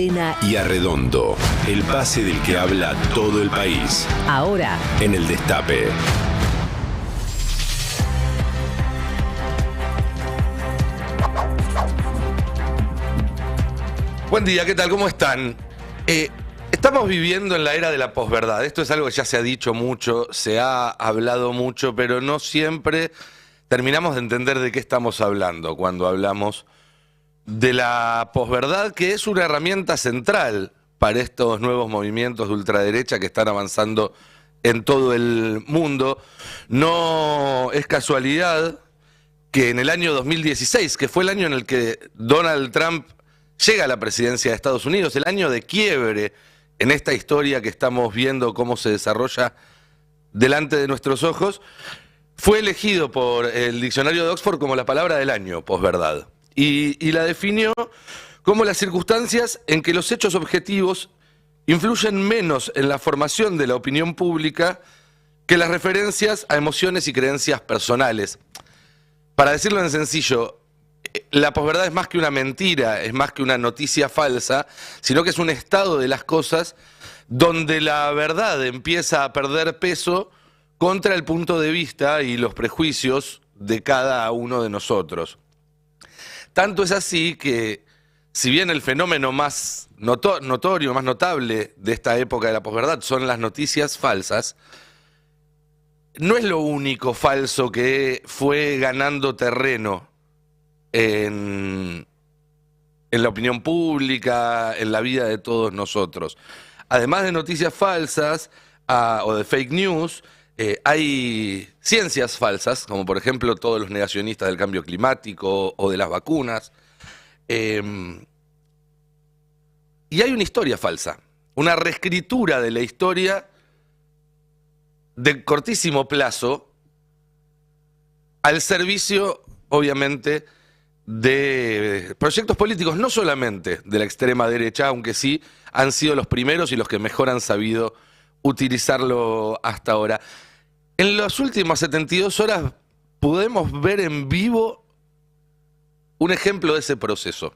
Y Arredondo, el pase del que habla todo el país. Ahora, en El Destape. Buen día, ¿qué tal? ¿Cómo están? Estamos viviendo en la era de la posverdad. Esto es algo que ya se ha dicho mucho, se ha hablado mucho, pero no siempre terminamos de entender de qué estamos hablando cuando hablamos de la posverdad, que es una herramienta central para estos nuevos movimientos de ultraderecha que están avanzando en todo el mundo. No es casualidad que en el año 2016, que fue el año en el que Donald Trump llega a la presidencia de Estados Unidos, el año de quiebre en esta historia que estamos viendo cómo se desarrolla delante de nuestros ojos, fue elegido por el diccionario de Oxford como la palabra del año, posverdad. Y la definió como las circunstancias en que los hechos objetivos influyen menos en la formación de la opinión pública que las referencias a emociones y creencias personales. Para decirlo en sencillo, la posverdad es más que una mentira, es más que una noticia falsa, sino que es un estado de las cosas donde la verdad empieza a perder peso contra el punto de vista y los prejuicios de cada uno de nosotros. Tanto es así que, si bien el fenómeno más notorio, más notable de esta época de la posverdad son las noticias falsas, no es lo único falso que fue ganando terreno en la opinión pública, en la vida de todos nosotros. Además de noticias falsas o de fake news, hay ciencias falsas, como por ejemplo todos los negacionistas del cambio climático o de las vacunas. Y hay una historia falsa, una reescritura de la historia de cortísimo plazo al servicio, obviamente, de proyectos políticos, no solamente de la extrema derecha, aunque sí han sido los primeros y los que mejor han sabido utilizarlo hasta ahora. En las últimas 72 horas podemos ver en vivo un ejemplo de ese proceso,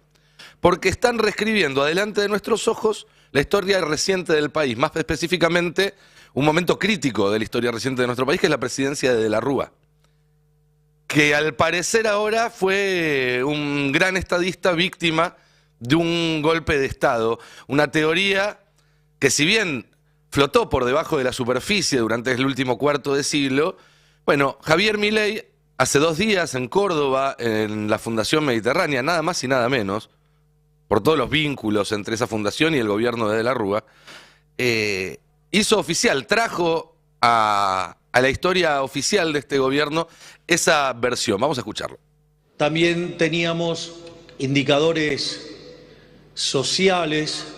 porque están reescribiendo adelante de nuestros ojos la historia reciente del país, más específicamente un momento crítico de la historia reciente de nuestro país, que es la presidencia de la Rúa, que al parecer ahora fue un gran estadista víctima de un golpe de Estado, una teoría que, si bien flotó por debajo de la superficie durante el último cuarto de siglo, bueno, Javier Milei hace 2 días en Córdoba, en la Fundación Mediterránea, nada más y nada menos, por todos los vínculos entre esa fundación y el gobierno de la Rúa, hizo oficial, trajo a la historia oficial de este gobierno esa versión. Vamos a escucharlo. También teníamos indicadores sociales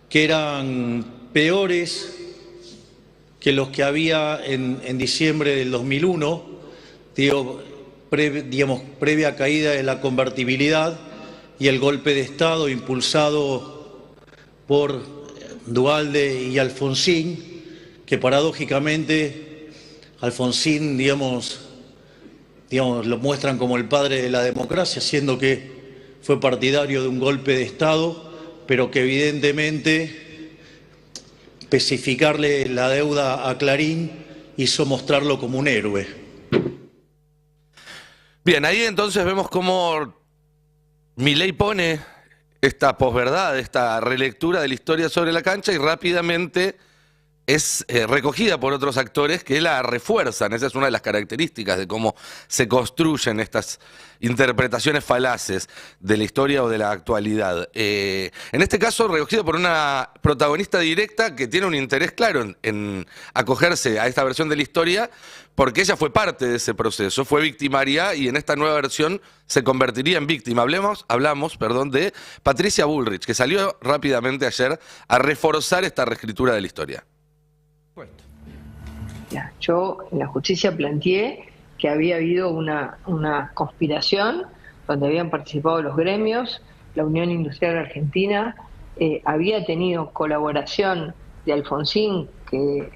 que eran peores que los que había en diciembre del 2001, previa caída de la convertibilidad y el golpe de Estado impulsado por Duhalde y Alfonsín, que paradójicamente Alfonsín, digamos, lo muestran como el padre de la democracia, siendo que fue partidario de un golpe de Estado, pero que evidentemente especificarle la deuda a Clarín hizo mostrarlo como un héroe. Bien, ahí entonces vemos cómo Milei pone esta posverdad, esta relectura de la historia sobre la cancha, y rápidamente es recogida por otros actores que la refuerzan. Esa es una de las características de cómo se construyen estas interpretaciones falaces de la historia o de la actualidad. En este caso, recogido por una protagonista directa que tiene un interés claro en acogerse a esta versión de la historia, porque ella fue parte de ese proceso, fue victimaria y en esta nueva versión se convertiría en víctima. Hablamos de Patricia Bullrich, que salió rápidamente ayer a reforzar esta reescritura de la historia. Yo en la justicia planteé que había habido una conspiración donde habían participado los gremios, la Unión Industrial Argentina, había tenido colaboración de Alfonsín, que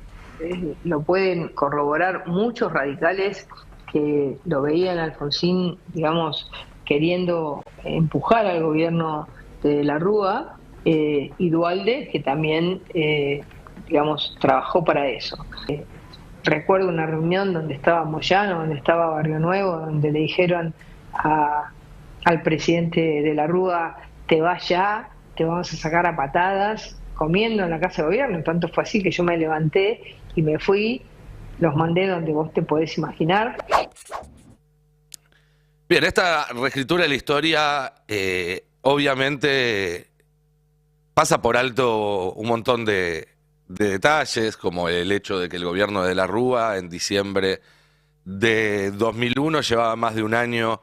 lo pueden corroborar muchos radicales que lo veían a Alfonsín, digamos, queriendo empujar al gobierno de la Rúa, y Duhalde, que también, digamos, trabajó para eso. Recuerdo una reunión donde estaba Moyano, donde estaba Barrio Nuevo, donde le dijeron al presidente de la Rúa: te vas ya, te vamos a sacar a patadas, comiendo en la Casa de Gobierno. Tanto fue así que yo me levanté y me fui, los mandé donde vos te podés imaginar. Bien, esta reescritura de la historia obviamente pasa por alto un montón de detalles, como el hecho de que el gobierno de la Rúa en diciembre de 2001 llevaba más de un año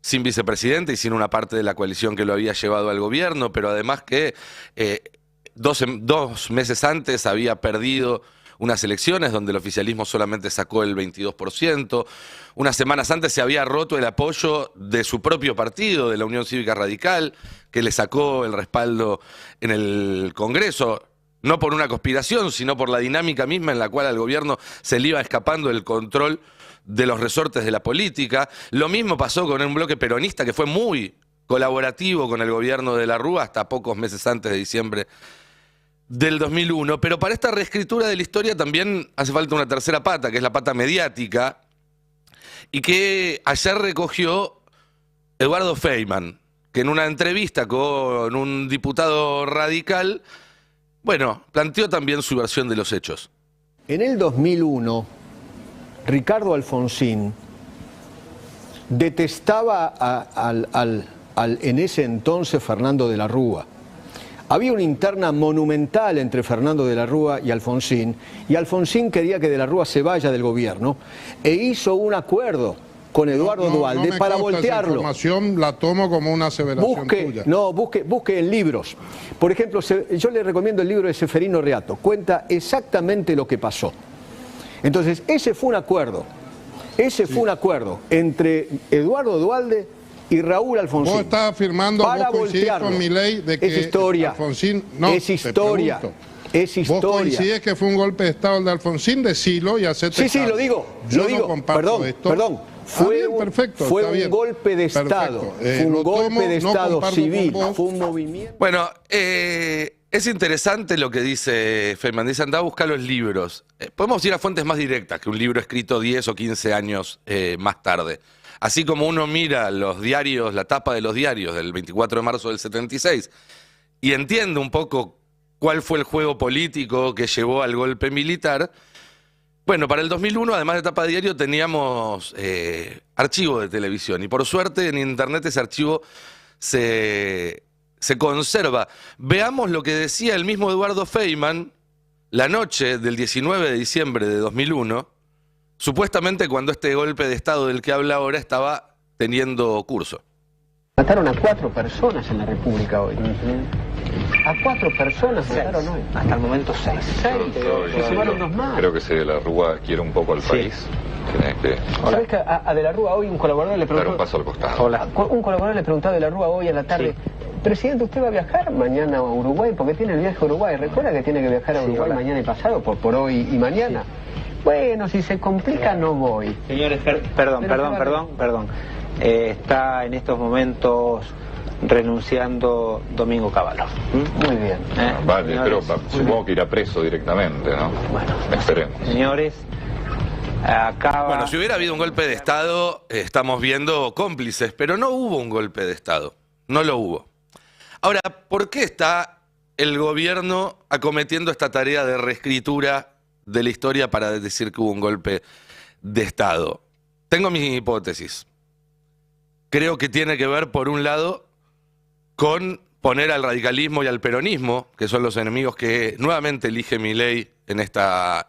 sin vicepresidente y sin una parte de la coalición que lo había llevado al gobierno, pero además que 2 meses antes había perdido unas elecciones donde el oficialismo solamente sacó el 22%. Unas semanas antes se había roto el apoyo de su propio partido, de la Unión Cívica Radical, que le sacó el respaldo en el Congreso, no por una conspiración, sino por la dinámica misma en la cual al gobierno se le iba escapando el control de los resortes de la política. Lo mismo pasó con un bloque peronista que fue muy colaborativo con el gobierno de la Rúa hasta pocos meses antes de diciembre del 2001, pero para esta reescritura de la historia también hace falta una tercera pata, que es la pata mediática, y que ayer recogió Eduardo Feynman, que en una entrevista con un diputado radical, bueno, planteó también su versión de los hechos. En el 2001, Ricardo Alfonsín detestaba en ese entonces Fernando de la Rúa. Había una interna monumental entre Fernando de la Rúa y Alfonsín Quería que de la Rúa se vaya del gobierno e hizo un acuerdo con Eduardo Duhalde para voltearlo. Esa información la tomo como una aseveración tuya. No, busque en libros. Por ejemplo, yo le recomiendo el libro de Seferino Reato. Cuenta exactamente lo que pasó. Entonces, ese fue un acuerdo. Fue un acuerdo entre Eduardo Duhalde y Raúl Alfonsín. Vos estás afirmando, vos coincidís con Milei de que es historia. Alfonsín... No, es historia. Es historia. Vos coincidís que fue un golpe de Estado el de Alfonsín, decilo y hacete Sí, lo digo. Yo no comparto esto. Perdón. Fue un golpe de Estado. Fue un golpe de Estado civil. Fue un movimiento. Bueno, es interesante lo que dice Feynman. Dice, andá a buscar los libros. Podemos ir a fuentes más directas que un libro escrito 10 o 15 años más tarde. Así como uno mira los diarios, la tapa de los diarios del 24 de marzo del 76 y entiende un poco cuál fue el juego político que llevó al golpe militar. Bueno, para el 2001, además de tapa de diario, teníamos archivo de televisión. Y por suerte en internet ese archivo se conserva. Veamos lo que decía el mismo Eduardo Feynman la noche del 19 de diciembre de 2001, supuestamente cuando este golpe de Estado del que habla ahora estaba teniendo curso. Mataron a 4 personas en la República hoy. A 4 personas mataron hoy. Hasta el momento 6. Se sumaron 2 más. Creo que De la Rúa quiere un poco al país. ¿Sabés que a De la Rúa hoy un colaborador le preguntó... Dar un paso al costado. Un colaborador le preguntó a De la Rúa hoy a la tarde... Presidente, ¿usted va a viajar mañana a Uruguay? Porque tiene el viaje a Uruguay. ¿Recuerda que tiene que viajar a Uruguay mañana y pasado? Por hoy y mañana. Bueno, si se complica no voy. Señores, perdón. Está en estos momentos renunciando Domingo Cavallo. Muy bien. Vale, Señores, pero supongo que irá preso directamente, ¿no? Bueno, esperemos. Señores, acaba... Bueno, si hubiera habido un golpe de Estado, estamos viendo cómplices, pero no hubo un golpe de Estado. No lo hubo. Ahora, ¿por qué está el gobierno acometiendo esta tarea de reescritura de la historia para decir que hubo un golpe de Estado? Tengo mi hipótesis. Creo que tiene que ver, por un lado, con poner al radicalismo y al peronismo, que son los enemigos que nuevamente elige Milei en estas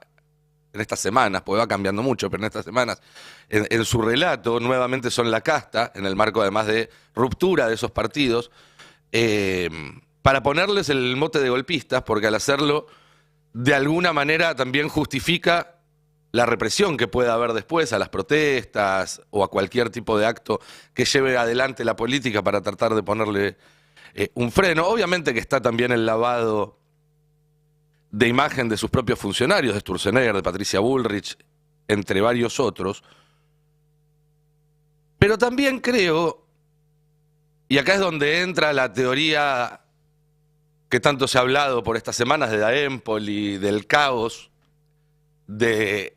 semanas, porque va cambiando mucho, pero en estas semanas, en su relato, nuevamente son la casta, en el marco además de ruptura de esos partidos, para ponerles el mote de golpistas, porque al hacerlo, de alguna manera también justifica la represión que pueda haber después a las protestas o a cualquier tipo de acto que lleve adelante la política para tratar de ponerle un freno. Obviamente que está también el lavado de imagen de sus propios funcionarios, de Sturzenegger, de Patricia Bullrich, entre varios otros. Pero también creo, y acá es donde entra la teoría que tanto se ha hablado por estas semanas de Daempoli, del caos, de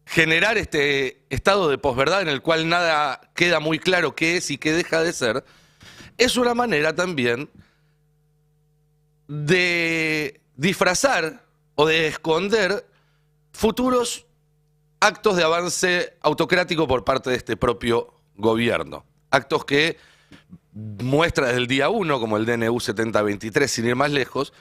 generar este estado de posverdad en el cual nada queda muy claro qué es y qué deja de ser, es una manera también de disfrazar o de esconder futuros actos de avance autocrático por parte de este propio gobierno. Actos que muestra desde el día 1, como el DNU 7023, sin ir más lejos,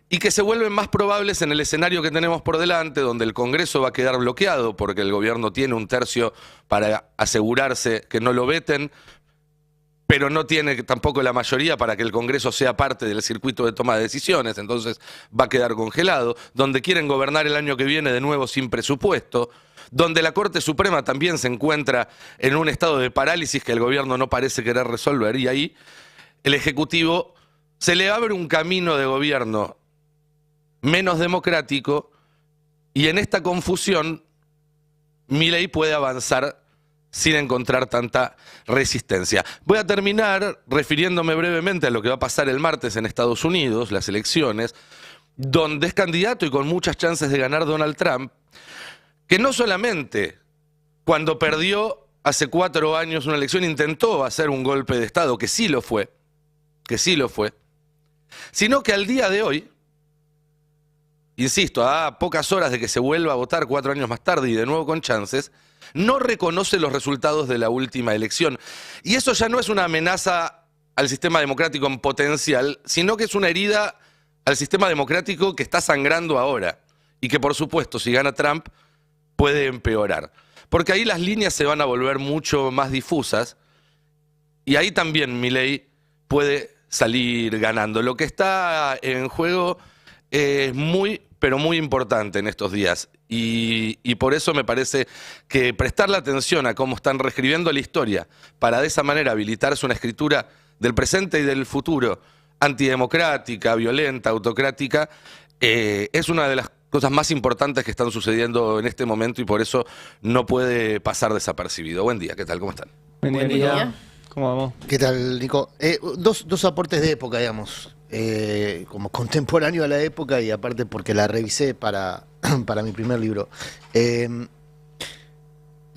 y que se vuelven más probables en el escenario que tenemos por delante, donde el Congreso va a quedar bloqueado porque el gobierno tiene un tercio para asegurarse que no lo veten, pero no tiene tampoco la mayoría para que el Congreso sea parte del circuito de toma de decisiones, entonces va a quedar congelado, donde quieren gobernar el año que viene de nuevo sin presupuesto, donde la Corte Suprema también se encuentra en un estado de parálisis que el gobierno no parece querer resolver, y ahí el Ejecutivo se le abre un camino de gobierno menos democrático, y en esta confusión Milei puede avanzar sin encontrar tanta resistencia. Voy a terminar refiriéndome brevemente a lo que va a pasar el martes en Estados Unidos, las elecciones, donde es candidato y con muchas chances de ganar Donald Trump, que no solamente cuando perdió hace 4 años una elección intentó hacer un golpe de Estado, que sí lo fue, sino que al día de hoy, insisto, a pocas horas de que se vuelva a votar 4 años más tarde y de nuevo con chances, no reconoce los resultados de la última elección. Y eso ya no es una amenaza al sistema democrático en potencial, sino que es una herida al sistema democrático que está sangrando ahora y que, por supuesto, si gana Trump, puede empeorar. Porque ahí las líneas se van a volver mucho más difusas y ahí también Milei puede salir ganando. Lo que está en juego es muy, pero muy importante en estos días. Y por eso me parece que prestarle atención a cómo están reescribiendo la historia para de esa manera habilitarse una escritura del presente y del futuro antidemocrática, violenta, autocrática, es una de las cosas más importantes que están sucediendo en este momento y por eso no puede pasar desapercibido. Buen día, ¿qué tal? ¿Cómo están? Buen día. ¿Cómo vamos? ¿Qué tal, Nico? Dos aportes de época, digamos, como contemporáneo a la época y aparte porque la revisé para mi primer libro.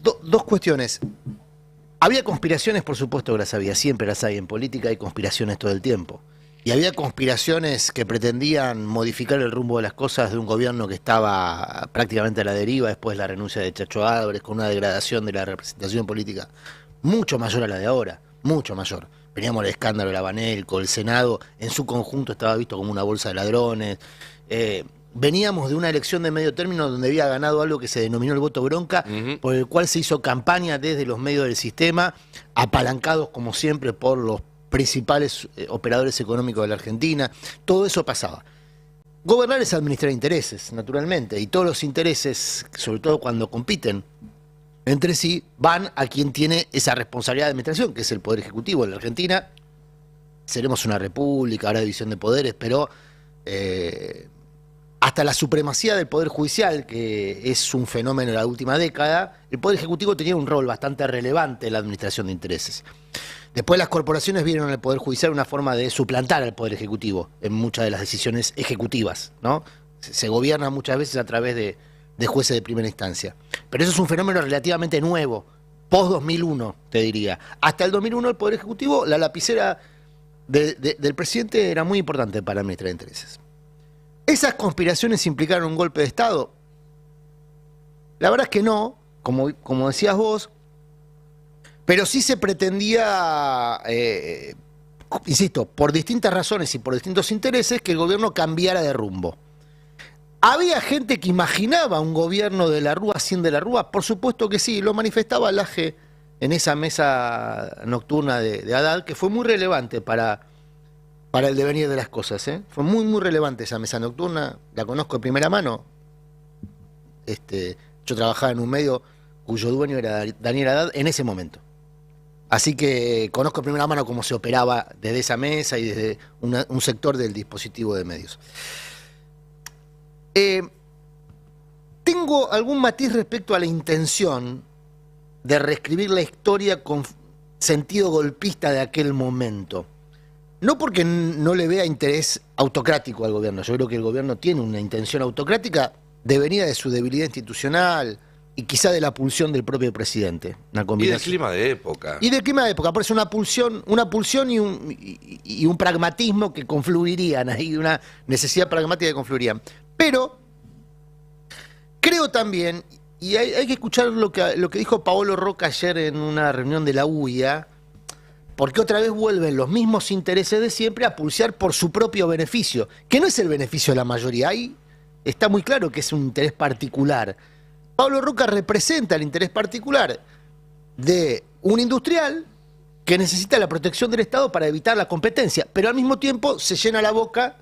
Dos cuestiones. Había conspiraciones, por supuesto que las había, siempre las hay. En política hay conspiraciones todo el tiempo. Y había conspiraciones que pretendían modificar el rumbo de las cosas de un gobierno que estaba prácticamente a la deriva después de la renuncia de Chacho Álvarez, con una degradación de la representación política mucho mayor a la de ahora, mucho mayor. Veníamos del escándalo de la Banelco, el Senado en su conjunto estaba visto como una bolsa de ladrones. Veníamos de una elección de medio término donde había ganado algo que se denominó el voto bronca, por el cual se hizo campaña desde los medios del sistema, apalancados como siempre por los principales operadores económicos de la Argentina. Todo eso pasaba. Gobernar es administrar intereses, naturalmente, y todos los intereses, sobre todo cuando compiten entre sí, van a quien tiene esa responsabilidad de administración, que es el Poder Ejecutivo. En la Argentina seremos una república, habrá división de poderes, pero hasta la supremacía del Poder Judicial, que es un fenómeno de la última década, el Poder Ejecutivo tenía un rol bastante relevante en la administración de intereses. Después las corporaciones vieron al Poder Judicial una forma de suplantar al Poder Ejecutivo en muchas de las decisiones ejecutivas, ¿no? Se gobierna muchas veces a través de jueces de primera instancia. Pero eso es un fenómeno relativamente nuevo, post-2001, te diría. Hasta el 2001 el Poder Ejecutivo, la lapicera del presidente era muy importante para administrar intereses. ¿Esas conspiraciones implicaron un golpe de Estado? La verdad es que no, como decías vos, pero sí se pretendía, insisto, por distintas razones y por distintos intereses, que el gobierno cambiara de rumbo. ¿Había gente que imaginaba un gobierno de la Rúa sin de la Rúa? Por supuesto que sí, lo manifestaba Laje en esa mesa nocturna de Haddad, que fue muy relevante para el devenir de las cosas, ¿eh? Fue muy, muy relevante esa mesa nocturna, la conozco de primera mano. Yo trabajaba en un medio cuyo dueño era Daniel Haddad en ese momento. Así que conozco de primera mano cómo se operaba desde esa mesa y desde un sector del dispositivo de medios. Tengo algún matiz respecto a la intención de reescribir la historia con sentido golpista de aquel momento. no porque no le vea interés autocrático al gobierno, yo creo que el gobierno tiene una intención autocrática devenida de su debilidad institucional y quizá de la pulsión del propio presidente. Una y del clima de época. Y del clima de época, por eso una pulsión y un pragmatismo que confluirían ahí, una necesidad pragmática que confluirían. Pero creo también, y hay que escuchar lo que dijo Paolo Roca ayer en una reunión de la UIA, porque otra vez vuelven los mismos intereses de siempre a pulsear por su propio beneficio, que no es el beneficio de la mayoría. Ahí está muy claro que es un interés particular. Paolo Roca representa el interés particular de un industrial que necesita la protección del Estado para evitar la competencia, pero al mismo tiempo se llena la boca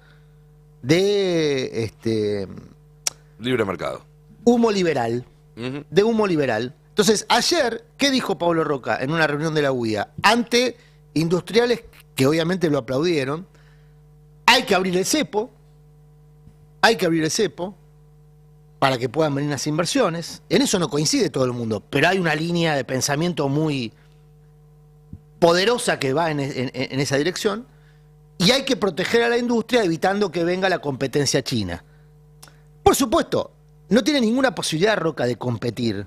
de libre mercado. Humo liberal. De humo liberal. Entonces, ayer, ¿qué dijo Paolo Roca en una reunión de la UIA? Ante industriales que obviamente lo aplaudieron, hay que abrir el cepo, para que puedan venir las inversiones. En eso no coincide todo el mundo, pero hay una línea de pensamiento muy poderosa que va en esa dirección, y hay que proteger a la industria evitando que venga la competencia china. Por supuesto, no tiene ninguna posibilidad Roca de competir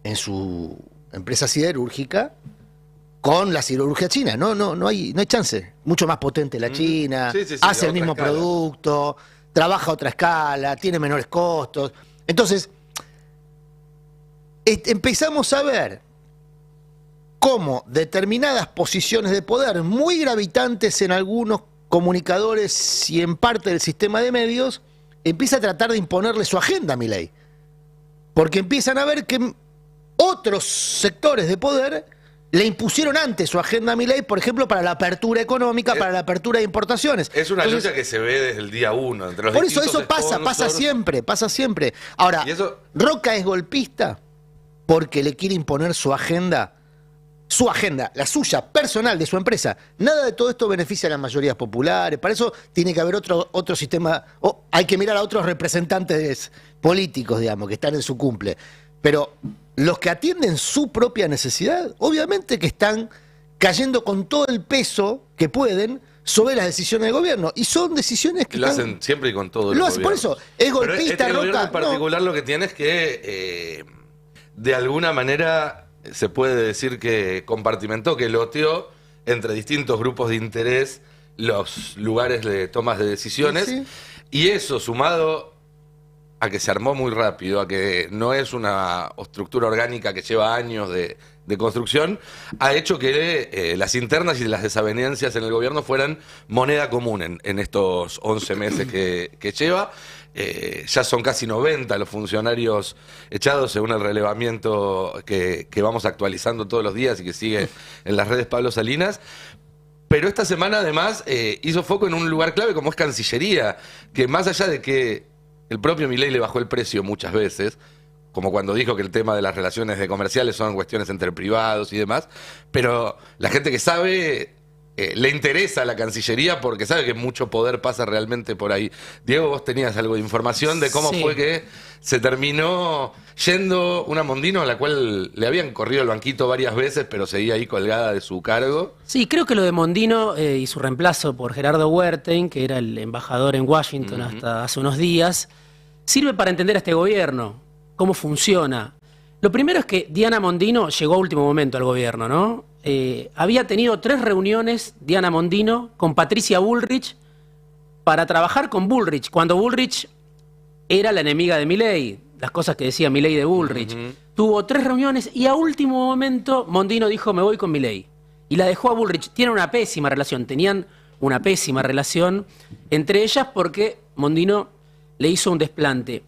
en su empresa siderúrgica con la siderurgia china. No hay chance. Mucho más potente la China, hace el mismo producto, trabaja a otra escala, tiene menores costos. Entonces, empezamos a ver cómo determinadas posiciones de poder, muy gravitantes en algunos comunicadores y en parte del sistema de medios, empieza a tratar de imponerle su agenda a Milei. Porque empiezan a ver que otros sectores de poder le impusieron antes su agenda a Milei, por ejemplo, para la apertura económica, para la apertura de importaciones. Es una lucha que se ve desde el día 1 entre los por eso pasa siempre. Ahora, Roca es golpista porque le quiere imponer su agenda, la suya, personal, de su empresa. Nada de todo esto beneficia a las mayorías populares. Para eso tiene que haber otro sistema, hay que mirar a otros representantes políticos, digamos, que están en su cumple. Pero los que atienden su propia necesidad, obviamente que están cayendo con todo el peso que pueden sobre las decisiones del gobierno. Y son decisiones que lo hacen siempre y con todo el gobierno. Por eso, es golpista, pero Roca. Gobierno en particular lo que tiene es que, de alguna manera, se puede decir que compartimentó, que loteó entre distintos grupos de interés los lugares de tomas de decisiones. Sí. Y eso, sumado a que se armó muy rápido, a que no es una estructura orgánica que lleva años de construcción, ha hecho que las internas y las desavenencias en el gobierno fueran moneda común en estos 11 meses que lleva. Ya son casi 90 los funcionarios echados según el relevamiento que vamos actualizando todos los días y que sigue en las redes Pablo Salinas. Pero esta semana además hizo foco en un lugar clave como es Cancillería, que más allá de que el propio Milei le bajó el precio muchas veces, como cuando dijo que el tema de las relaciones comerciales son cuestiones entre privados y demás, pero la gente que sabe le interesa la Cancillería porque sabe que mucho poder pasa realmente por ahí. Diego, vos tenías algo de información de cómo fue que se terminó yendo una Mondino a la cual le habían corrido el banquito varias veces, pero seguía ahí colgada de su cargo. Sí, creo que lo de Mondino y su reemplazo por Gerardo Huertain, que era el embajador en Washington hasta hace unos días, sirve para entender a este gobierno, cómo funciona. Lo primero es que Diana Mondino llegó a último momento al gobierno, ¿no? Había tenido 3 reuniones, Diana Mondino, con Patricia Bullrich, para trabajar con Bullrich, cuando Bullrich era la enemiga de Milei, las cosas que decía Milei de Bullrich. Tuvo 3 reuniones y a último momento Mondino dijo, me voy con Milei. Y la dejó a Bullrich. Tenían una pésima relación entre ellas porque Mondino le hizo un desplante.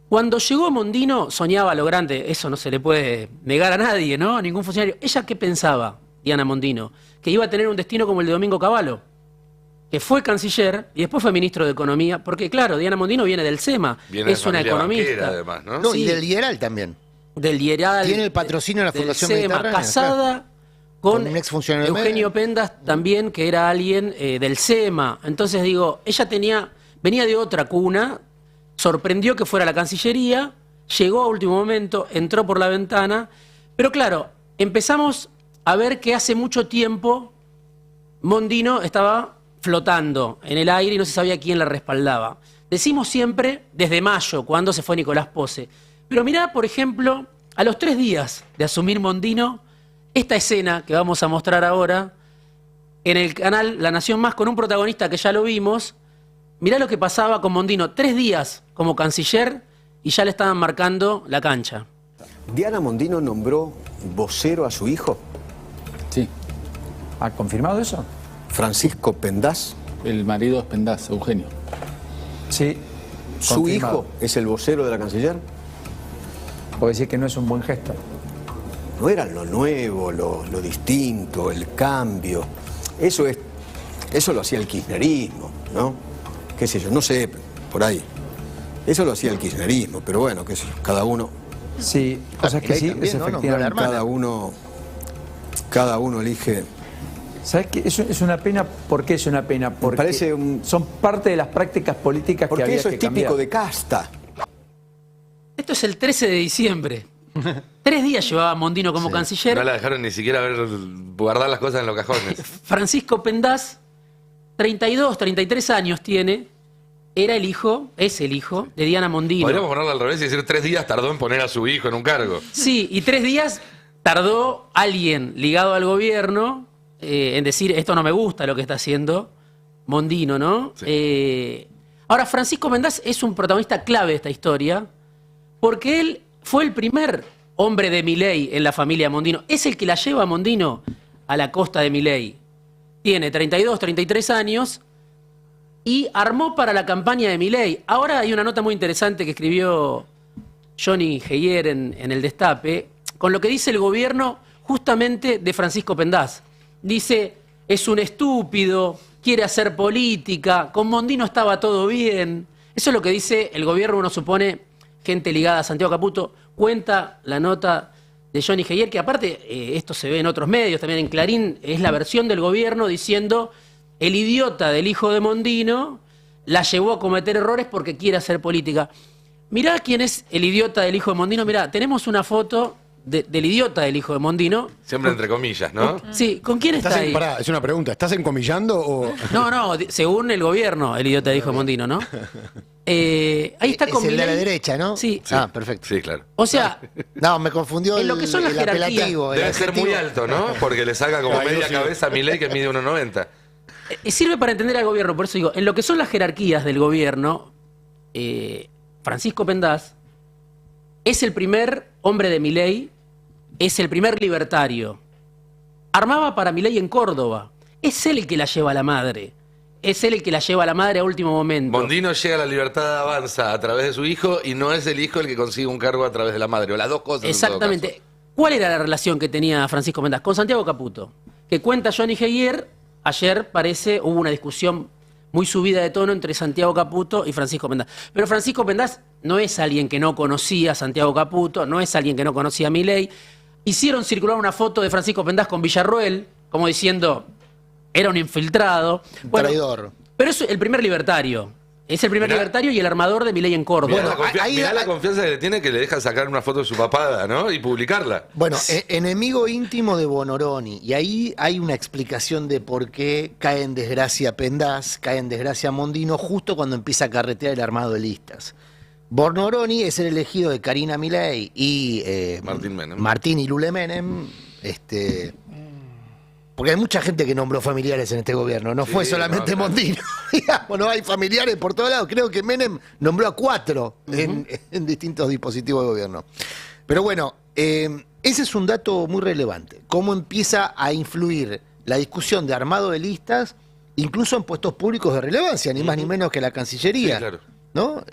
Cuando llegó Mondino, soñaba lo grande, eso no se le puede negar a nadie, ¿no? A ningún funcionario. ¿Ella qué pensaba, Diana Mondino? Que iba a tener un destino como el de Domingo Cavallo, que fue canciller y después fue ministro de Economía, porque claro, Diana Mondino viene del SEMA, es una economista. Además, ¿no? Sí, y del Dieral también. Del Dieral. Tiene el patrocinio de la Fundación SEMA, Mediterránea. Casada con un ex funcionario Eugenio Pendas también, que era alguien del SEMA. Entonces digo, ella venía de otra cuna, sorprendió que fuera a la Cancillería, llegó a último momento, entró por la ventana, pero claro, empezamos a ver que hace mucho tiempo Mondino estaba flotando en el aire y no se sabía quién la respaldaba. Decimos siempre desde mayo, cuando se fue Nicolás Pose. Pero mirá, por ejemplo, a los 3 días de asumir Mondino, esta escena que vamos a mostrar ahora en el canal La Nación Más, con un protagonista que ya lo vimos. Mirá lo que pasaba con Mondino, 3 días como canciller y ya le estaban marcando la cancha. ¿Diana Mondino nombró vocero a su hijo? Sí. ¿Ha confirmado eso? Francisco Pendaz. El marido es Pendaz, Eugenio. Sí. ¿Su confirmado. hijo es el vocero de la canciller? Puedo decir que no es un buen gesto. No era lo nuevo, lo distinto, el cambio. Eso lo hacía el kirchnerismo, ¿no? Qué sé yo, no sé, por ahí. Eso lo hacía el kirchnerismo, pero bueno, qué sé yo, cada uno. Sí, cosas que sí, también, es ¿no? efectivamente. Cada uno elige. ¿Sabes qué? Eso es una pena. ¿Por qué es una pena? Porque parece son parte de las prácticas políticas que había que cambiar. Porque eso es típico de casta. Esto es el 13 de diciembre. 3 días llevaba Mondino como canciller. No la dejaron ni siquiera guardar las cosas en los cajones. Francisco Pendaz, 32, 33 años tiene. Es el hijo de Diana Mondino. Podríamos ponerlo al revés y decir 3 días tardó en poner a su hijo en un cargo. Sí, y 3 días tardó alguien ligado al gobierno en decir, esto no me gusta lo que está haciendo Mondino, ¿no? Sí. Ahora, Francisco Pendaz es un protagonista clave de esta historia, porque él fue el primer hombre de Milei en la familia Mondino. Es el que la lleva a Mondino a la costa de Milei. Tiene 32, 33 años y armó para la campaña de Milei. Ahora hay una nota muy interesante que escribió Johnny Heyer en El Destape, con lo que dice el gobierno justamente de Francisco Pendaz. Dice, es un estúpido, quiere hacer política, con Mondino estaba todo bien. Eso es lo que dice el gobierno, uno supone, gente ligada a Santiago Caputo. Cuenta la nota de Johnny Heyer, que aparte, esto se ve en otros medios, también en Clarín, es la versión del gobierno diciendo, el idiota del hijo de Mondino la llevó a cometer errores porque quiere hacer política. Mirá quién es el idiota del hijo de Mondino. Mirá, tenemos una foto del idiota del hijo de Mondino. Siempre entre comillas, ¿no? Sí, ¿con quién está ahí? Pará, es una pregunta, ¿estás encomillando o...? No, según el gobierno, el idiota del hijo de Mondino, ¿no? Ahí está con Es el de la Milei. derecha, ¿no? Sí. Ah, perfecto. Sí, claro. O sea, no, me confundió en lo que son las el jerarquías. apelativo. Debe ser muy alto, ¿no? Porque le saca como media cabeza a Milei, que mide 1,90. Sirve para entender al gobierno, por eso digo, en lo que son las jerarquías del gobierno, Francisco Pendaz es el primer hombre de Milei, es el primer libertario. Armaba para Milei en Córdoba. Es él el que la lleva a la madre. Es él el que la lleva a la madre a último momento. Mondino llega a la libertad avanza a través de su hijo y no es el hijo el que consigue un cargo a través de la madre, o las dos cosas. Exactamente. ¿Cuál era la relación que tenía Francisco Pendaz? Con Santiago Caputo, que cuenta Johnny Heyer. Ayer parece hubo una discusión muy subida de tono entre Santiago Caputo y Francisco Pendaz. Pero Francisco Pendaz no es alguien que no conocía a Santiago Caputo, no es alguien que no conocía a Milei. Hicieron circular una foto de Francisco Pendaz con Villarroel, como diciendo, era un infiltrado. Bueno, traidor. Pero es el primer libertario. Es el primer libertario y el armador de Milei en Córdoba. Mirá la confianza que le tiene, que le deja sacar una foto de su papada, ¿no? Y publicarla. Bueno, enemigo íntimo de Bonoroni. Y ahí hay una explicación de por qué cae en desgracia Pendaz, cae en desgracia Mondino, justo cuando empieza a carretear el armado de listas. Bonoroni es el elegido de Karina Milei y Martín y Lule Menem. Porque hay mucha gente que nombró familiares en este gobierno, no fue solamente Mondino. Digamos, no hay familiares por todos lados. Creo que Menem nombró a 4 en distintos dispositivos de gobierno. Pero bueno, ese es un dato muy relevante. Cómo empieza a influir la discusión de armado de listas, incluso en puestos públicos de relevancia, ni más ni menos que la Cancillería. Sí, claro. ¿No?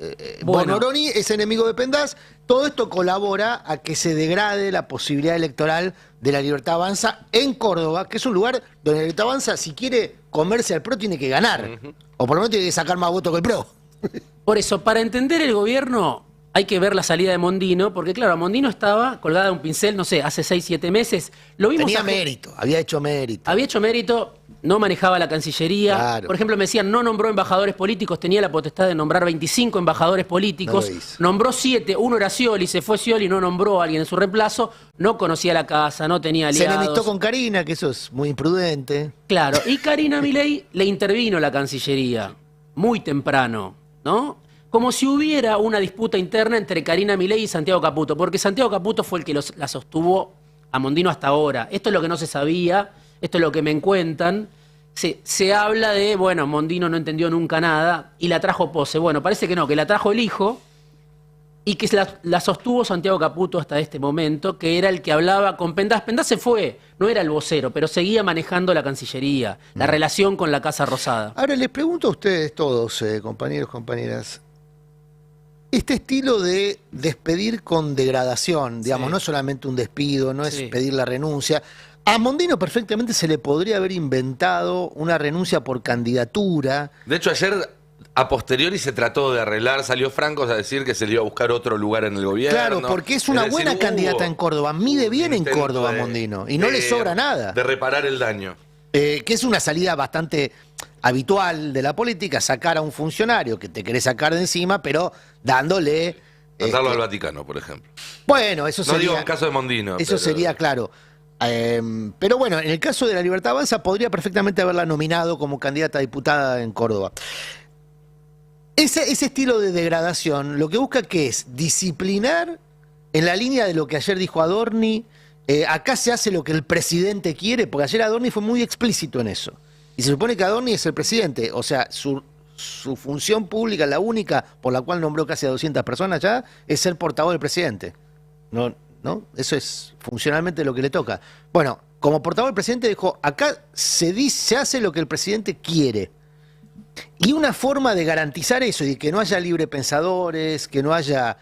Bonoroni es enemigo de Pendaz. Todo esto colabora a que se degrade la posibilidad electoral de la Libertad Avanza en Córdoba, que es un lugar donde la Libertad Avanza, si quiere comerse al PRO, tiene que ganar. O por lo menos tiene que sacar más votos que el PRO. Por eso, para entender el gobierno, hay que ver la salida de Mondino, porque claro, Mondino estaba colgada de un pincel, no sé, hace 6, 7 meses. Lo vimos Tenía mérito, había hecho mérito. Había hecho mérito, no manejaba la Cancillería. Claro. Por ejemplo, me decían, no nombró embajadores políticos, tenía la potestad de nombrar 25 embajadores políticos. No lo hizo. Nombró 7, uno era Scioli, se fue Scioli, no nombró a alguien en su reemplazo, no conocía la casa, no tenía Se aliados. enemistó con Karina, que eso es muy imprudente. Claro, y Karina Milei le intervino la Cancillería, muy temprano, ¿no? Como si hubiera una disputa interna entre Karina Milei y Santiago Caputo, porque Santiago Caputo fue el que la sostuvo a Mondino hasta ahora. Esto es lo que no se sabía, esto es lo que me cuentan. Se habla de, bueno, Mondino no entendió nunca nada y la trajo Pose. Bueno, parece que no, que la trajo el hijo y que la sostuvo Santiago Caputo hasta este momento, que era el que hablaba con Pendaz. Pendaz se fue, no era el vocero, pero seguía manejando la Cancillería, la relación con la Casa Rosada. Ahora les pregunto a ustedes todos, compañeros, compañeras, este estilo de despedir con degradación, digamos, no es solamente un despido, no es pedir la renuncia. A Mondino perfectamente se le podría haber inventado una renuncia por candidatura. De hecho, ayer, a posteriori, se trató de arreglar, salió Franco a decir que se le iba a buscar otro lugar en el gobierno. Claro, porque es una buena candidata en Córdoba, mide bien en Córdoba Mondino, y no le sobra nada. De reparar el daño. Que es una salida bastante habitual de la política, sacar a un funcionario que te querés sacar de encima, pero dándole... Mandarlo al Vaticano, por ejemplo. Bueno, eso sería... No digo en caso de Mondino. Eso sería, claro. Pero bueno, en el caso de la Libertad Avanza podría perfectamente haberla nominado como candidata a diputada en Córdoba. Ese estilo de degradación lo que busca que es disciplinar en la línea de lo que ayer dijo Adorni. Acá se hace lo que el presidente quiere, porque ayer Adorni fue muy explícito en eso. Y se supone que Adorni es el presidente, o sea, su función pública, la única por la cual nombró casi a 200 personas ya, es ser portavoz del presidente. ¿No? Eso es funcionalmente lo que le toca. Bueno, como portavoz del presidente dijo, acá se hace lo que el presidente quiere. Y una forma de garantizar eso y que no haya librepensadores, que no haya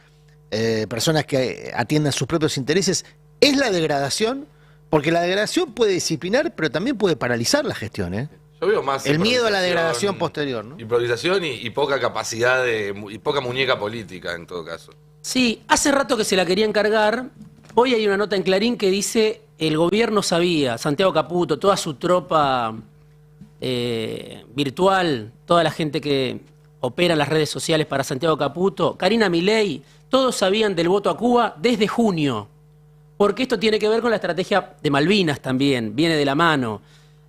personas que atiendan sus propios intereses, es la degradación, porque la degradación puede disciplinar, pero también puede paralizar la gestión, ¿eh? Yo veo más el miedo a la degradación posterior, ¿no? Improvisación y poca capacidad y poca muñeca política, en todo caso. Sí, hace rato que se la querían cargar. Hoy hay una nota en Clarín que dice, el gobierno sabía, Santiago Caputo, toda su tropa virtual, toda la gente que opera en las redes sociales para Santiago Caputo, Karina Milei, todos sabían del voto a Cuba desde junio. Porque esto tiene que ver con la estrategia de Malvinas también, viene de la mano.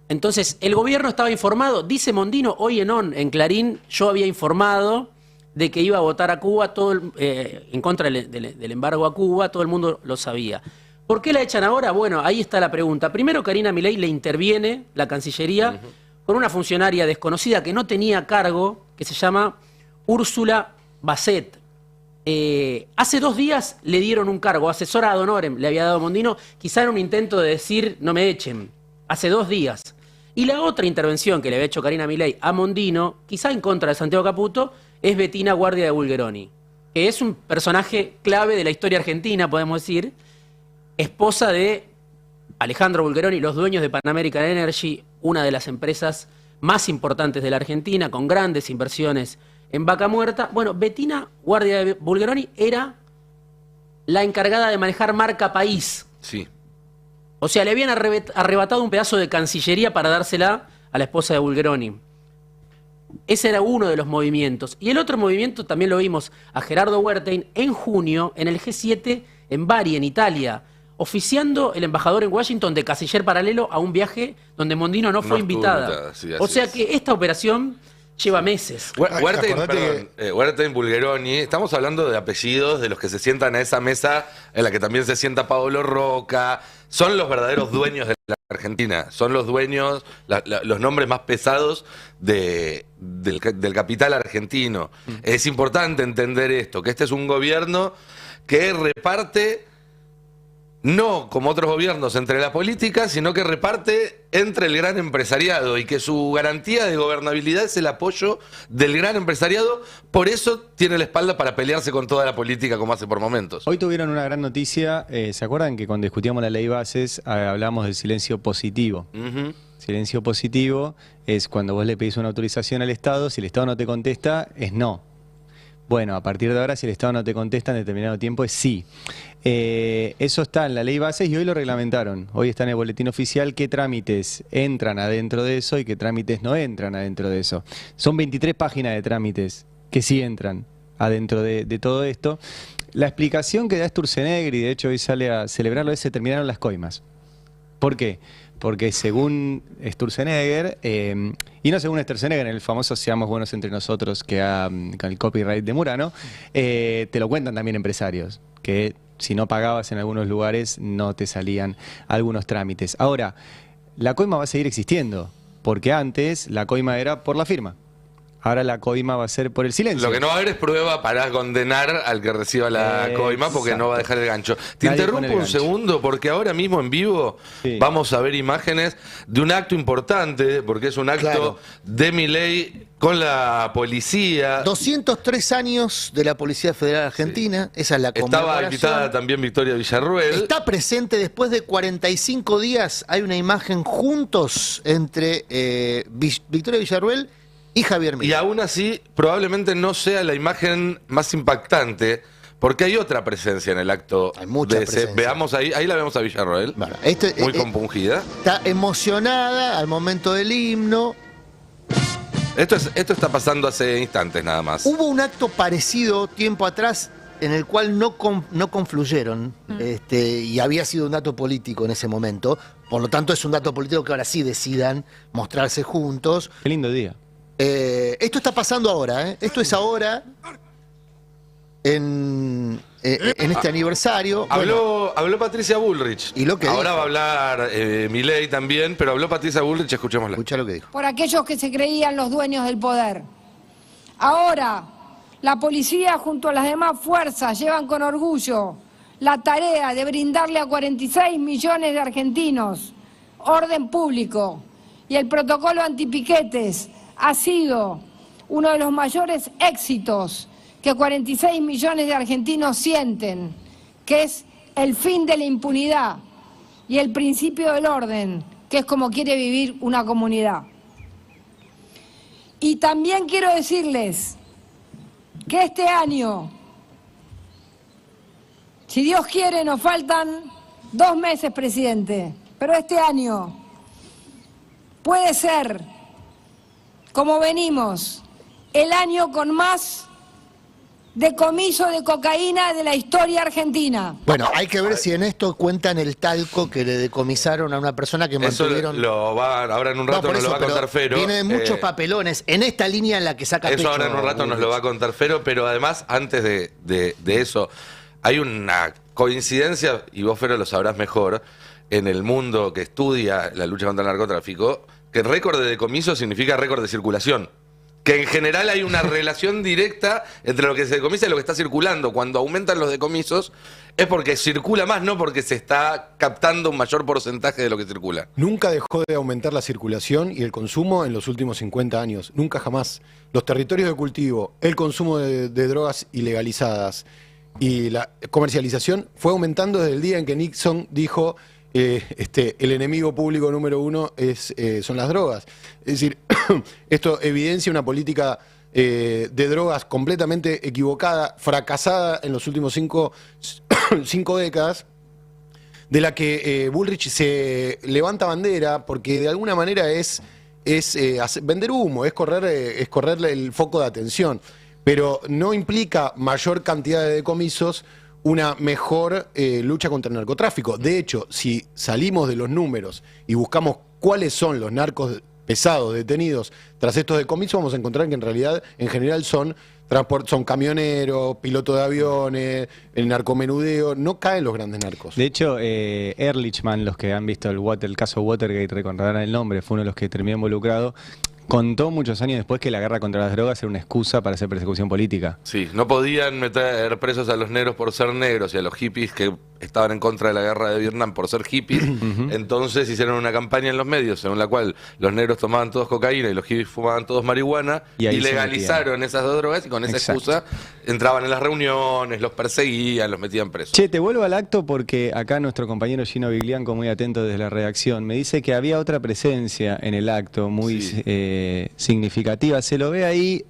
Entonces, el gobierno estaba informado, dice Mondino, hoy en Clarín, yo había informado de que iba a votar a Cuba, en contra del embargo a Cuba, todo el mundo lo sabía. ¿Por qué la echan ahora? Bueno, ahí está la pregunta. Primero, Karina Milei le interviene, la Cancillería, con una funcionaria desconocida que no tenía cargo, que se llama Úrsula Basset. Hace 2 días le dieron un cargo, asesora ad honorem le había dado Mondino, quizá era un intento de decir, no me echen, hace 2 días. Y la otra intervención que le había hecho Karina Milei a Mondino, quizá en contra de Santiago Caputo, es Bettina Guardia de Bulgeroni, que es un personaje clave de la historia argentina, podemos decir, esposa de Alejandro Bulgeroni, los dueños de Pan American Energy, una de las empresas más importantes de la Argentina, con grandes inversiones en Vaca Muerta. Bueno, Bettina Guardia de Bulgeroni era la encargada de manejar marca País. Sí. O sea, le habían arrebatado un pedazo de Cancillería para dársela a la esposa de Bulgeroni. Ese era uno de los movimientos. Y el otro movimiento también lo vimos a Gerardo Wertheim en junio en el G7 en Bari, en Italia, oficiando el embajador en Washington de canciller paralelo a un viaje donde Mondino no fue invitada. Sí, o sea que esta operación lleva meses. Wertheim, Bulgeroni, estamos hablando de apellidos de los que se sientan a esa mesa en la que también se sienta Paolo Roca. Son los verdaderos dueños de la Argentina. Son los dueños, los nombres más pesados del capital argentino. Es importante entender esto, que este es un gobierno que reparte, no como otros gobiernos entre la política, sino que reparte entre el gran empresariado y que su garantía de gobernabilidad es el apoyo del gran empresariado. Por eso tiene la espalda para pelearse con toda la política como hace por momentos. Hoy tuvieron una gran noticia. ¿Se acuerdan que cuando discutíamos la ley bases hablamos del silencio positivo? Silencio positivo es cuando vos le pedís una autorización al Estado, si el Estado no te contesta, es no. Bueno, a partir de ahora, si el Estado no te contesta en determinado tiempo, es sí. Eso está en la ley bases y hoy lo reglamentaron. Hoy está en el boletín oficial qué trámites entran adentro de eso y qué trámites no entran adentro de eso. Son 23 páginas de trámites que sí entran adentro de todo esto. La explicación que da Sturzenegger, y de hecho hoy sale a celebrarlo, es: se terminaron las coimas. ¿Por qué? Porque según Sturzenegger, y no según Sturzenegger, en el famoso Seamos Buenos Entre Nosotros, que con el copyright de Murano, te lo cuentan también empresarios, que si no pagabas en algunos lugares no te salían algunos trámites. Ahora, la coima va a seguir existiendo, porque antes la coima era por la firma. Ahora la coima va a ser por el silencio. Lo que no va a haber es prueba para condenar al que reciba la coima, porque no va a dejar el gancho. Te interrumpo un segundo, porque ahora mismo en vivo vamos a ver imágenes de un acto importante, porque es un acto de Milei con la policía. 203 años de la Policía Federal Argentina, esa es la conmemoración. Estaba invitada también Victoria Villarruel. Está presente después de 45 días, hay una imagen juntos entre Victoria Villarruel y Javier Milei. Y aún así, probablemente no sea la imagen más impactante, porque hay otra presencia en el acto. Hay mucha presencia. Veamos ahí la vemos a Villarroel, muy compungida. Está emocionada al momento del himno. Esto está pasando hace instantes nada más. Hubo un acto parecido tiempo atrás en el cual no confluyeron, y había sido un dato político en ese momento. Por lo tanto, es un dato político que ahora sí decidan mostrarse juntos. Qué lindo día. Esto está pasando ahora, Esto es ahora en este aniversario. Habló Patricia Bullrich. ¿Y lo que ahora dijo? va a hablar Milei también, pero habló Patricia Bullrich, escuchémosla. Escuchá lo que dijo. Por aquellos que se creían los dueños del poder. Ahora, la policía junto a las demás fuerzas llevan con orgullo la tarea de brindarle a 46 millones de argentinos orden público, y el protocolo antipiquetes ha sido uno de los mayores éxitos que 46 millones de argentinos sienten, que es el fin de la impunidad y el principio del orden, que es como quiere vivir una comunidad. Y también quiero decirles que este año, si Dios quiere, nos faltan 2 meses, presidente, pero este año puede ser, como venimos, el año con más decomiso de cocaína de la historia argentina. Bueno, hay que ver si en esto cuentan el talco que le decomisaron a una persona que mantuvieron... Ahora en un rato nos lo va a contar Fero. Vienen muchos papelones en esta línea en la que saca Eso pecho. ahora en un rato nos lo va a contar Fero, pero además, antes de eso, hay una coincidencia, y vos, Fero, lo sabrás mejor, en el mundo que estudia la lucha contra el narcotráfico, que récord de decomiso significa récord de circulación. Que en general hay una relación directa entre lo que se decomisa y lo que está circulando. Cuando aumentan los decomisos es porque circula más, no porque se está captando un mayor porcentaje de lo que circula. Nunca dejó de aumentar la circulación y el consumo en los últimos 50 años. Nunca jamás. Los territorios de cultivo, el consumo de drogas ilegalizadas y la comercialización fue aumentando desde el día en que Nixon dijo... el enemigo público número 1 son las drogas. Es decir, esto evidencia una política de drogas completamente equivocada, fracasada en los últimos 5 décadas, de la que Bullrich se levanta bandera porque de alguna manera es vender humo, es correrle el foco de atención, pero no implica mayor cantidad de decomisos, una mejor lucha contra el narcotráfico. De hecho, si salimos de los números y buscamos cuáles son los narcos pesados detenidos tras estos decomisos, vamos a encontrar que en realidad, en general, son camioneros, pilotos de aviones, el narcomenudeo, no caen los grandes narcos. De hecho, Ehrlichman, los que han visto el caso Watergate, recordarán el nombre, fue uno de los que terminó involucrado. Contó muchos años después que la guerra contra las drogas era una excusa para hacer persecución política. Sí, no podían meter presos a los negros por ser negros y a los hippies que estaban en contra de la guerra de Vietnam por ser hippies. Entonces hicieron una campaña en los medios según la cual los negros tomaban todos cocaína y los hippies fumaban todos marihuana, Y ahí y se legalizaron esas dos drogas, y con esa excusa entraban en las reuniones, los perseguían, los metían presos. Che, te vuelvo al acto porque acá nuestro compañero Gino Viglianco, muy atento desde la redacción, me dice que había otra presencia en el acto muy significativa. Se lo ve ahí,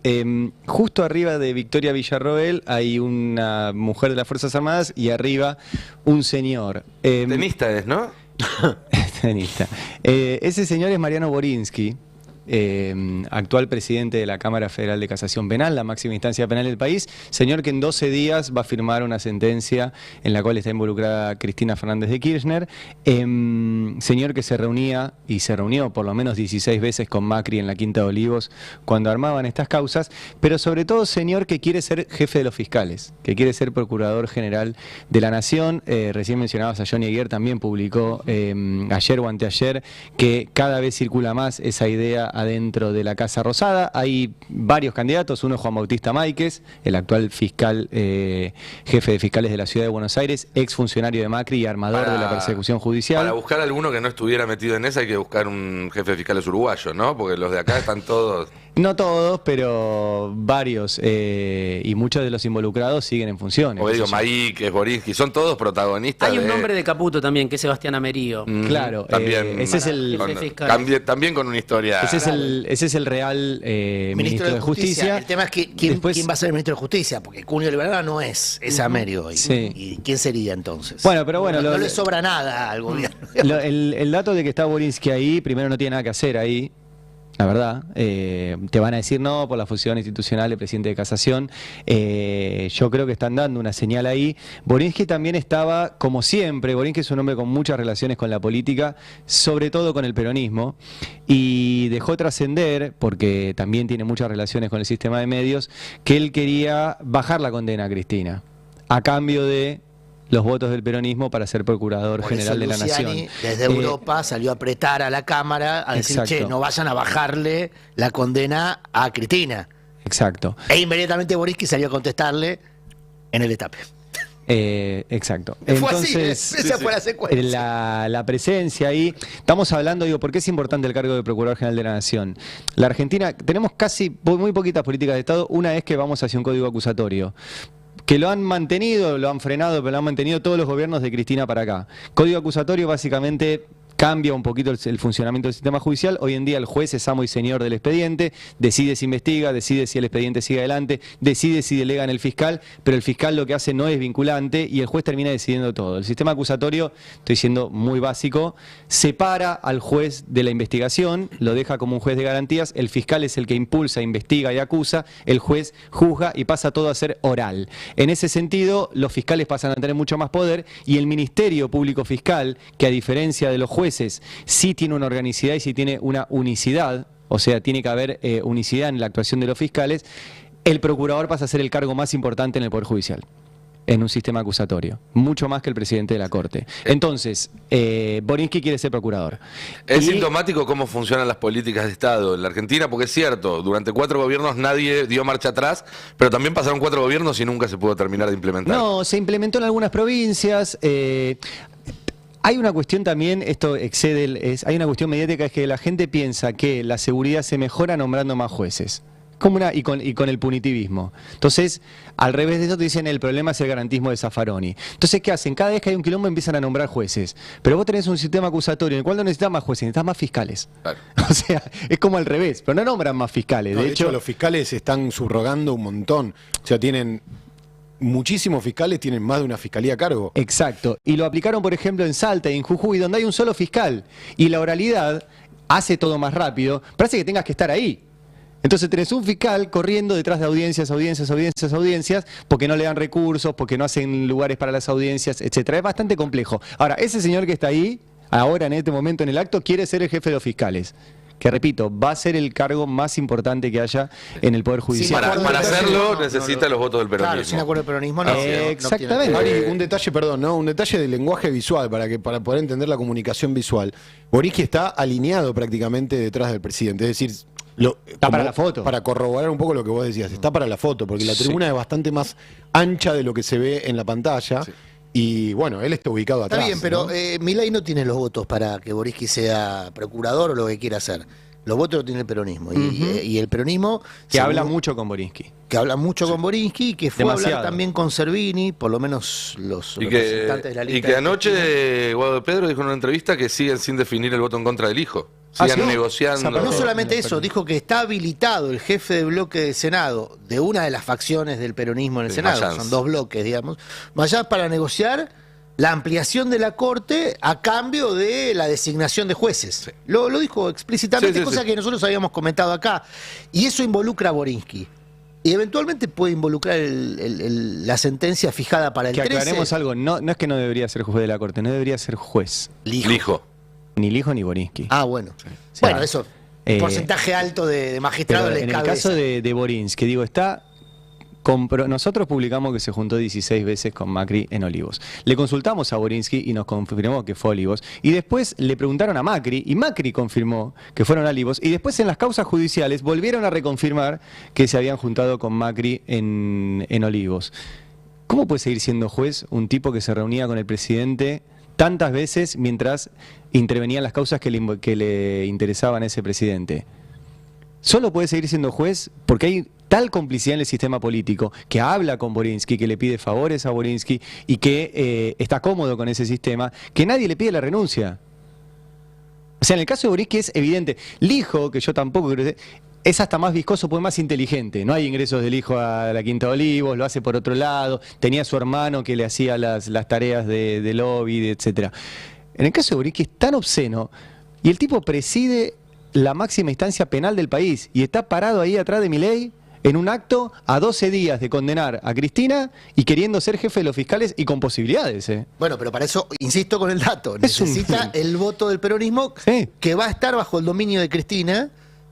justo arriba de Victoria Villarroel hay una mujer de las Fuerzas Armadas y arriba un señor. Tenista es, ¿no? Tenista. Ese señor es Mariano Borinsky, actual presidente de la Cámara Federal de Casación Penal, la máxima instancia penal del país, señor que en 12 días va a firmar una sentencia en la cual está involucrada Cristina Fernández de Kirchner, señor que se reunía y se reunió por lo menos 16 veces con Macri en la Quinta de Olivos cuando armaban estas causas, pero sobre todo señor que quiere ser jefe de los fiscales, que quiere ser procurador general de la Nación. Recién mencionabas a Johnny Aguirre, también publicó ayer o anteayer que cada vez circula más esa idea adentro de la Casa Rosada. Hay varios candidatos, uno es Juan Bautista Máiquez, el actual fiscal, jefe de fiscales de la Ciudad de Buenos Aires, ex funcionario de Macri y armador de la persecución judicial. Para buscar alguno que no estuviera metido en esa hay que buscar un jefe de fiscales uruguayo, ¿no? Porque los de acá están todos... No todos, pero varios, y muchos de los involucrados siguen en funciones. Como digo, Máiquez, Borinsky, son todos protagonistas. Hay un nombre de Caputo también, que es Sebastián Amerio. Claro, también, ese es el también con una historia. Ese es el real ministro de Justicia. El tema es que ¿quién va a ser el ministro de Justicia? Porque Cunio Liberada no es Amerio. ¿Y quién sería entonces? Bueno, pero bueno. No le sobra nada al gobierno. El dato de que está Borinsky ahí, primero no tiene nada que hacer ahí. La verdad, te van a decir no por la función institucional del presidente de Casación. Yo creo que están dando una señal ahí. Borinsky también estaba, como siempre, Borinsky es un hombre con muchas relaciones con la política, sobre todo con el peronismo, y dejó trascender, porque también tiene muchas relaciones con el sistema de medios, que él quería bajar la condena a Cristina, a cambio de los votos del peronismo para ser procurador general de la Nación. Desde Europa salió a apretar a la Cámara a decir, che, no vayan a bajarle la condena a Cristina. Exacto. E inmediatamente Borinsky salió a contestarle en el etape. Exacto. Fue Entonces, así, esa fue la secuencia. La presencia ahí, estamos hablando, digo, ¿por qué es importante el cargo de Procurador General de la Nación? La Argentina, tenemos muy poquitas políticas de Estado. Una es que vamos hacia un código acusatorio, que lo han mantenido, lo han frenado, pero lo han mantenido todos los gobiernos de Cristina para acá. Código acusatorio básicamente cambia un poquito el funcionamiento del sistema judicial. Hoy en día el juez es amo y señor del expediente, decide si investiga, decide si el expediente sigue adelante, decide si delega en el fiscal, pero el fiscal lo que hace no es vinculante y el juez termina decidiendo todo. El sistema acusatorio, estoy siendo muy básico, separa al juez de la investigación, lo deja como un juez de garantías, el fiscal es el que impulsa, investiga y acusa, el juez juzga y pasa todo a ser oral. En ese sentido, los fiscales pasan a tener mucho más poder y el Ministerio Público Fiscal, que a diferencia de los jueces, sí tiene una organicidad y sí tiene una unicidad, o sea, tiene que haber unicidad en la actuación de los fiscales, el procurador pasa a ser el cargo más importante en el Poder Judicial, en un sistema acusatorio, mucho más que el presidente de la Corte. Entonces, Borinsky quiere ser procurador. Es sintomático cómo funcionan las políticas de Estado en la Argentina, porque es cierto, durante 4 gobiernos nadie dio marcha atrás, pero también pasaron 4 gobiernos y nunca se pudo terminar de implementar. No, se implementó en algunas provincias. Hay una cuestión también, esto excede, hay una cuestión mediática, es que la gente piensa que la seguridad se mejora nombrando más jueces. Y con el punitivismo. Entonces, al revés de eso te dicen el problema es el garantismo de Zaffaroni. Entonces, ¿qué hacen? Cada vez que hay un quilombo empiezan a nombrar jueces. Pero vos tenés un sistema acusatorio en el cual no necesitas más jueces, necesitas más fiscales. Claro. O sea, es como al revés, pero no nombran más fiscales. No, de hecho, los fiscales están subrogando un montón. O sea, tienen... Muchísimos fiscales tienen más de una fiscalía a cargo. Exacto. Y lo aplicaron, por ejemplo, en Salta y en Jujuy, donde hay un solo fiscal. Y la oralidad hace todo más rápido. Parece que tengas que estar ahí. Entonces tenés un fiscal corriendo detrás de audiencias, porque no le dan recursos, porque no hacen lugares para las audiencias, etcétera. Es bastante complejo. Ahora, ese señor que está ahí, ahora en este momento en el acto, quiere ser el jefe de los fiscales. Que repito, va a ser el cargo más importante que haya en el Poder Judicial. Sí, para hacerlo necesita los votos del peronismo. Claro, sin acuerdo del peronismo exactamente. Mari, un detalle, un detalle del lenguaje visual, para poder entender la comunicación visual. Borinsky está alineado prácticamente detrás del presidente, es decir... Está para la foto. Para corroborar un poco lo que vos decías, está para la foto, porque la tribuna es bastante más ancha de lo que se ve en la pantalla. Sí. Y bueno, él está ubicado Está atrás. bien, pero ¿no? Milei no tiene los votos para que Boriski sea procurador o lo que quiera hacer. Los votos los tiene el peronismo. Y el peronismo... Que habla mucho con Borinsky. Que habla mucho con Borinsky, que fue a Demasiado. hablar también con Servini, por lo menos los representantes de la lista. Y que anoche Guado Pedro dijo en una entrevista que siguen sin definir el voto en contra del hijo. Sigan negociando. No solamente eso, dijo que está habilitado el jefe de bloque del Senado, de una de las facciones del peronismo en el Senado, Mayans. son 2 bloques, digamos, Mayans, para negociar la ampliación de la Corte a cambio de la designación de jueces. Sí. Lo dijo explícitamente, cosa que nosotros habíamos comentado acá. Y eso involucra a Borinsky. Y eventualmente puede involucrar la sentencia fijada para el 13. Que aclaremos algo, no es que no debería ser juez de la Corte, no debería ser juez. Lijo. Ni Lijo ni Borinsky. Ah, bueno. Sí. O sea, bueno, eso, porcentaje alto de magistrados les en cabe. el caso de Borinsky, digo, nosotros publicamos que se juntó 16 veces con Macri en Olivos. Le consultamos a Borinsky y nos confirmó que fue Olivos. Y después le preguntaron a Macri y Macri confirmó que fueron a Olivos. Y después en las causas judiciales volvieron a reconfirmar que se habían juntado con Macri en Olivos. ¿Cómo puede seguir siendo juez un tipo que se reunía con el presidente tantas veces mientras intervenían las causas que le interesaban a ese presidente? Solo puede seguir siendo juez porque hay tal complicidad en el sistema político que habla con Borinsky, que le pide favores a Borinsky y que está cómodo con ese sistema, que nadie le pide la renuncia. O sea, en el caso de Borinsky es evidente. Lijo, que yo tampoco creo que es hasta más viscoso, pues más inteligente. No hay ingresos del hijo a la Quinta de Olivos, lo hace por otro lado. Tenía a su hermano que le hacía las tareas de lobby, etc. En el caso de Borinsky es tan obsceno y el tipo preside la máxima instancia penal del país y está parado ahí atrás de Milei en un acto a 12 días de condenar a Cristina y queriendo ser jefe de los fiscales y con posibilidades. Bueno, pero para eso, insisto con el dato, necesita el voto del peronismo que va a estar bajo el dominio de Cristina.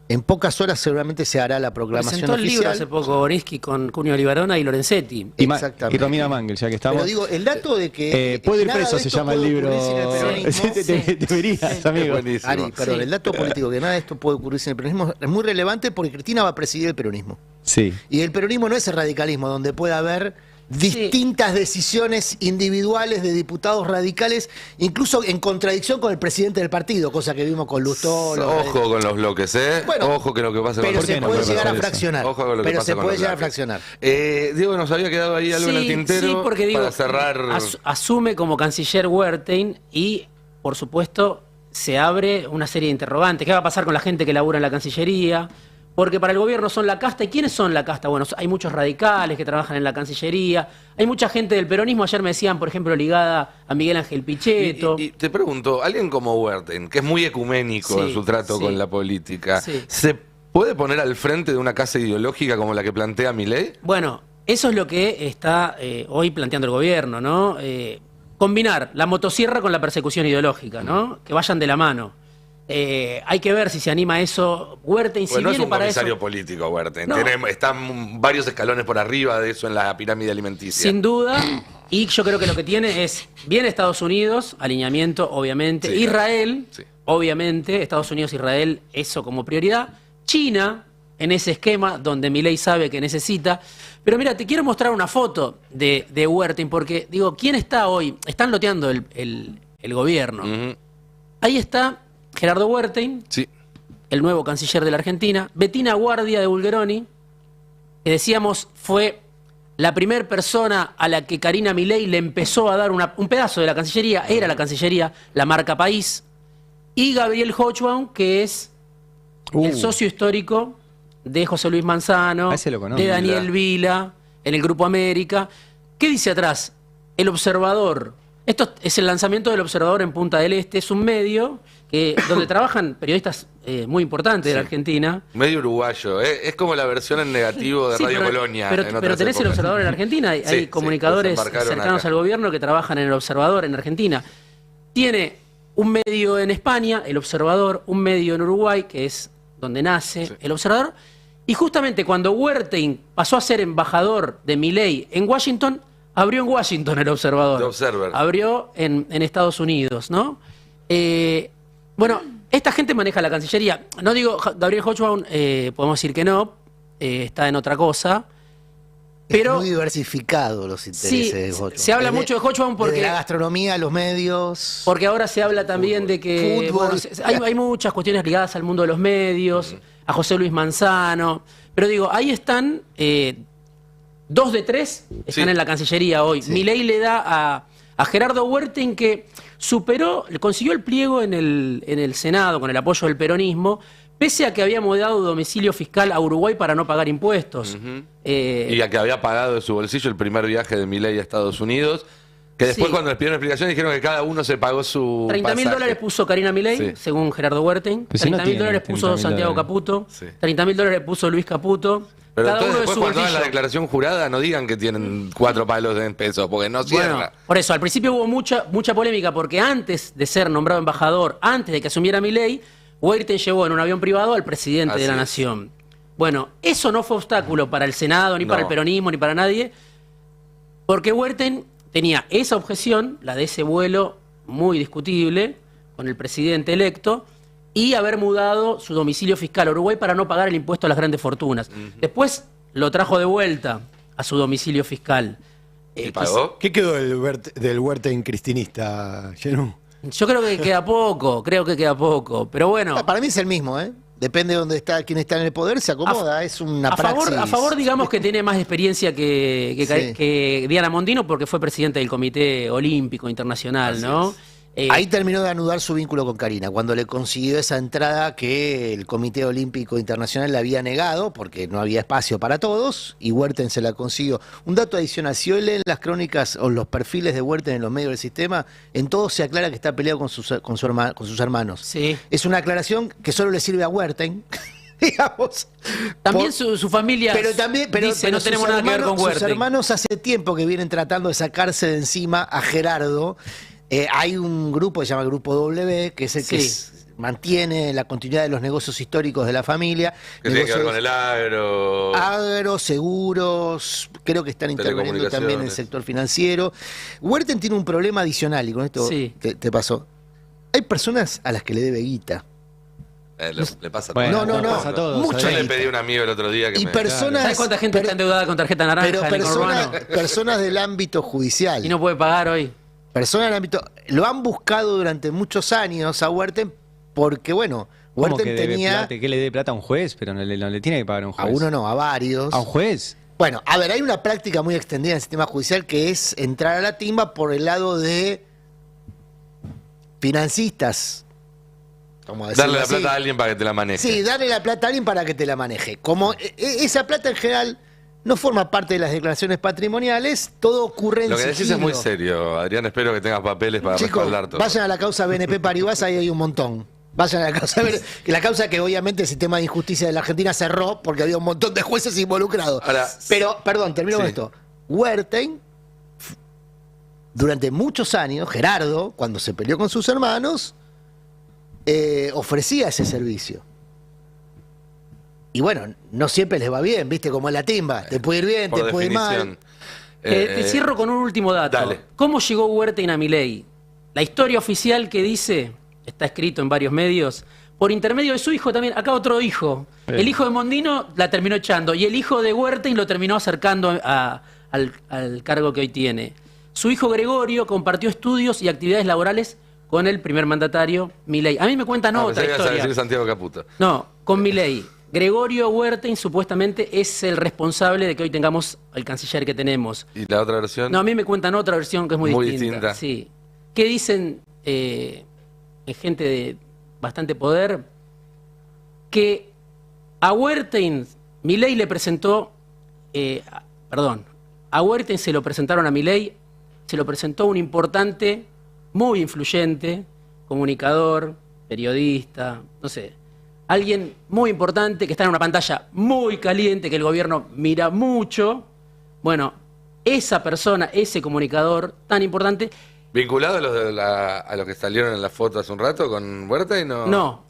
En pocas horas seguramente se hará la proclamación Presentó el libro oficial. hace poco Borinsky con Cunio Olivarona y Lorenzetti. Y Romina Mangel, ya que estamos. Pero digo, el dato de que... Puedo ir nada preso, de se esto llama el puede libro. ocurrir sin el peronismo. Deberías, amigo. Ari, perdón, el dato político que nada de esto puede ocurrir sin el peronismo es muy relevante porque Cristina va a presidir el peronismo. Sí. Y el peronismo no es el radicalismo, donde puede haber distintas decisiones individuales de diputados radicales, incluso en contradicción con el presidente del partido, cosa que vimos con Lustó. Ojo con los bloques, ¿eh? Bueno, ojo que lo que pasa con pero los se puede llegar a fraccionar. Ojo con lo que Pero pasa se con puede los llegar a bloques. fraccionar. Diego, nos había quedado ahí algo en el tintero. Sí, porque digo, para cerrar. asume como canciller Wertheim y, por supuesto, se abre una serie de interrogantes. ¿Qué va a pasar con la gente que labura en la Cancillería? Porque para el gobierno son la casta. ¿Y quiénes son la casta? Bueno, hay muchos radicales que trabajan en la Cancillería. Hay mucha gente del peronismo. Ayer me decían, por ejemplo, ligada a Miguel Ángel Pichetto. Y te pregunto, alguien como Wertheim, que es muy ecuménico en su trato con la política, ¿se puede poner al frente de una casa ideológica como la que plantea Milei? Bueno, eso es lo que está hoy planteando el gobierno, ¿no? Combinar la motosierra con la persecución ideológica, ¿no? Que vayan de la mano. Hay que ver si se anima a eso Wertheim. Bueno, si es viene un para comisario eso, político, Wertheim. No. Están varios escalones por arriba de eso en la pirámide alimenticia. sin duda. Y yo creo que lo que tiene es, bien Estados Unidos, alineamiento, obviamente. Sí, Israel, obviamente. Estados Unidos, Israel, eso como prioridad. China, en ese esquema donde Milei sabe que necesita. Pero mira, te quiero mostrar una foto de Wertheim, porque, digo, ¿quién está hoy? Están loteando el gobierno. Ahí está Gerardo Wertheim, el nuevo canciller de la Argentina. Bettina Guardia de Bulgeroni, que decíamos fue la primera persona a la que Karina Milei le empezó a dar un pedazo de la Cancillería. Era la Cancillería, la marca país. Y Gabriel Hochbaum, que es el socio histórico de José Luis Manzano, de Daniel Vila, en el Grupo América. ¿Qué dice atrás? El Observador. Esto es el lanzamiento del Observador en Punta del Este. Es un medio donde trabajan periodistas muy importantes de la Argentina. Medio uruguayo, ¿eh? Es como la versión en negativo de Radio Colonia. Pero tenés el Observador en Argentina. Hay comunicadores cercanos al gobierno que trabajan en el Observador en Argentina. Tiene un medio en España, el Observador, un medio en Uruguay, que es donde nace el Observador. Y justamente cuando Wertheim pasó a ser embajador de Milei en Washington, abrió en Washington el Observador. The Observer. Abrió en Estados Unidos, ¿no? Bueno, esta gente maneja la Cancillería. No digo, Gabriel Hochbaum, podemos decir que no, está en otra cosa. Pero, es muy diversificado los intereses de Hochbaum. Se habla mucho de Hochbaum porque... Desde la gastronomía, los medios... Porque ahora se habla también de que... Fútbol. Bueno, hay muchas cuestiones ligadas al mundo de los medios, a José Luis Manzano. Pero digo, ahí están... 2 de 3 están en la Cancillería hoy. Milei le da a Gerardo Huerten, que consiguió el pliego en el Senado con el apoyo del peronismo, pese a que había dado domicilio fiscal a Uruguay para no pagar impuestos. Y a que había pagado de su bolsillo el primer viaje de Milei a Estados Unidos, que después cuando les pidieron explicación dijeron que cada uno se pagó su $30.000 puso Karina Milei, según Gerardo Huerten. $30.000 puso Santiago Caputo. $30.000 puso Luis Caputo. Pero cada entonces uno de después su cuando hagan bolsillo. la declaración jurada no digan que tienen 4 palos en pesos, porque no cierra. Bueno, por eso, al principio hubo mucha polémica, porque antes de ser nombrado embajador, antes de que asumiera Milei, Huerten llevó en un avión privado al presidente de la Nación. Bueno, eso no fue obstáculo para el Senado, ni para el peronismo, ni para nadie, porque Huerten tenía esa objeción, la de ese vuelo muy discutible, con el presidente electo, y haber mudado su domicilio fiscal a Uruguay para no pagar el impuesto a las grandes fortunas. Después lo trajo de vuelta a su domicilio fiscal. ¿Y pagó? ¿Qué quedó del Huerten cristinista, Jenú? Yo creo que queda poco, pero bueno. Para mí es el mismo, ¿eh? Depende de dónde está, quién está en el poder, se acomoda, es una praxis. A favor, digamos que tiene más experiencia que Diana Mondino, porque fue presidente del Comité Olímpico Internacional, ¿no? Ahí terminó de anudar su vínculo con Karina, cuando le consiguió esa entrada que el Comité Olímpico Internacional le había negado, porque no había espacio para todos, y Huerten se la consiguió. Un dato adicional, si hoy leen las crónicas o los perfiles de Huerten en los medios del sistema, en todo se aclara que está peleado con sus hermanos. Sí. Es una aclaración que solo le sirve a Huerten. Digamos. También su familia dice, no tenemos nada que ver con Huerten. Sus hermanos hace tiempo que vienen tratando de sacarse de encima a Gerardo. Hay un grupo que se llama Grupo W, que es el que mantiene la continuidad de los negocios históricos de la familia. Que tiene que ver con el agro. Agro, seguros, creo que están interviniendo también en el sector financiero. Huerten tiene un problema adicional, y con esto te pasó. Hay personas a las que le debe guita. Le pasa a todos. Bueno, no. pasa a todos. Yo le pedí a un amigo el otro día que ¿Sabes cuánta gente está endeudada con tarjeta naranja? Pero personas del ámbito judicial. Y no puede pagar hoy. Personas del ámbito... Lo han buscado durante muchos años a Huerten porque, bueno, Huerten tenía... ¿Que le dé plata a un juez? Pero no le tiene que pagar a un juez. A uno no, a varios. ¿A un juez? Bueno, a ver, hay una práctica muy extendida en el sistema judicial que es entrar a la timba por el lado de financistas. Darle la plata a alguien para que te la maneje. Sí, darle la plata a alguien para que te la maneje. Como esa plata en general no forma parte de las declaraciones patrimoniales, todo ocurre en Lo que decís sigilo. es muy serio, Adrián. Espero que tengas papeles para respaldar todo. Vayan a la causa BNP Paribas, ahí hay un montón. Vayan a la causa BNP, la causa que obviamente el sistema de injusticia de la Argentina cerró porque había un montón de jueces involucrados. Ahora, pero, perdón, termino con esto. Huerten, durante muchos años, Gerardo, cuando se peleó con sus hermanos, ofrecía ese servicio. Y bueno, no siempre les va bien, ¿viste? Como en la timba. Te puede ir bien, te puede ir mal. Te cierro con un último dato. Dale. ¿Cómo llegó Huerten a Milei? La historia oficial que dice, está escrito en varios medios, por intermedio de su hijo también, acá otro hijo. El hijo de Mondino la terminó echando y el hijo de Huerten lo terminó acercando al cargo que hoy tiene. Su hijo Gregorio compartió estudios y actividades laborales con el primer mandatario Milei. A mí me cuentan otra pensé que ibas a historia. decir Santiago Caputo. No, con Milei. Gregorio Huerten supuestamente es el responsable de que hoy tengamos al canciller que tenemos. ¿Y la otra versión? No, a mí me cuentan otra versión que es muy distinta. distinta. Sí. ¿Qué dicen gente de bastante poder? Que a Huerten, Milei le presentó, a Huerten se lo presentaron a Milei, se lo presentó un importante, muy influyente, comunicador, periodista, no sé, alguien muy importante que está en una pantalla muy caliente, que el gobierno mira mucho. Bueno, esa persona, ese comunicador tan importante... ¿Vinculado a los que salieron en la foto hace un rato con Huerten? No.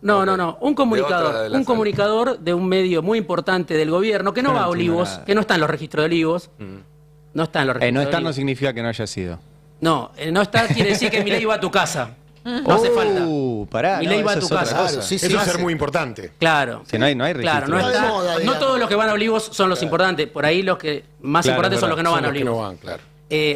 Un comunicador de un medio muy importante del gobierno, que no va a Olivos, que no está en los registros de Olivos. No está en los registros no de estar Olivos. no significa que no haya sido. No está quiere decir que Milei va a tu casa. No hace falta. Pará, Milei va a eso tu es otra casa. cosa. Claro, sí, sí. Eso es no ser hace- muy importante. Claro. Si no hay registro. Claro, no, Está de está, moda, no digamos. todos los que van a Olivos son los importantes. Por ahí los que más Claro, importantes es son los que no Son van a los que Olivos. no van, claro.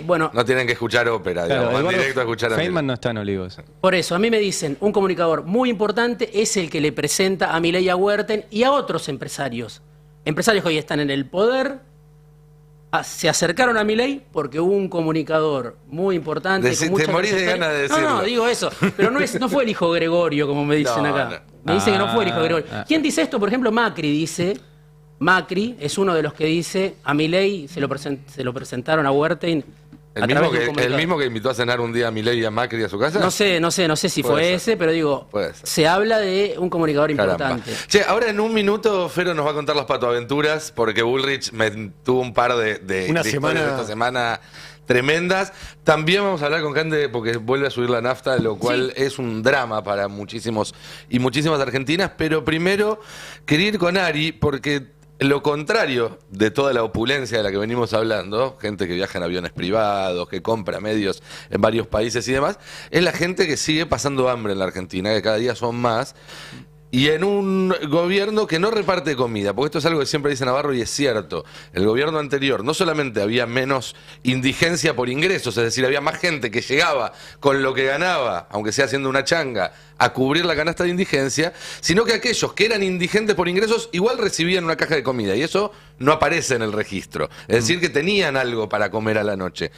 Bueno, No tienen que escuchar ópera, Claro, digamos, van Eduardo directo a escuchar a Feynman Milei. no está en Olivos. por eso, a mí me dicen, un comunicador muy importante es el que le presenta a Milei, a Huerten y a otros empresarios. Empresarios que hoy están en el poder, se acercaron a Milei porque hubo un comunicador muy importante. Te con mucha morís de trayectoria. ganas de decirlo. No, digo eso. Pero no fue el hijo Gregorio, como me dicen No, acá. no. Me dicen que no fue el hijo Gregorio. Ah. ¿Quién dice esto? Por ejemplo, Macri dice... Macri es uno de los que dice a Milei se lo presentaron a Huerten a ¿El través mismo, de un que, ¿El comunicador. mismo que invitó a cenar un día a Milei y a Macri a su casa? No sé si Puede fue ser. ese, pero digo, Puede ser. se habla de un comunicador Caramba. importante. Che, ahora en un minuto Fero nos va a contar las patoaventuras porque Bullrich me tuvo un par de Una historias semana- de esta semana tremendas. También vamos a hablar con Cande porque vuelve a subir la nafta, lo cual es un drama para muchísimos y muchísimas argentinas. Pero primero quería ir con Ari porque lo contrario de toda la opulencia de la que venimos hablando, gente que viaja en aviones privados, que compra medios en varios países y demás, es la gente que sigue pasando hambre en la Argentina, que cada día son más. Y en un gobierno que no reparte comida, porque esto es algo que siempre dice Navarro y es cierto. El gobierno anterior no solamente había menos indigencia por ingresos, es decir, había más gente que llegaba con lo que ganaba, aunque sea haciendo una changa, a cubrir la canasta de indigencia, sino que aquellos que eran indigentes por ingresos igual recibían una caja de comida y eso no aparece en el registro. Es decir, que tenían algo para comer a la noche.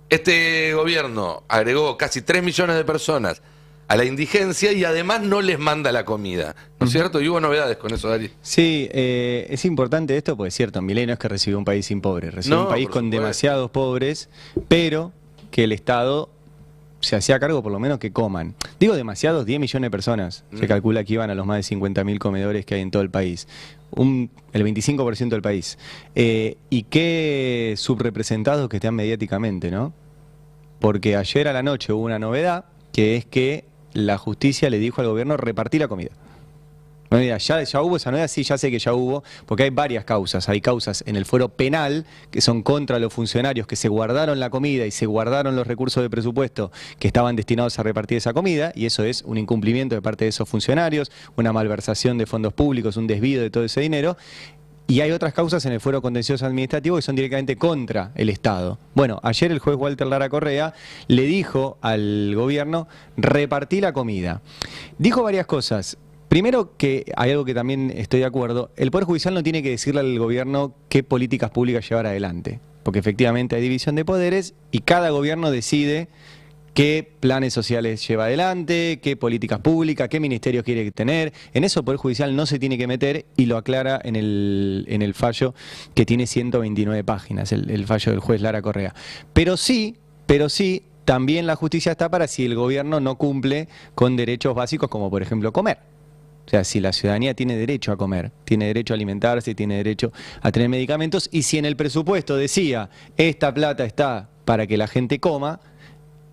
Este gobierno agregó casi 3 millones de personas a la indigencia y además no les manda la comida, ¿no es cierto? Y hubo novedades con eso, Dari. Sí, es importante esto porque es cierto, Milei no es que recibió un país sin pobres, recibió No, un país por con supuesto. demasiados pobres, pero que el Estado se hacía cargo por lo menos que coman. Digo demasiados, 10 millones de personas. Se calcula que iban a los más de 50.000 comedores que hay en todo el país. El 25% del país. Y qué subrepresentados que están mediáticamente, ¿no? Porque ayer a la noche hubo una novedad, que es que la justicia le dijo al gobierno repartir la comida. No, mira, ya hubo esa novedad, sí, ya sé que ya hubo, porque hay varias causas. Hay causas en el fuero penal que son contra los funcionarios que se guardaron la comida y se guardaron los recursos de presupuesto que estaban destinados a repartir esa comida, y eso es un incumplimiento de parte de esos funcionarios, una malversación de fondos públicos, un desvío de todo ese dinero. Y hay otras causas en el fuero contencioso administrativo que son directamente contra el Estado. Bueno, ayer el juez Walter Lara Correa le dijo al gobierno repartí la comida. Dijo varias cosas. Primero, que hay algo que también estoy de acuerdo, el Poder Judicial no tiene que decirle al gobierno qué políticas públicas llevar adelante, porque efectivamente hay división de poderes y cada gobierno decide qué planes sociales lleva adelante, qué políticas públicas, qué ministerios quiere tener. En eso el Poder Judicial no se tiene que meter y lo aclara en el fallo que tiene 129 páginas, el fallo del juez Lara Correa. Pero sí, también la justicia está para si el gobierno no cumple con derechos básicos como por ejemplo comer. O sea, si la ciudadanía tiene derecho a comer, tiene derecho a alimentarse, tiene derecho a tener medicamentos, y si en el presupuesto decía esta plata está para que la gente coma,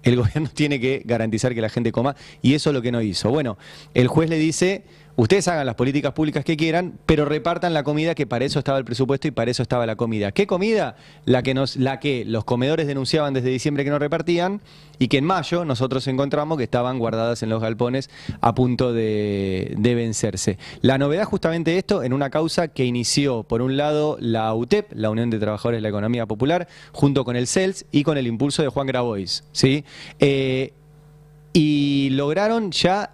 el gobierno tiene que garantizar que la gente coma, y eso es lo que no hizo. Bueno, el juez le dice, ustedes hagan las políticas públicas que quieran, pero repartan la comida, que para eso estaba el presupuesto y para eso estaba la comida. ¿Qué comida? La que los comedores denunciaban desde diciembre que no repartían, y que en mayo nosotros encontramos que estaban guardadas en los galpones a punto de vencerse. La novedad justamente esto en una causa que inició, por un lado, la UTEP, la Unión de Trabajadores de la Economía Popular, junto con el CELS y con el impulso de Juan Grabois, ¿sí? Y lograron ya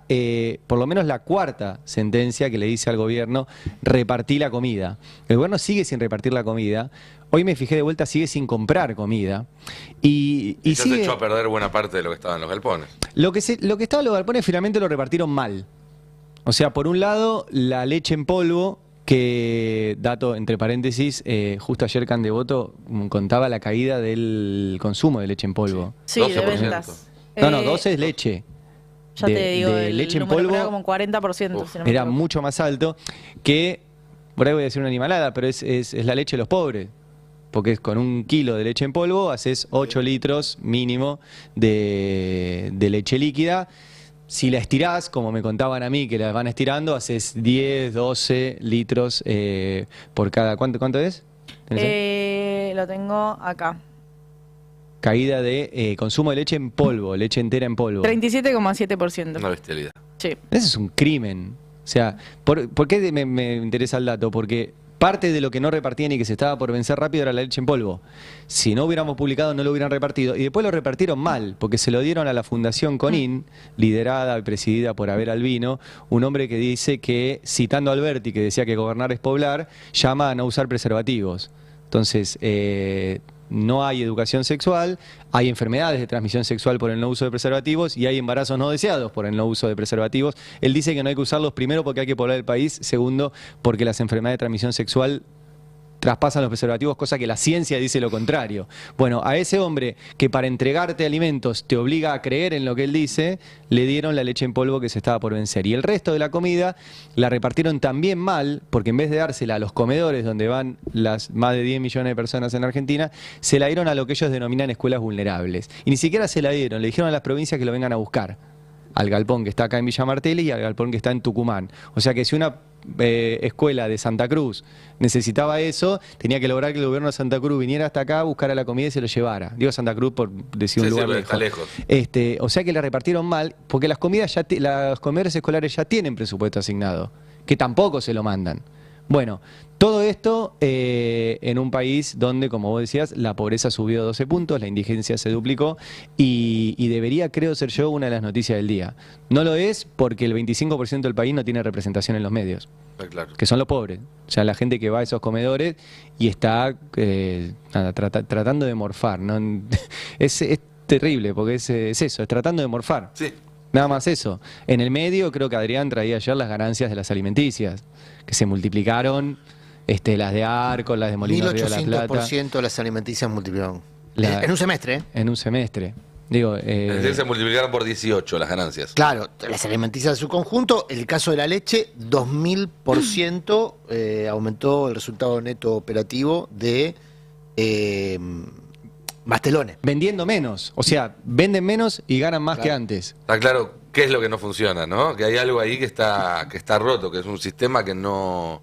por lo menos la cuarta sentencia que le dice al gobierno repartir la comida. El gobierno sigue sin repartir la comida. Hoy me fijé de vuelta, sigue sin comprar comida. Y Ya se sigue, echó a perder buena parte de lo que estaba en los galpones. lo que estaba en los galpones finalmente lo repartieron mal. O sea, por un lado, la leche en polvo, que, dato entre paréntesis, justo ayer Candevoto contaba la caída del consumo de leche en polvo. Sí, de ventas. No, 12 es leche. Ya te digo, de el leche en número polvo era como 40%. Si no me era equivoco. mucho más alto que, por ahí voy a decir una animalada, pero es la leche de los pobres. Porque es con 1 kilo de leche en polvo haces 8 litros mínimo de leche líquida. Si la estirás, como me contaban a mí que la van estirando, haces 10, 12 litros por cada... ¿Cuánto es? Lo tengo acá. caída de consumo de leche en polvo, leche entera en polvo. 37,7%. Una bestialidad. Sí. Ese es un crimen. O sea, ¿por qué me interesa el dato? Porque parte de lo que no repartían y que se estaba por vencer rápido era la leche en polvo. Si no hubiéramos publicado, no lo hubieran repartido. Y después lo repartieron mal, porque se lo dieron a la Fundación Conin, liderada y presidida por Abel Albino, un hombre que dice que, citando a Alberti, que decía que gobernar es poblar, llama a no usar preservativos. Entonces, no hay educación sexual, hay enfermedades de transmisión sexual por el no uso de preservativos y hay embarazos no deseados por el no uso de preservativos. Él dice que no hay que usarlos, primero porque hay que poblar el país, segundo porque las enfermedades de transmisión sexual traspasan los preservativos, cosa que la ciencia dice lo contrario. Bueno, a ese hombre que para entregarte alimentos te obliga a creer en lo que él dice, le dieron la leche en polvo que se estaba por vencer. Y el resto de la comida la repartieron también mal, porque en vez de dársela a los comedores donde van las más de 10 millones de personas en Argentina, se la dieron a lo que ellos denominan escuelas vulnerables. Y ni siquiera se la dieron, le dijeron a las provincias que lo vengan a buscar. Al galpón que está acá en Villa Martelli y al galpón que está en Tucumán. O sea que si una escuela de Santa Cruz necesitaba eso, tenía que lograr que el gobierno de Santa Cruz viniera hasta acá, buscara la comida y se lo llevara. Digo Santa Cruz por decir un lugar lejos. Está lejos. O sea que la repartieron mal, porque las comidas los comedores escolares ya tienen presupuesto asignado, que tampoco se lo mandan. Bueno, todo esto en un país donde, como vos decías, la pobreza subió 12 puntos, la indigencia se duplicó y debería, creo, ser yo una de las noticias del día. No lo es porque el 25% del país no tiene representación en los medios, claro, que son los pobres. O sea, la gente que va a esos comedores y está tratando de morfar, ¿no? Es terrible porque es eso, es tratando de morfar. Sí. Nada más eso. En el medio creo que Adrián traía ayer las ganancias de las alimenticias, que se multiplicaron, las de Arco, las de Molinos Río de la Plata. 1800% de las alimenticias multiplicaron. En un semestre, ¿eh? En un semestre. Digo, se multiplicaron por 18 las ganancias. Claro, las alimenticias de su conjunto. El caso de la leche, 2000% aumentó el resultado neto operativo de Bastelones. Vendiendo menos, o sea, venden menos y ganan más que antes. Está claro qué es lo que no funciona, ¿no? Que hay algo ahí que está roto, que es un sistema que no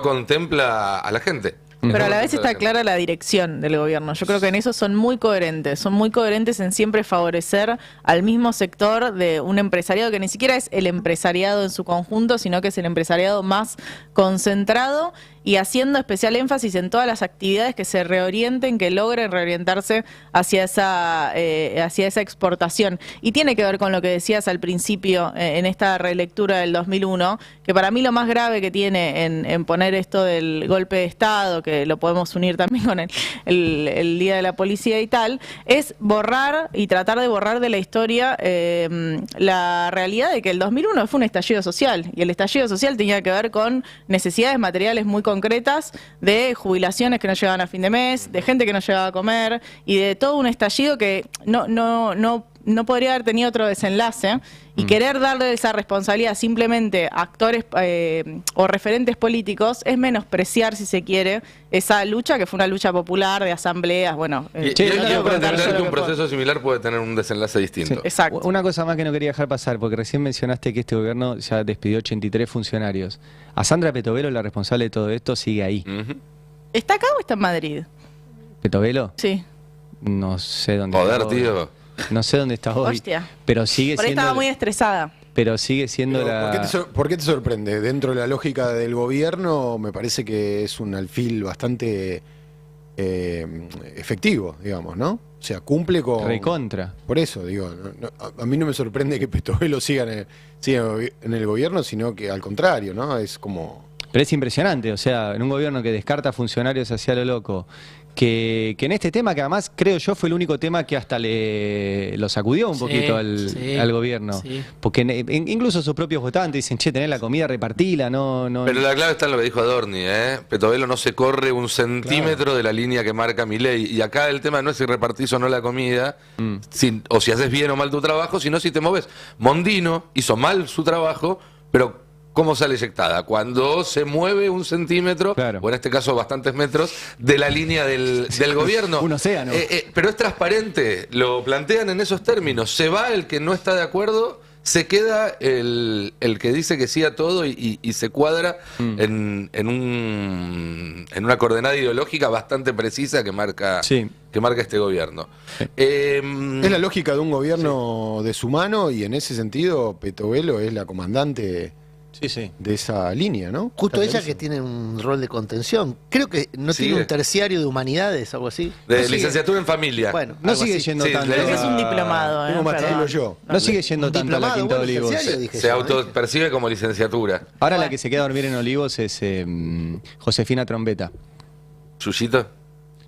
contempla a la gente. Pero a la vez está clara la dirección del gobierno. Yo creo que en eso son muy coherentes en siempre favorecer al mismo sector de un empresariado que ni siquiera es el empresariado en su conjunto, sino que es el empresariado más concentrado y haciendo especial énfasis en todas las actividades que se reorienten, que logren reorientarse hacia esa exportación. Y tiene que ver con lo que decías al principio en esta relectura del 2001, que para mí lo más grave que tiene en poner esto del golpe de Estado, que lo podemos unir también con el Día de la Policía y tal, es borrar y tratar de borrar de la historia la realidad de que el 2001 fue un estallido social, y el estallido social tenía que ver con necesidades materiales muy concretas, de jubilaciones que no llegaban a fin de mes, de gente que no llegaba a comer, y de todo un estallido que no podría haber tenido otro desenlace, y querer darle esa responsabilidad simplemente a actores o referentes políticos es menospreciar, si se quiere, esa lucha que fue una lucha popular de asambleas. Bueno, y hay que entender que un proceso similar puede tener un desenlace distinto. Sí. Exacto. Una cosa más que no quería dejar pasar, porque recién mencionaste que este gobierno ya despidió 83 funcionarios. A Sandra Petovelo, la responsable de todo esto, sigue ahí. ¿Está acá o está en Madrid? ¿Petovelo? Sí. No sé dónde Joder, está hoy. tío. No sé dónde está hoy. Hostia. Pero sigue Por ahí siendo. estaba muy estresada. Pero sigue siendo ¿Por qué te sorprende? Dentro de la lógica del gobierno, me parece que es un alfil bastante efectivo, digamos, ¿no? O sea, cumple con... Recontra. Por eso, digo, a mí no me sorprende que Petovelo siga en el gobierno, sino que al contrario, ¿no? Es como... Pero es impresionante, o sea, en un gobierno que descarta funcionarios hacia lo loco, que en este tema, que además creo yo fue el único tema que hasta lo sacudió un poquito al gobierno. Sí. Porque incluso sus propios votantes dicen, che, tenés la comida, repartila, no... Pero la clave está en lo que dijo Adorni, ¿eh? Petovelo no se corre un centímetro de la línea que marca Milei. Y acá el tema no es si repartís o no la comida, o si haces bien o mal tu trabajo, sino si te moves. Mondino hizo mal su trabajo, pero... ¿Cómo sale eyectada? Cuando se mueve un centímetro, o en este caso bastantes metros, de la línea del gobierno. Un océano. Pero es transparente, lo plantean en esos términos. Se va el que no está de acuerdo, se queda el que dice que sí a todo y se cuadra en una coordenada ideológica bastante precisa que marca que marca este gobierno. Es la lógica de un gobierno deshumano y en ese sentido Petovelo es la comandante de esa línea, ¿no? Justo ella que tiene un rol de contención. Creo que no tiene un terciario de humanidades, algo así. De licenciatura en familia. Bueno, No algo sigue así. yendo tanto. Creo que es un diplomado, Tengo más título yo. No sigue yendo tanto a la Quinta de Olivos. Se autopercibe como licenciatura. Ahora la que se queda a dormir en Olivos es Josefina Trombetta. ¿Chuyito?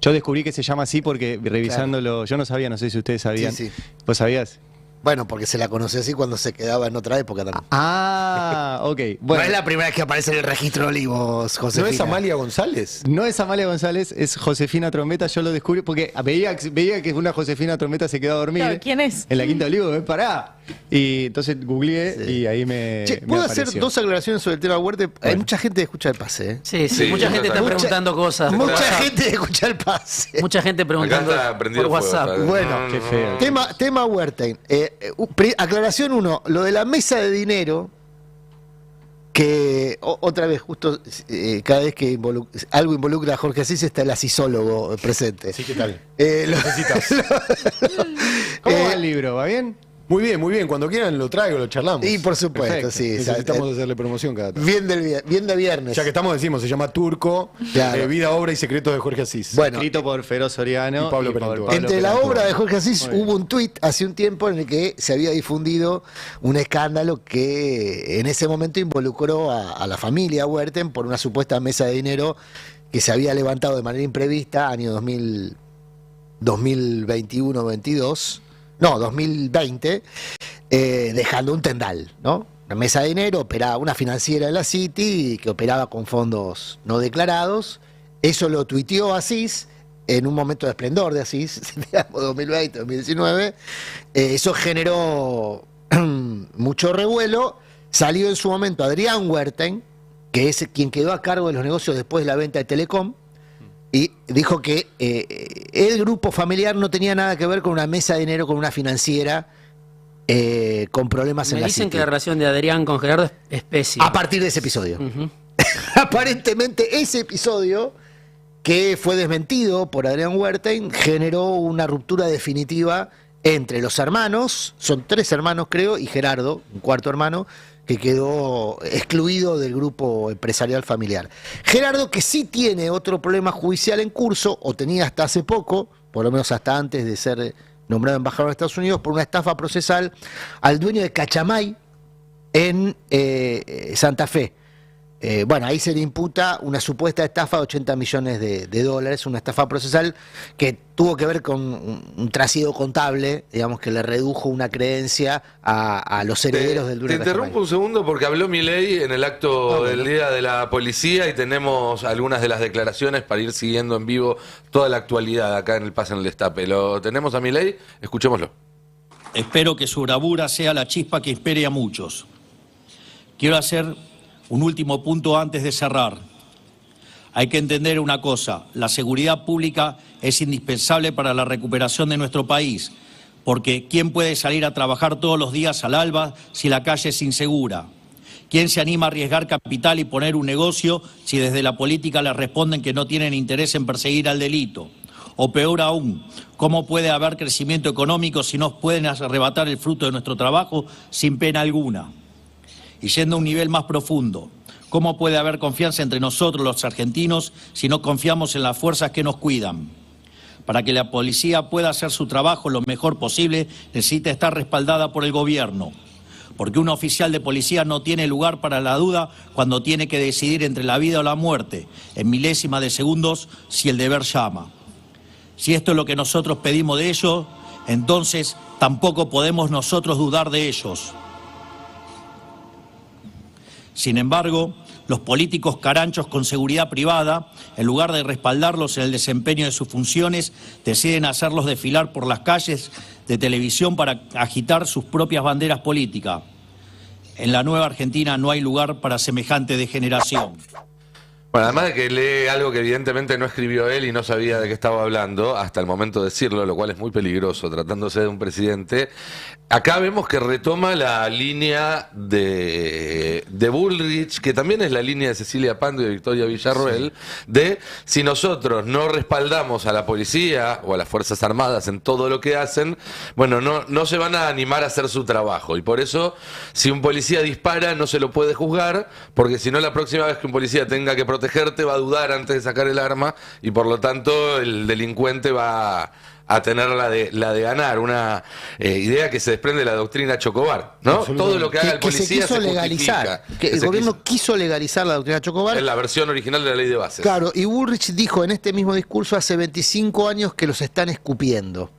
Yo descubrí que se llama así porque revisándolo, yo no sabía, no sé si ustedes sabían. Sí, sí. ¿Vos sabías? Bueno, porque se la conoció así cuando se quedaba en otra época también. Ah, ok. Bueno. No es la primera vez que aparece en el registro de Olivos, Josefina. ¿No es Amalia González? No es Amalia González, es Josefina Trombetta. Yo lo descubrí porque veía que una Josefina Trombetta se quedó a dormir. Claro, ¿quién es? En la Quinta de Olivos, pará. Y entonces googleé y ahí me. Che, me ¿puedo apareció. hacer dos aclaraciones sobre el tema Huerta? Hay mucha gente que escucha el pase, ¿eh? Sí, mucha gente está preguntando cosas. por Mucha WhatsApp. gente escucha el pase. Mucha gente preguntando Acá está prendido por fuego, WhatsApp. está. Bueno, Qué feo. tema Huerta. Aclaración 1, lo de la mesa de dinero, que otra vez, justo cada vez que algo involucra a Jorge Asís está el asisólogo presente. Sí, ¿qué tal? Necesitas. ¿Cómo va el libro? ¿Va bien? Muy bien, muy bien. Cuando quieran lo traigo, lo charlamos. Y por supuesto, Perfecto. sí. Necesitamos hacerle promoción cada tanto. Bien de viernes. Ya que estamos, decimos, se llama Turco, Claro. Vida, Obra y Secretos de Jorge Asís. Bueno, Escrito por Feroz Soriano Y Pablo por Perentúa. entre la Perentúa. obra de Jorge Asís Muy bien. hubo un tuit hace un tiempo en el que se había difundido un escándalo que en ese momento involucró a la familia Huerten por una supuesta mesa de dinero que se había levantado de manera imprevista año 2021-22, no, 2020, dejando un tendal, ¿no? Una mesa de dinero, operaba una financiera de la City que operaba con fondos no declarados. Eso lo tuiteó Asís en un momento de esplendor de Asís, digamos 2020, 2019. Eso generó mucho revuelo. Salió en su momento Adrián Huerten, que es quien quedó a cargo de los negocios después de la venta de Telecom, y dijo que el grupo familiar no tenía nada que ver con una mesa de dinero, con una financiera con problemas en Me la dicen City. que la relación de Adrián con Gerardo es pésima. A partir de ese episodio. Aparentemente ese episodio, que fue desmentido por Adrián Huerten, generó una ruptura definitiva entre los hermanos, son 3 hermanos creo, y Gerardo, un cuarto hermano, que quedó excluido del grupo empresarial familiar. Gerardo, que sí tiene otro problema judicial en curso, o tenía hasta hace poco, por lo menos hasta antes de ser nombrado embajador de Estados Unidos, por una estafa procesal al dueño de Cachamay en Santa Fe. Bueno, ahí se le imputa una supuesta estafa de 80 millones de dólares, una estafa procesal que tuvo que ver con un trasiego contable, digamos, que le redujo una creencia a los herederos del dueño Te de Cachamay. interrumpo un segundo porque habló Milei en el acto del Día de la Policía y tenemos algunas de las declaraciones para ir siguiendo en vivo toda la actualidad acá en el Pase en el Destape. ¿Lo tenemos a Milei? Escuchémoslo. Espero que su bravura sea la chispa que inspire a muchos. Quiero hacer un último punto antes de cerrar. Hay que entender una cosa, la seguridad pública es indispensable para la recuperación de nuestro país, porque ¿quién puede salir a trabajar todos los días al alba si la calle es insegura? ¿Quién se anima a arriesgar capital y poner un negocio si desde la política le responden que no tienen interés en perseguir al delito? O peor aún, ¿cómo puede haber crecimiento económico si nos pueden arrebatar el fruto de nuestro trabajo sin pena alguna? Y yendo a un nivel más profundo, ¿cómo puede haber confianza entre nosotros los argentinos si no confiamos en las fuerzas que nos cuidan? Para que la policía pueda hacer su trabajo lo mejor posible, necesita estar respaldada por el gobierno. Porque un oficial de policía no tiene lugar para la duda cuando tiene que decidir entre la vida o la muerte, en milésimas de segundos, si el deber llama. Si esto es lo que nosotros pedimos de ellos, entonces tampoco podemos nosotros dudar de ellos. Sin embargo, los políticos caranchos con seguridad privada, en lugar de respaldarlos en el desempeño de sus funciones, deciden hacerlos desfilar por las calles de televisión para agitar sus propias banderas políticas. En la nueva Argentina no hay lugar para semejante degeneración. Bueno, además de que lee algo que evidentemente no escribió él y no sabía de qué estaba hablando hasta el momento de decirlo, lo cual es muy peligroso tratándose de un presidente, acá vemos que retoma la línea de Bullrich, que también es la línea de Cecilia Pando y de Victoria Villarroel, de si nosotros no respaldamos a la policía o a las Fuerzas Armadas en todo lo que hacen, bueno, no se van a animar a hacer su trabajo. Y por eso, si un policía dispara, no se lo puede juzgar, porque si no, la próxima vez que un policía tenga que protegerte, va a dudar antes de sacar el arma y por lo tanto el delincuente va a tener la de ganar, una idea que se desprende de la doctrina Chocobar, ¿no? Todo lo que haga el policía se quiso legalizar, que el gobierno quiso legalizar la doctrina Chocobar. Es la versión original de la ley de bases. Claro, y Bullrich dijo en este mismo discurso hace 25 años que los están escupiendo.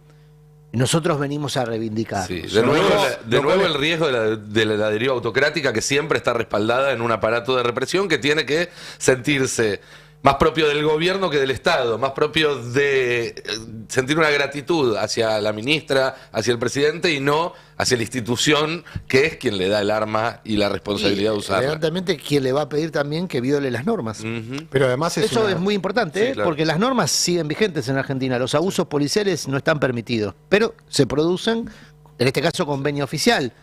Y nosotros venimos a reivindicar. Sí, de nuevo el riesgo de la deriva autocrática que siempre está respaldada en un aparato de represión que tiene que sentirse más propio del gobierno que del Estado, más propio de sentir una gratitud hacia la ministra, hacia el presidente y no hacia la institución que es quien le da el arma y la responsabilidad de usarla. Evidentemente quien le va a pedir también que viole las normas. Pero además eso es muy importante, Sí, claro. porque las normas siguen vigentes en Argentina. Los abusos policiales no están permitidos, pero se producen, en este caso con venia oficial.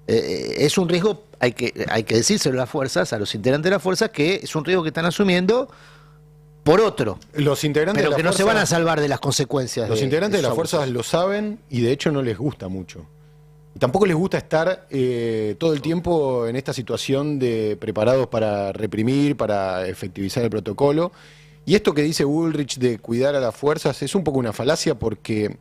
Es un riesgo, hay que decírselo a las fuerzas, a los integrantes de las fuerzas, que es un riesgo que están asumiendo por otro. Los integrantes pero de que la no se fuerza, van a salvar de las consecuencias. Los integrantes de las fuerzas lo saben y de hecho no les gusta mucho. Y tampoco les gusta estar todo el tiempo en esta situación de preparados para reprimir, para efectivizar el protocolo. Y esto que dice Bullrich de cuidar a las fuerzas es un poco una falacia porque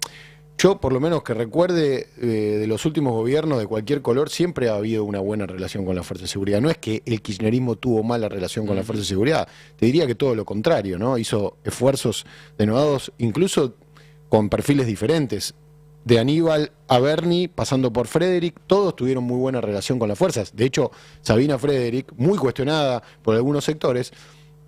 yo, por lo menos que recuerde, de los últimos gobiernos de cualquier color, siempre ha habido una buena relación con la Fuerza de Seguridad. No es que el kirchnerismo tuvo mala relación con la Fuerza de Seguridad, te diría que todo lo contrario, ¿no? Hizo esfuerzos denodados, incluso con perfiles diferentes. De Aníbal a Bernie, pasando por Frederick, todos tuvieron muy buena relación con las fuerzas. De hecho, Sabina Frederick, muy cuestionada por algunos sectores,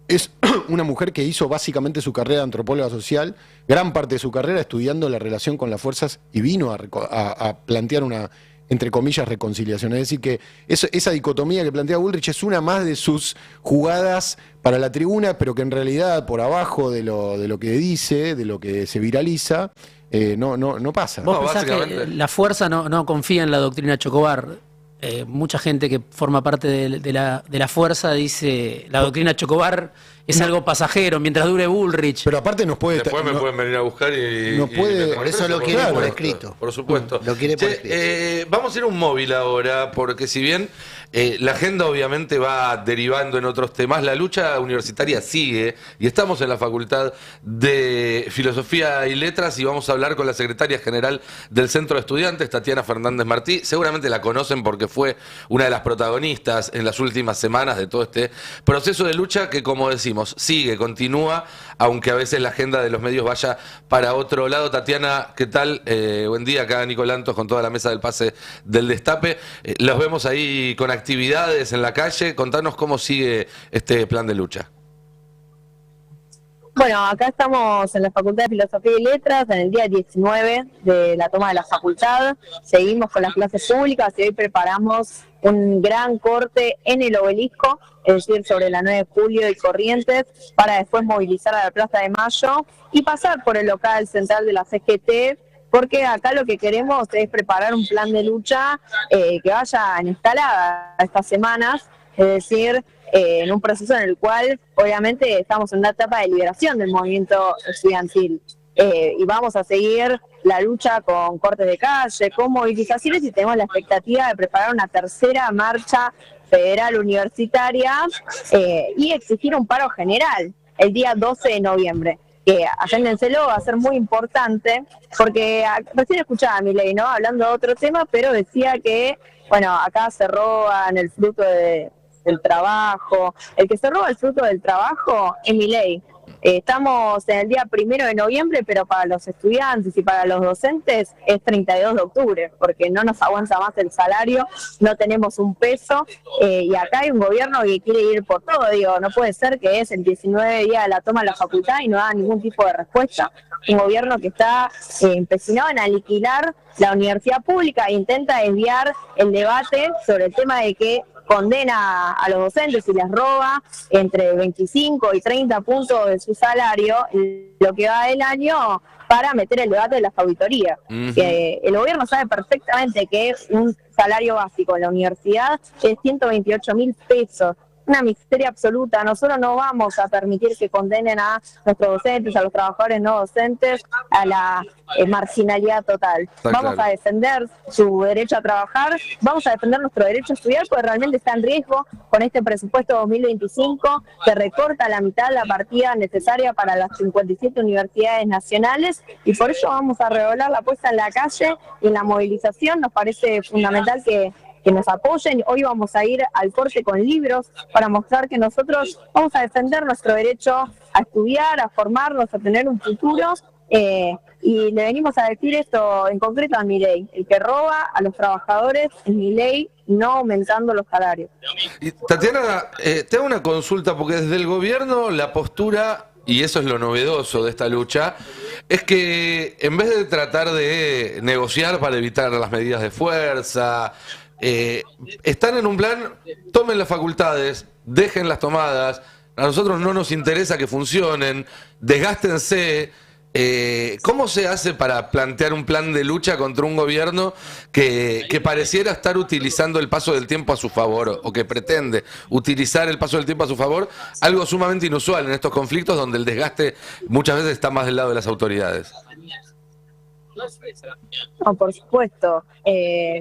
es una mujer que hizo básicamente su carrera de antropóloga social, gran parte de su carrera estudiando la relación con las fuerzas y vino a plantear una, entre comillas, reconciliación. Es decir, que esa dicotomía que plantea Bullrich es una más de sus jugadas para la tribuna, pero que en realidad por abajo de lo que dice, de lo que se viraliza, no pasa. ¿Vos pensás que la fuerza no confía en la doctrina Chocobar? Mucha gente que forma parte de la fuerza dice la doctrina Chocobar es algo pasajero mientras dure Bullrich. Pero aparte nos puede... Después me pueden venir a buscar y... Nos puede, por eso lo quiere por escrito. Por supuesto. Lo quiere por escrito. Vamos a ir a un móvil ahora, porque si bien la agenda obviamente va derivando en otros temas, la lucha universitaria sigue y estamos en la Facultad de Filosofía y Letras y vamos a hablar con la secretaria general del Centro de Estudiantes, Tatiana Fernández Martí. Seguramente la conocen porque fue una de las protagonistas en las últimas semanas de todo este proceso de lucha que, como decimos, sigue, continúa, aunque a veces la agenda de los medios vaya para otro lado. Tatiana, ¿qué tal? Buen día, acá Nicolantos con toda la mesa del pase del Destape. Los vemos ahí con actividades en la calle. Contanos cómo sigue este plan de lucha. Bueno, acá estamos en la Facultad de Filosofía y Letras, en el día 19 de la toma de la facultad. Seguimos con las clases públicas y hoy preparamos un gran corte en el Obelisco, es decir, sobre la 9 de julio y Corrientes, para después movilizar a la Plaza de Mayo y pasar por el local central de la CGT, porque acá lo que queremos es preparar un plan de lucha que vaya en escalada estas semanas, es decir, en un proceso en el cual obviamente estamos en una etapa de liberación del movimiento estudiantil y vamos a seguir la lucha con cortes de calle, con movilizaciones y tenemos la expectativa de preparar una tercera marcha federal universitaria y exigir un paro general el día 12 de noviembre. Agéndenselo, va a ser muy importante, porque recién escuchaba a Milei, ¿no? Hablando de otro tema, pero decía que, bueno, acá se roban el fruto del trabajo. El que se roba el fruto del trabajo es Milei. Estamos en el día 1 de noviembre, pero para los estudiantes y para los docentes es 32 de octubre, porque no nos aguanta más el salario, no tenemos un peso, y acá hay un gobierno que quiere ir por todo. Digo, no puede ser que es el 19 día de la toma de la facultad y no da ningún tipo de respuesta. Un gobierno que está empecinado en aniquilar la universidad pública e intenta desviar el debate sobre el tema de que condena a los docentes y les roba entre 25 y 30 puntos de su salario lo que va del año para meter el debate de las auditorías. El gobierno sabe perfectamente que un salario básico en la universidad es 128.000 pesos. Una miseria absoluta. Nosotros no vamos a permitir que condenen a nuestros docentes, a los trabajadores no docentes, a la marginalidad total. Vamos a defender su derecho a trabajar, vamos a defender nuestro derecho a estudiar, porque realmente está en riesgo con este presupuesto 2025, que recorta la mitad de la partida necesaria para las 57 universidades nacionales, y por ello vamos a redoblar la puesta en la calle y en la movilización. Nos parece fundamental que nos apoyen. Hoy vamos a ir al corte con libros para mostrar que nosotros vamos a defender nuestro derecho a estudiar, a formarnos, a tener un futuro, y le venimos a decir esto en concreto a Milei: el que roba a los trabajadores es Milei, no aumentando los salarios. Y, Tatiana, te hago una consulta, porque desde el gobierno la postura, y eso es lo novedoso de esta lucha, es que en vez de tratar de negociar para evitar las medidas de fuerza, están en un plan: tomen las facultades, dejen las tomadas, a nosotros no nos interesa que funcionen, desgástense. ¿Cómo se hace para plantear un plan de lucha contra un gobierno que pareciera estar utilizando el paso del tiempo a su favor, o que pretende utilizar el paso del tiempo a su favor, algo sumamente inusual en estos conflictos donde el desgaste muchas veces está más del lado de las autoridades? No, por supuesto.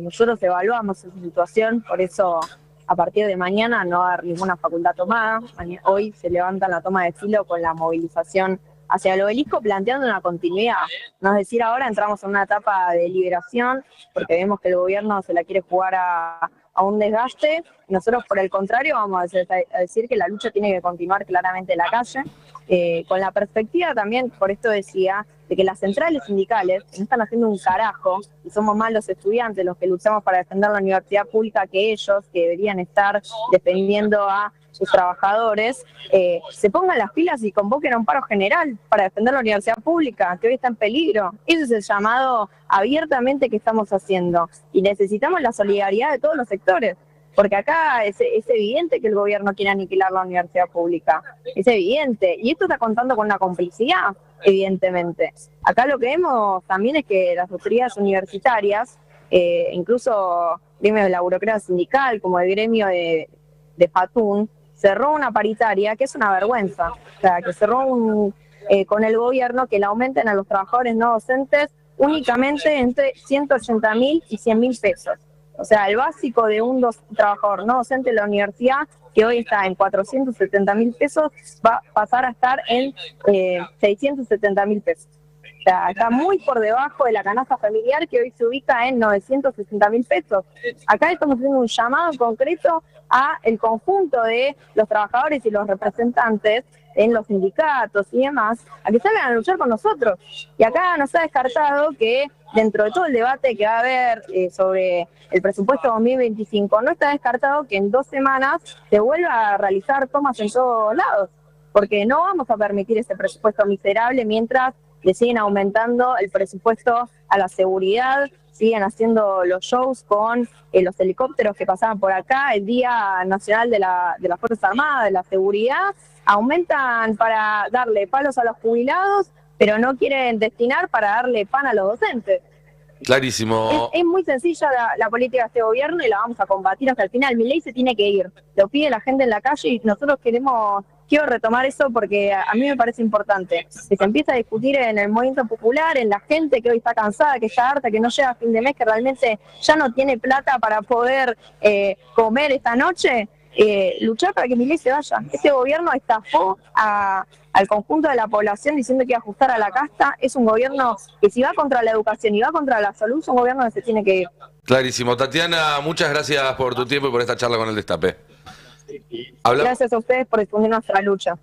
Nosotros evaluamos esa situación, por eso a partir de mañana no va a haber ninguna facultad tomada. Hoy se levanta la toma de filo con la movilización hacia el obelisco, planteando una continuidad. No es decir, ahora entramos en una etapa de liberación porque vemos que el gobierno se la quiere jugar a un desgaste. Nosotros, por el contrario, vamos a decir que la lucha tiene que continuar claramente en la calle, con la perspectiva también, por esto decía, de que las centrales sindicales no están haciendo un carajo, y somos más los estudiantes los que luchamos para defender la universidad pública que ellos, que deberían estar defendiendo a sus trabajadores, se pongan las pilas y convoquen a un paro general para defender la universidad pública, que hoy está en peligro. Ese es el llamado abiertamente que estamos haciendo, y necesitamos la solidaridad de todos los sectores, porque acá es evidente que el gobierno quiere aniquilar la universidad pública, es evidente, y esto está contando con una complicidad, evidentemente. Acá lo que vemos también es que las autoridades universitarias, incluso gremios de la burocracia sindical, como el gremio de FATUN, cerró una paritaria que es una vergüenza, o sea, que cerró con el gobierno que le aumenten a los trabajadores no docentes únicamente entre 180.000 y 100.000 pesos. O sea, el básico de un trabajador no docente de la universidad, que hoy está en 470.000 pesos, va a pasar a estar en 670.000 pesos. O sea, está muy por debajo de la canasta familiar, que hoy se ubica en 960.000 pesos. Acá estamos haciendo un llamado concreto a el conjunto de los trabajadores y los representantes en los sindicatos y demás, a que salgan a luchar con nosotros. Y acá nos ha descartado que dentro de todo el debate que va a haber sobre el presupuesto 2025, no está descartado que en 2 semanas se vuelva a realizar tomas en todos lados, porque no vamos a permitir ese presupuesto miserable mientras le siguen aumentando el presupuesto a la seguridad, siguen haciendo los shows con los helicópteros que pasaban por acá, el Día Nacional de las Fuerzas Armadas, de la Seguridad, aumentan para darle palos a los jubilados, pero no quieren destinar para darle pan a los docentes. Clarísimo. Es muy sencilla la política de este gobierno y la vamos a combatir hasta el final. Milei se tiene que ir, lo pide la gente en la calle y nosotros quiero retomar eso porque a mí me parece importante que se empiece a discutir en el movimiento popular, en la gente que hoy está cansada, que está harta, que no llega a fin de mes, que realmente ya no tiene plata para poder comer esta noche. Luchar para que Milei se vaya. Este gobierno estafó al conjunto de la población diciendo que iba a ajustar a la casta. Es un gobierno que, si va contra la educación y va contra la salud, es un gobierno que se tiene que ir. Clarísimo. Tatiana, muchas gracias por tu tiempo y por esta charla con el Destape. Gracias a ustedes por difundir nuestra lucha.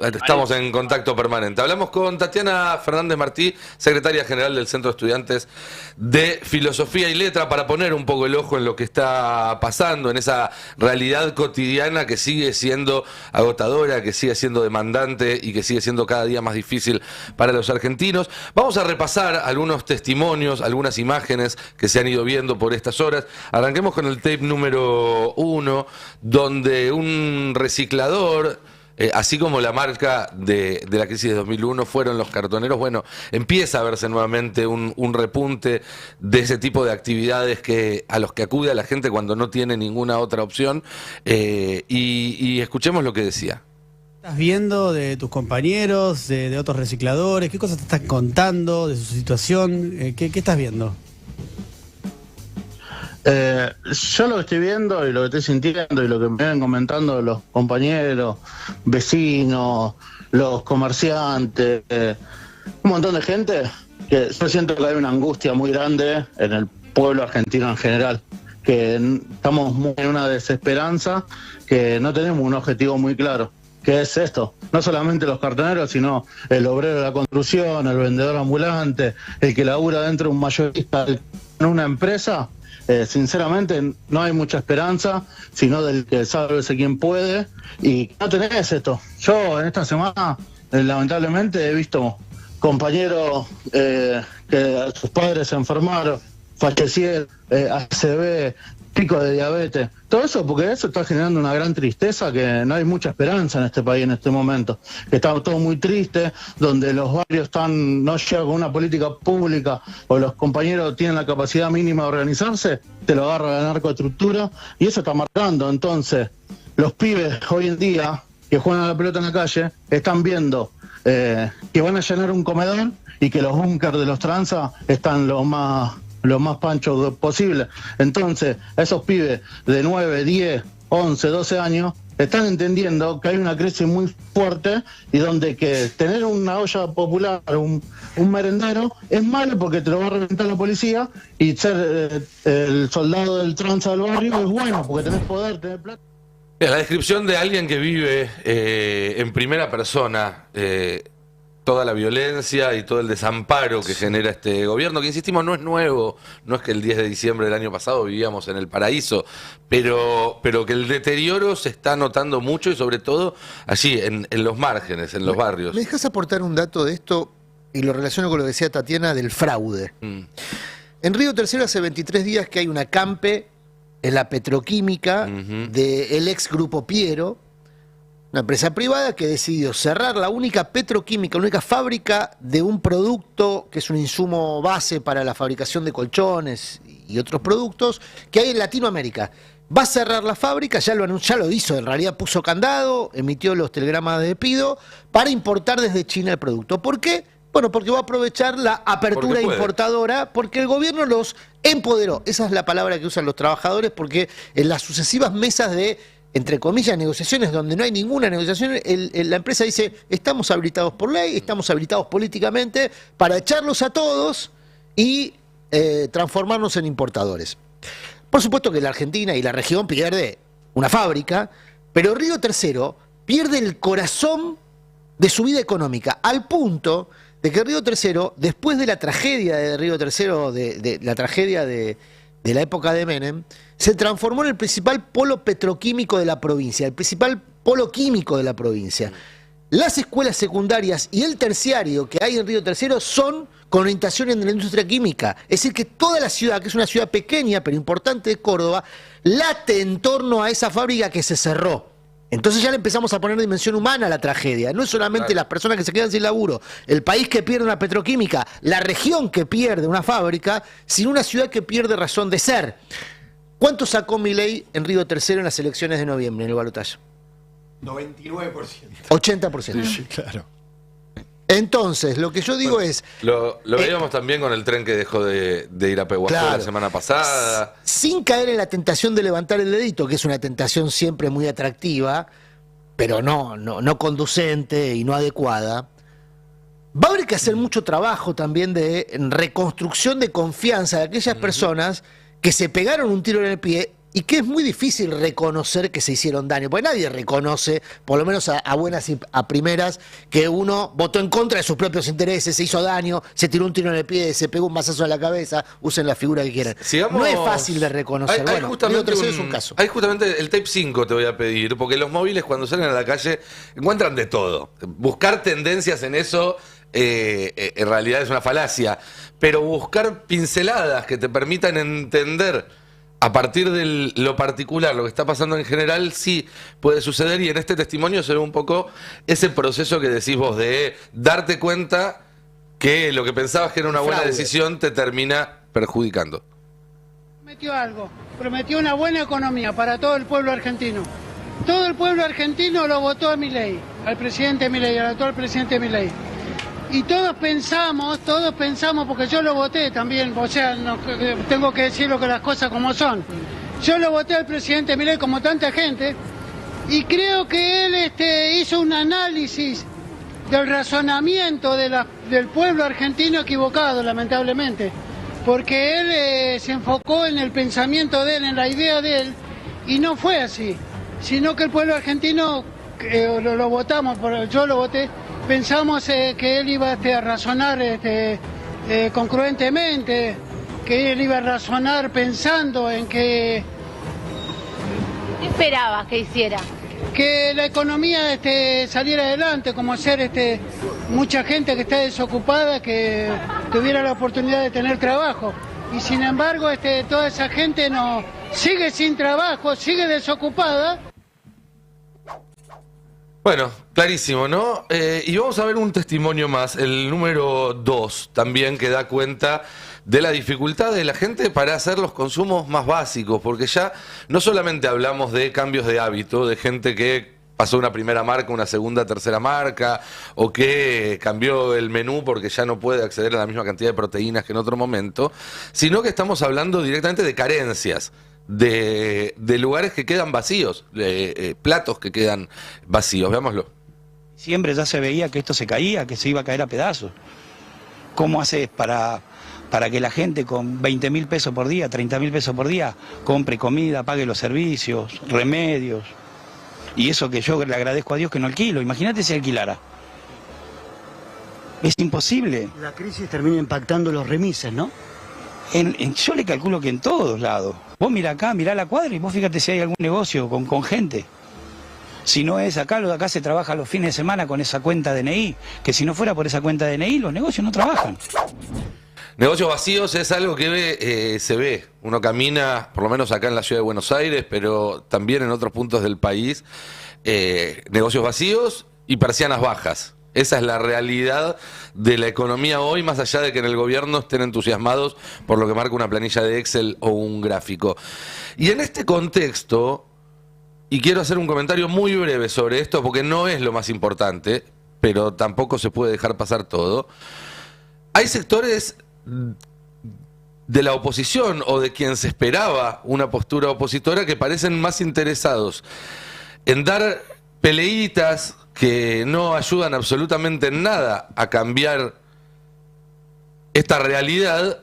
Estamos en contacto permanente. Hablamos con Tatiana Fernández Martí, secretaria general del Centro de Estudiantes de Filosofía y Letra, para poner un poco el ojo en lo que está pasando, en esa realidad cotidiana que sigue siendo agotadora, que sigue siendo demandante y que sigue siendo cada día más difícil para los argentinos. Vamos a repasar algunos testimonios, algunas imágenes que se han ido viendo por estas horas. Arranquemos con el tape número 1, donde un reciclador... así como la marca de la crisis de 2001 fueron los cartoneros, bueno, empieza a verse nuevamente un repunte de ese tipo de actividades a los que acude a la gente cuando no tiene ninguna otra opción, y escuchemos lo que decía. ¿Estás viendo de tus compañeros, de otros recicladores? ¿Qué cosas te están contando de su situación? ¿Qué estás viendo? Yo lo que estoy viendo y lo que estoy sintiendo y lo que me vienen comentando los compañeros, vecinos, los comerciantes, un montón de gente, que yo siento que hay una angustia muy grande en el pueblo argentino en general, que estamos muy en una desesperanza, que no tenemos un objetivo muy claro, que es esto, no solamente los cartoneros, sino el obrero de la construcción, el vendedor ambulante, el que labura dentro de un mayorista en una empresa. Sinceramente no hay mucha esperanza, sino del que sálvese quien puede, y no tenés esto. Yo en esta semana lamentablemente he visto compañeros que sus padres se enfermaron, fallecieron, ACV, pico de diabetes, todo eso porque eso está generando una gran tristeza, que no hay mucha esperanza en este país en este momento, que está todo muy triste, donde los barrios no llegan con una política pública, o los compañeros tienen la capacidad mínima de organizarse, te lo agarra la narcoestructura, y eso está marcando. Entonces los pibes hoy en día que juegan a la pelota en la calle están viendo que van a llenar un comedor y que los búnkers de los tranzas están lo más panchos posible. Entonces, esos pibes de 9, 10, 11, 12 años están entendiendo que hay una crisis muy fuerte y donde que tener una olla popular, un merendero, es malo porque te lo va a reventar la policía, y ser el soldado del tranza del barrio es bueno porque tenés poder, tenés plata. La descripción de alguien que vive en primera persona toda la violencia y todo el desamparo que genera este gobierno, que insistimos no es nuevo, no es que el 10 de diciembre del año pasado vivíamos en el paraíso, pero que el deterioro se está notando mucho, y sobre todo allí, en los márgenes, en los barrios. ¿Me dejas aportar un dato de esto? Y lo relaciono con lo que decía Tatiana del fraude. En Río Tercero hace 23 días que hay una campe en la petroquímica del ex Grupo Piero, una empresa privada que decidió cerrar la única petroquímica, la única fábrica de un producto que es un insumo base para la fabricación de colchones y otros productos que hay en Latinoamérica. Va a cerrar la fábrica, ya lo hizo, en realidad puso candado, emitió los telegramas de despido para importar desde China el producto. ¿Por qué? Bueno, porque va a aprovechar la apertura importadora, porque el gobierno los empoderó. Esa es la palabra que usan los trabajadores, porque en las sucesivas mesas de, entre comillas, negociaciones donde no hay ninguna negociación, la empresa dice, estamos habilitados por ley, estamos habilitados políticamente para echarlos a todos y transformarnos en importadores. Por supuesto que la Argentina y la región pierde una fábrica, pero Río Tercero pierde el corazón de su vida económica, al punto de que Río Tercero, después de la tragedia de Río Tercero, de la tragedia de la época de Menem, se transformó en el principal polo petroquímico de la provincia, el principal polo químico de la provincia. Las escuelas secundarias y el terciario que hay en Río Tercero son con orientación en la industria química. Es decir, que toda la ciudad, que es una ciudad pequeña pero importante de Córdoba, late en torno a esa fábrica que se cerró. Entonces ya le empezamos a poner dimensión humana a la tragedia. No es solamente las personas que se quedan sin laburo, el país que pierde una petroquímica, la región que pierde una fábrica, sino una ciudad que pierde razón de ser. ¿Cuánto sacó Milei en Río Tercero en las elecciones de noviembre, en el balotaje? 99%. 80%. Sí, claro. Entonces, lo que yo digo es... Lo veíamos también con el tren que dejó de ir a Pehuajó la semana pasada. Sin caer en la tentación de levantar el dedito, que es una tentación siempre muy atractiva, pero no conducente y no adecuada, va a haber que hacer mucho trabajo también de reconstrucción de confianza de aquellas personas que se pegaron un tiro en el pie y que es muy difícil reconocer que se hicieron daño, porque nadie reconoce, por lo menos a buenas y a primeras, que uno votó en contra de sus propios intereses, se hizo daño, se tiró un tiro en el pie, se pegó un mazazo en la cabeza, usen la figura que quieran. No es fácil de reconocer. Hay Bueno, justamente Río Tercero es un caso. Hay justamente el tape 5 te voy a pedir, porque los móviles cuando salen a la calle encuentran de todo. Buscar tendencias en eso en realidad es una falacia, pero buscar pinceladas que te permitan entender a partir de lo particular, lo que está pasando en general, sí puede suceder, y en este testimonio se ve un poco ese proceso que decís vos de darte cuenta que lo que pensabas que era una buena decisión te termina perjudicando. Prometió una buena economía para todo el pueblo argentino. Todo el pueblo argentino lo votó a Milei, al presidente Milei, al actual presidente Milei. Y todos pensamos, porque yo lo voté también, o sea, no, tengo que decirlo que las cosas como son. Yo lo voté al presidente Milei como tanta gente, y creo que él hizo un análisis del razonamiento del pueblo argentino equivocado, lamentablemente. Porque él se enfocó en el pensamiento de él, en la idea de él, y no fue así. Sino que el pueblo argentino, lo votamos, yo lo voté, pensamos que él iba a razonar congruentemente, que él iba a razonar pensando en que... ¿Qué esperabas que hiciera? Que la economía saliera adelante, como ser mucha gente que está desocupada, que tuviera la oportunidad de tener trabajo. Y sin embargo, toda esa gente no sigue sin trabajo, sigue desocupada. Bueno, clarísimo, ¿no? Y vamos a ver un testimonio más, el número 2, también, que da cuenta de la dificultad de la gente para hacer los consumos más básicos, porque ya no solamente hablamos de cambios de hábito, de gente que pasó una primera marca, una segunda, tercera marca, o que cambió el menú porque ya no puede acceder a la misma cantidad de proteínas que en otro momento, sino que estamos hablando directamente de carencias. De lugares que quedan vacíos, platos que quedan vacíos. Veámoslo. Siempre ya se veía que esto se caía, que se iba a caer a pedazos. ¿Cómo haces para que la gente con 20.000 pesos por día, 30.000 pesos por día, compre comida, pague los servicios, remedios? Y eso que yo le agradezco a Dios que no alquilo. Imagínate si alquilara. Es imposible. La crisis termina impactando los remises, ¿no? Yo le calculo que en todos lados. Vos mirá acá, mirá la cuadra y vos fíjate si hay algún negocio con gente. Si no es acá, acá se trabaja los fines de semana con esa cuenta DNI, que si no fuera por esa cuenta DNI, los negocios no trabajan. Negocios vacíos es algo que se ve. Uno camina, por lo menos acá en la ciudad de Buenos Aires, pero también en otros puntos del país, negocios vacíos y persianas bajas. Esa es la realidad de la economía hoy, más allá de que en el gobierno estén entusiasmados por lo que marca una planilla de Excel o un gráfico. Y en este contexto, y quiero hacer un comentario muy breve sobre esto, porque no es lo más importante, pero tampoco se puede dejar pasar todo, hay sectores de la oposición o de quien se esperaba una postura opositora que parecen más interesados en dar peleitas que no ayudan absolutamente en nada a cambiar esta realidad,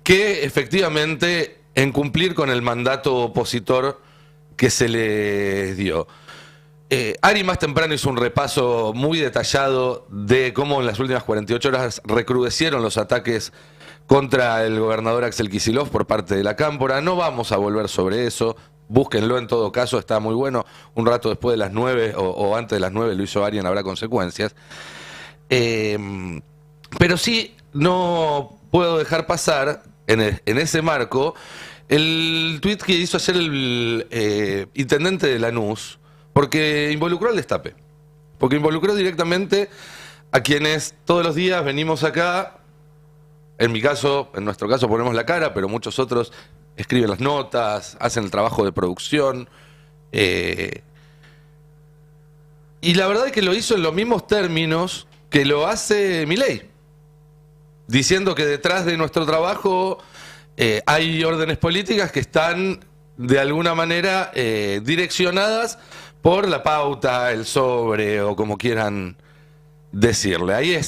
que efectivamente en cumplir con el mandato opositor que se le dio. Ari más temprano hizo un repaso muy detallado de cómo en las últimas 48 horas recrudecieron los ataques contra el gobernador Axel Kicillof por parte de la Cámpora. No vamos a volver sobre eso. Búsquenlo en todo caso, está muy bueno. Un rato después de las 9 o antes de las 9 lo hizo Ari en Habrá Consecuencias. Pero sí no puedo dejar pasar en ese marco el tuit que hizo ayer el intendente de Lanús, porque involucró al destape. Porque involucró directamente a quienes todos los días venimos acá. En mi caso, en nuestro caso ponemos la cara, pero muchos otros escriben las notas, hacen el trabajo de producción. Y la verdad es que lo hizo en los mismos términos que lo hace Milei, diciendo que detrás de nuestro trabajo hay órdenes políticas que están de alguna manera direccionadas por la pauta, el sobre o como quieran decirle. Ahí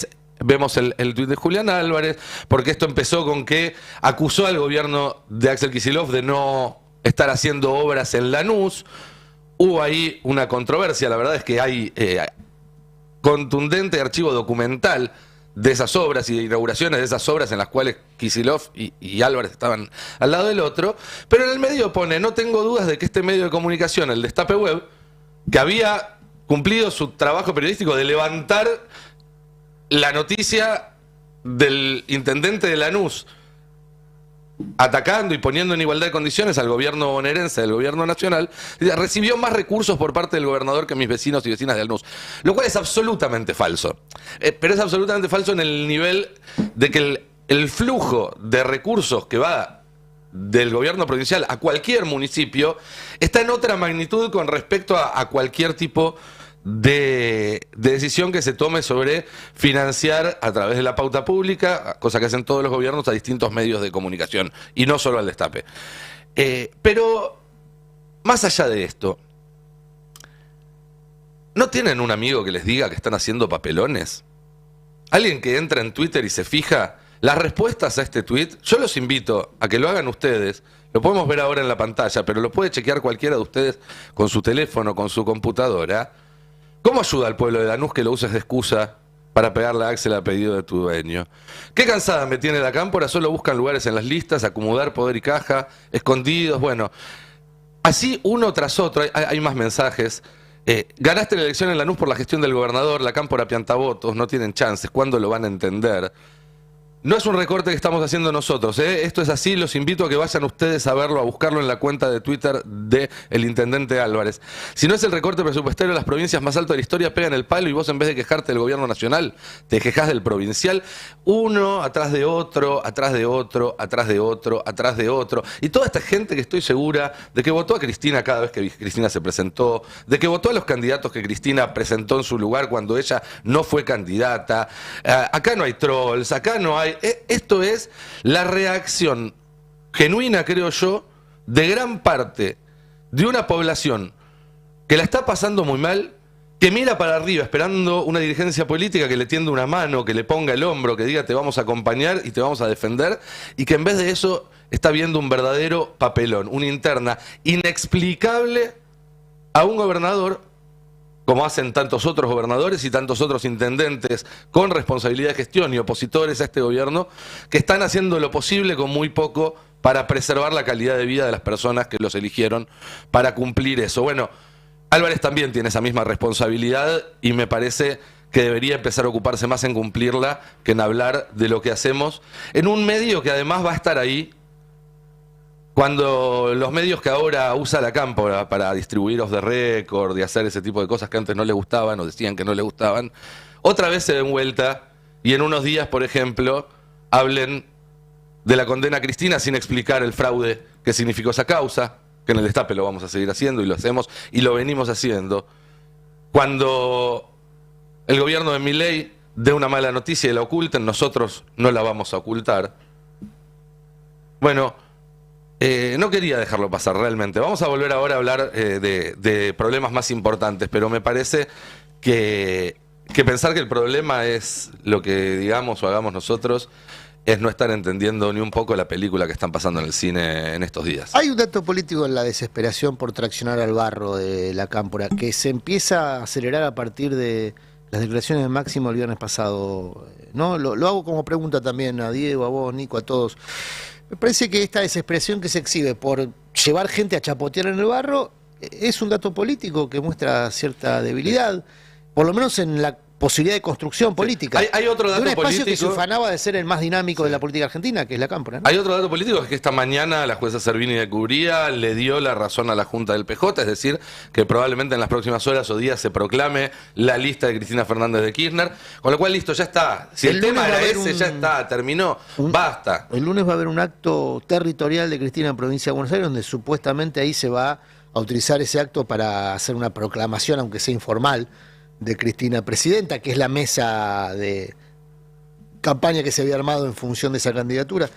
vemos el tuit de Julián Álvarez, porque esto empezó con que acusó al gobierno de Axel Kicillof de no estar haciendo obras en Lanús. Hubo ahí una controversia, la verdad es que hay contundente archivo documental de esas obras y de inauguraciones de esas obras en las cuales Kicillof y Álvarez estaban al lado del otro, pero en el medio pone: no tengo dudas de que este medio de comunicación, el Destape Web, que había cumplido su trabajo periodístico de levantar la noticia del intendente de Lanús atacando y poniendo en igualdad de condiciones al gobierno bonaerense, al gobierno nacional, recibió más recursos por parte del gobernador que mis vecinos y vecinas de Lanús. Lo cual es absolutamente falso. Pero es absolutamente falso en el nivel de que el flujo de recursos que va del gobierno provincial a cualquier municipio está en otra magnitud con respecto a cualquier tipo de decisión que se tome sobre financiar a través de la pauta pública, cosa que hacen todos los gobiernos, a distintos medios de comunicación, y no solo al Destape. Pero, más allá de esto, ¿no tienen un amigo que les diga que están haciendo papelones? ¿Alguien que entra en Twitter y se fija las respuestas a este tweet? Yo los invito a que lo hagan ustedes. Lo podemos ver ahora en la pantalla, pero lo puede chequear cualquiera de ustedes con su teléfono, con su computadora. ¿Cómo ayuda al pueblo de Lanús que lo uses de excusa para pegarle a Axel a pedido de tu dueño? ¿Qué cansada me tiene la cámpora? Solo buscan lugares en las listas, acomodar poder y caja, escondidos, bueno. Así uno tras otro, hay más mensajes. Ganaste la elección en Lanús por la gestión del gobernador, la cámpora pianta votos, no tienen chances, ¿cuándo lo van a entender? No es un recorte que estamos haciendo nosotros, esto es así, los invito a que vayan ustedes a verlo, a buscarlo en la cuenta de Twitter del intendente Álvarez. Si no es el recorte presupuestario, las provincias más altas de la historia pegan el palo y vos, en vez de quejarte del gobierno nacional, te quejás del provincial, uno atrás de otro, atrás de otro, atrás de otro, atrás de otro. Y toda esta gente que estoy segura de que votó a Cristina cada vez que Cristina se presentó, de que votó a los candidatos que Cristina presentó en su lugar cuando ella no fue candidata. Acá no hay trolls, acá no hay... Esto es la reacción genuina, creo yo, de gran parte de una población que la está pasando muy mal, que mira para arriba esperando una dirigencia política que le tienda una mano, que le ponga el hombro, que diga te vamos a acompañar y te vamos a defender, y que en vez de eso está viendo un verdadero papelón, una interna inexplicable a un gobernador, como hacen tantos otros gobernadores y tantos otros intendentes con responsabilidad de gestión y opositores a este gobierno, que están haciendo lo posible con muy poco para preservar la calidad de vida de las personas que los eligieron para cumplir eso. Bueno, Álvarez también tiene esa misma responsabilidad y me parece que debería empezar a ocuparse más en cumplirla que en hablar de lo que hacemos en un medio que además va a estar ahí cuando los medios que ahora usa la cámpora para distribuir off the record y hacer ese tipo de cosas que antes no le gustaban o decían que no le gustaban, otra vez se den vuelta y en unos días, por ejemplo, hablen de la condena a Cristina sin explicar el fraude que significó esa causa, que en el Destape lo vamos a seguir haciendo y lo hacemos y lo venimos haciendo. Cuando el gobierno de Milei dé una mala noticia y la oculten, nosotros no la vamos a ocultar. Bueno, no quería dejarlo pasar realmente. Vamos a volver ahora a hablar de problemas más importantes, pero me parece que pensar que el problema es lo que digamos o hagamos nosotros es no estar entendiendo ni un poco la película que están pasando en el cine en estos días. Hay un dato político en la desesperación por traccionar al barro de la cámpora que se empieza a acelerar a partir de las declaraciones de Máximo el viernes pasado. ¿No? Lo hago como pregunta también a Diego, a vos, Nico, a todos. Me parece que esta desesperación que se exhibe por llevar gente a chapotear en el barro es un dato político que muestra cierta debilidad, por lo menos en la posibilidad de construcción política. Hay otro dato de un espacio político que se ufanaba de ser el más dinámico de la política argentina, que es la cámpora, ¿no? Hay otro dato político, es que esta mañana la jueza Servini de Cubría le dio la razón a la Junta del PJ, es decir, que probablemente en las próximas horas o días se proclame la lista de Cristina Fernández de Kirchner, con lo cual listo, ya está. Si el tema era ese, ya está, terminó, basta. El lunes va a haber un acto territorial de Cristina en provincia de Buenos Aires, donde supuestamente ahí se va a utilizar ese acto para hacer una proclamación, aunque sea informal, de Cristina presidenta, que es la mesa de campaña que se había armado en función de esa candidatura.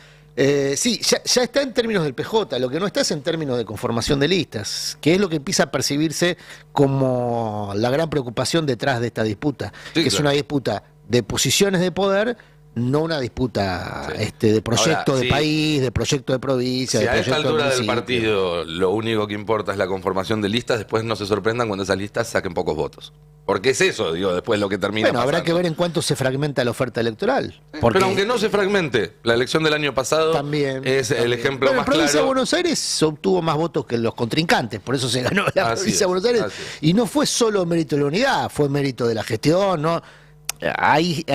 Sí, ya está en términos del PJ, lo que no está es en términos de conformación de listas, que es lo que empieza a percibirse como la gran preocupación detrás de esta disputa, sí, que claro, es una disputa de posiciones de poder no una disputa de proyecto Ahora, de país, de proyecto de provincia, Si de a esta proyecto de altura del municipio. partido lo único que importa es la conformación de listas, después no se sorprendan cuando esas listas saquen pocos votos. Porque es eso, digo, después lo que termina Bueno, habrá pasando. que ver en cuánto se fragmenta la oferta electoral. Porque Pero aunque no se fragmente, la elección del año pasado es el ejemplo Bueno, más la provincia claro. de Buenos Aires obtuvo más votos que los contrincantes, por eso se ganó la Así provincia es, de Buenos Aires. así es. Y no fue solo mérito de la unidad, fue mérito de la gestión, ¿no? Hay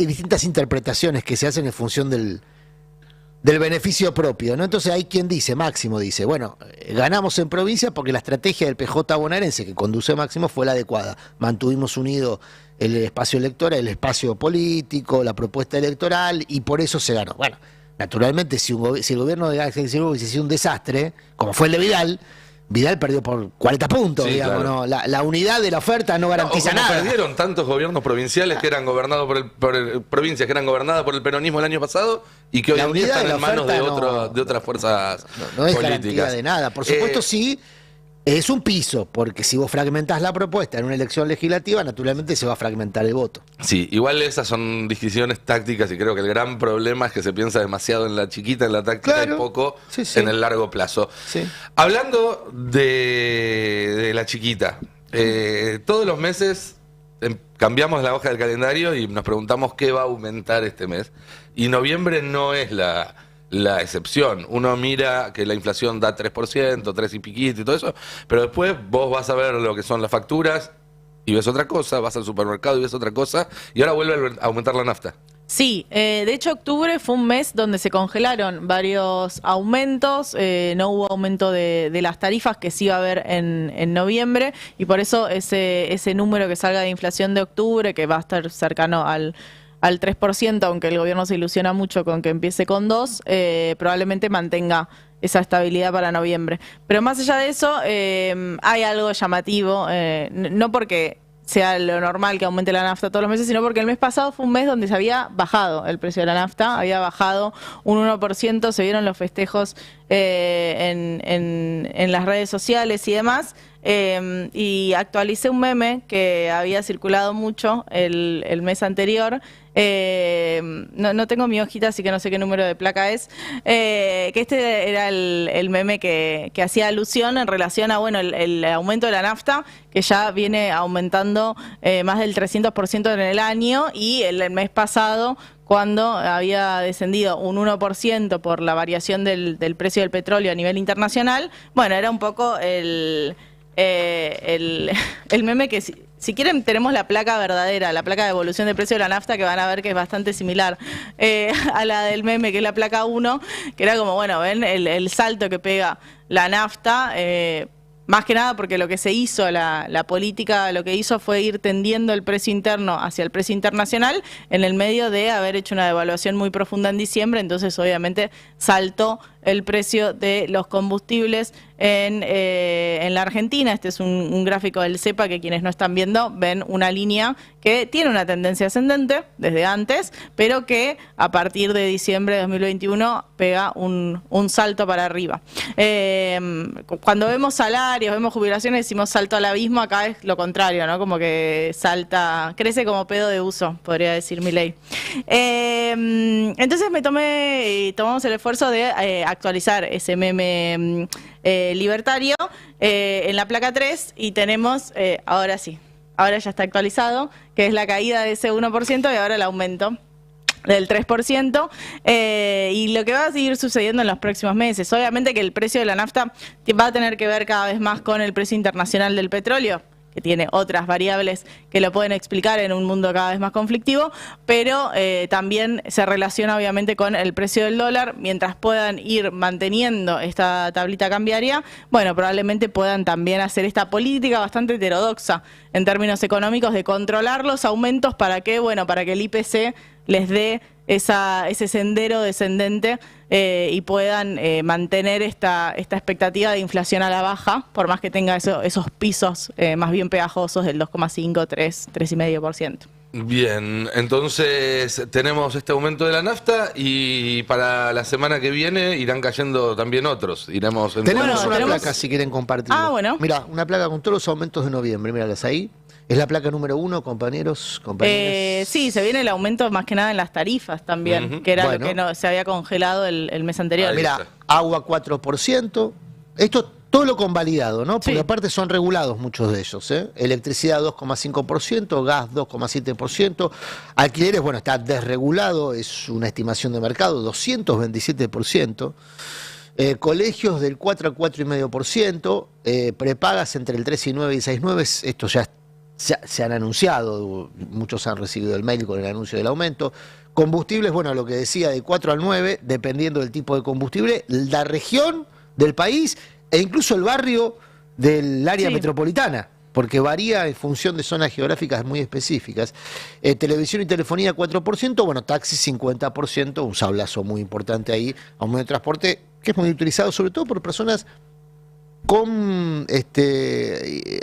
distintas interpretaciones que se hacen en función del beneficio propio, ¿no? Entonces hay quien dice, Máximo dice, bueno, ganamos en provincia porque la estrategia del PJ bonaerense que conduce Máximo fue la adecuada. Mantuvimos unido el espacio electoral, el espacio político, la propuesta electoral, y por eso se ganó. Bueno, naturalmente, si el gobierno de Axel Kicillof hubiese sido un desastre, como fue el de Vidal perdió por 40 puntos, Sí, digamos, claro. ¿no? La unidad de la oferta no garantiza como nada. perdieron tantos gobiernos provinciales que eran gobernados provincias que eran gobernadas por el peronismo el año pasado y que hoy La en día unidad están de la en manos de, oferta de otras fuerzas No es políticas. garantía de nada. Por supuesto, sí, es un piso, porque si vos fragmentás la propuesta en una elección legislativa, naturalmente se va a fragmentar el voto. Sí, igual esas son discusiones tácticas y creo que el gran problema es que se piensa demasiado en la chiquita, en la táctica y poco en el largo plazo. Hablando de la chiquita, todos los meses cambiamos la hoja del calendario y nos preguntamos qué va a aumentar este mes. Y noviembre no es la excepción. Uno mira que la inflación da 3%, 3 y piquito y todo eso, pero después vos vas a ver lo que son las facturas y ves otra cosa, vas al supermercado y ves otra cosa, y ahora vuelve a aumentar la nafta. Sí, de hecho octubre fue un mes donde se congelaron varios aumentos, no hubo aumento de las tarifas que sí iba a haber en noviembre, y por eso ese número que salga de inflación de octubre, que va a estar cercano al 3%, aunque el gobierno se ilusiona mucho con que empiece con 2%, probablemente mantenga esa estabilidad para noviembre. Pero más allá de eso, hay algo llamativo, no porque sea lo normal que aumente la nafta todos los meses, sino porque el mes pasado fue un mes donde se había bajado el precio de la nafta, había bajado un 1%, se vieron los festejos en las redes sociales y demás. Y actualicé un meme que había circulado mucho el mes anterior. No tengo mi hojita, así que no sé qué número de placa es. Que este era el meme que hacía alusión en relación a el aumento de la nafta, que ya viene aumentando más del 300% en el año, y el mes pasado, cuando había descendido un 1% por la variación del precio del petróleo a nivel internacional, bueno, era un poco el meme que si quieren tenemos la placa verdadera, la placa de evolución del precio de la nafta, que van a ver que es bastante similar a la del meme, que es la placa 1, que era como, bueno, ven el salto que pega la nafta, más que nada porque lo que se hizo, la política, lo que hizo fue ir tendiendo el precio interno hacia el precio internacional en el medio de haber hecho una devaluación muy profunda en diciembre, entonces obviamente saltó el precio de los combustibles en la Argentina. Este es un gráfico del CEPA que quienes no están viendo ven una línea que tiene una tendencia ascendente desde antes, pero que a partir de diciembre de 2021 pega un salto para arriba. Cuando vemos salarios, vemos jubilaciones, decimos salto al abismo, acá es lo contrario, ¿no? Como que crece como pedo de uso, podría decir Milei. Entonces tomamos el esfuerzo de actualizar ese meme libertario en la placa 3 y tenemos, ahora sí, ahora ya está actualizado, que es la caída de ese 1% y ahora el aumento del 3%, y lo que va a seguir sucediendo en los próximos meses. Obviamente que el precio de la nafta va a tener que ver cada vez más con el precio internacional del petróleo, que tiene otras variables que lo pueden explicar en un mundo cada vez más conflictivo, pero también se relaciona obviamente con el precio del dólar. Mientras puedan ir manteniendo esta tablita cambiaria, bueno, probablemente puedan también hacer esta política bastante heterodoxa en términos económicos de controlar los aumentos para que el IPC les dé ese sendero descendente y puedan mantener esta expectativa de inflación a la baja, por más que tenga esos pisos más bien pegajosos del 2,5, 3,5%. Bien, entonces tenemos este aumento de la nafta y para la semana que viene irán cayendo también otros. Tenemos una placa si quieren compartir. Ah, bueno. Mira, una placa con todos los aumentos de noviembre, míralas ahí. ¿Es la placa número 1, compañeros? Sí, se viene el aumento más que nada en las tarifas también, que era lo que no, se había congelado el mes anterior. Mira, agua 4%, esto todo lo convalidado, ¿no? Porque aparte son regulados muchos de ellos, ¿eh? Electricidad 2,5%, gas 2,7%, alquileres, bueno, está desregulado, es una estimación de mercado, 227%. Colegios del 4 al 4,5%, prepagas entre el 3,9 y 6,9, esto ya se han anunciado, muchos han recibido el mail con el anuncio del aumento. Combustibles, bueno, lo que decía, de 4 al 9, dependiendo del tipo de combustible, la región del país e incluso el barrio del área metropolitana, porque varía en función de zonas geográficas muy específicas. Televisión y telefonía 4%, bueno, taxi 50%, un sablazo muy importante ahí, a un medio de transporte que es muy utilizado sobre todo por personas con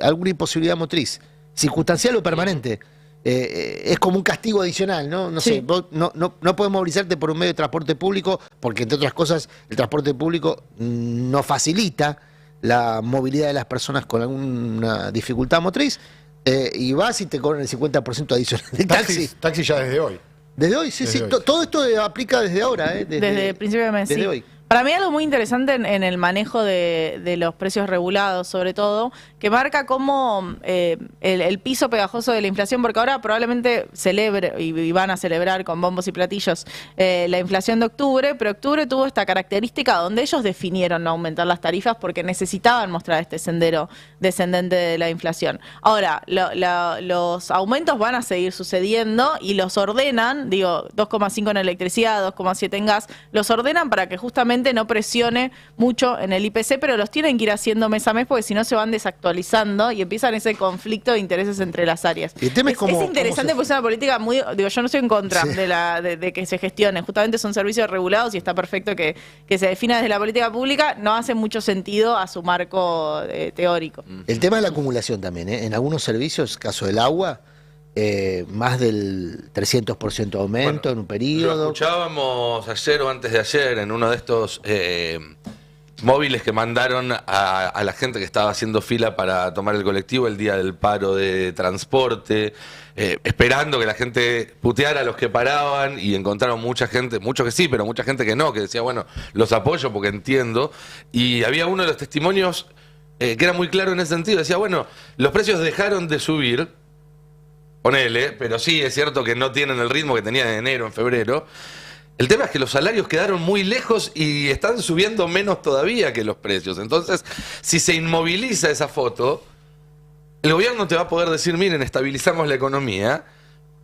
alguna imposibilidad motriz, circunstancial o permanente. Es como un castigo adicional, ¿no? No sé, vos no puedes movilizarte por un medio de transporte público porque, entre otras cosas, el transporte público no facilita la movilidad de las personas con alguna dificultad motriz, y vas y te cobran el 50% adicional de taxi. Taxi ya desde hoy. Desde hoy, sí, desde sí. Hoy. Todo esto aplica desde ahora, desde el principio de mes, desde hoy. Para mí algo muy interesante en el manejo de los precios regulados, sobre todo, que marca cómo el piso pegajoso de la inflación, porque ahora probablemente celebre y van a celebrar con bombos y platillos la inflación de octubre, pero octubre tuvo esta característica donde ellos definieron no aumentar las tarifas porque necesitaban mostrar este sendero descendente de la inflación. Ahora, los aumentos van a seguir sucediendo y los ordenan, digo, 2,5 en electricidad, 2,7 en gas, los ordenan para que justamente no presione mucho en el IPC, pero los tienen que ir haciendo mes a mes porque si no se van desactualizando y empiezan ese conflicto de intereses entre las áreas. Y el tema es interesante porque es una política muy, digo, yo no estoy en contra de que se gestione, justamente son servicios regulados y está perfecto que se defina desde la política pública, no hace mucho sentido a su marco teórico. El tema es la acumulación también, ¿eh? En algunos servicios, caso del agua, más del 300% aumento en un periodo. Lo escuchábamos ayer o antes de ayer en uno de estos móviles que mandaron a la gente que estaba haciendo fila para tomar el colectivo el día del paro de transporte, esperando que la gente puteara a los que paraban, y encontraron mucha gente, muchos que sí, pero mucha gente que no, que decía, bueno, los apoyo porque entiendo. Y había uno de los testimonios que era muy claro en ese sentido, decía, bueno, los precios dejaron de subir, ponele, pero sí es cierto que no tienen el ritmo que tenían en enero, en febrero. El tema es que los salarios quedaron muy lejos y están subiendo menos todavía que los precios. Entonces, si se inmoviliza esa foto, el gobierno te va a poder decir, miren, estabilizamos la economía,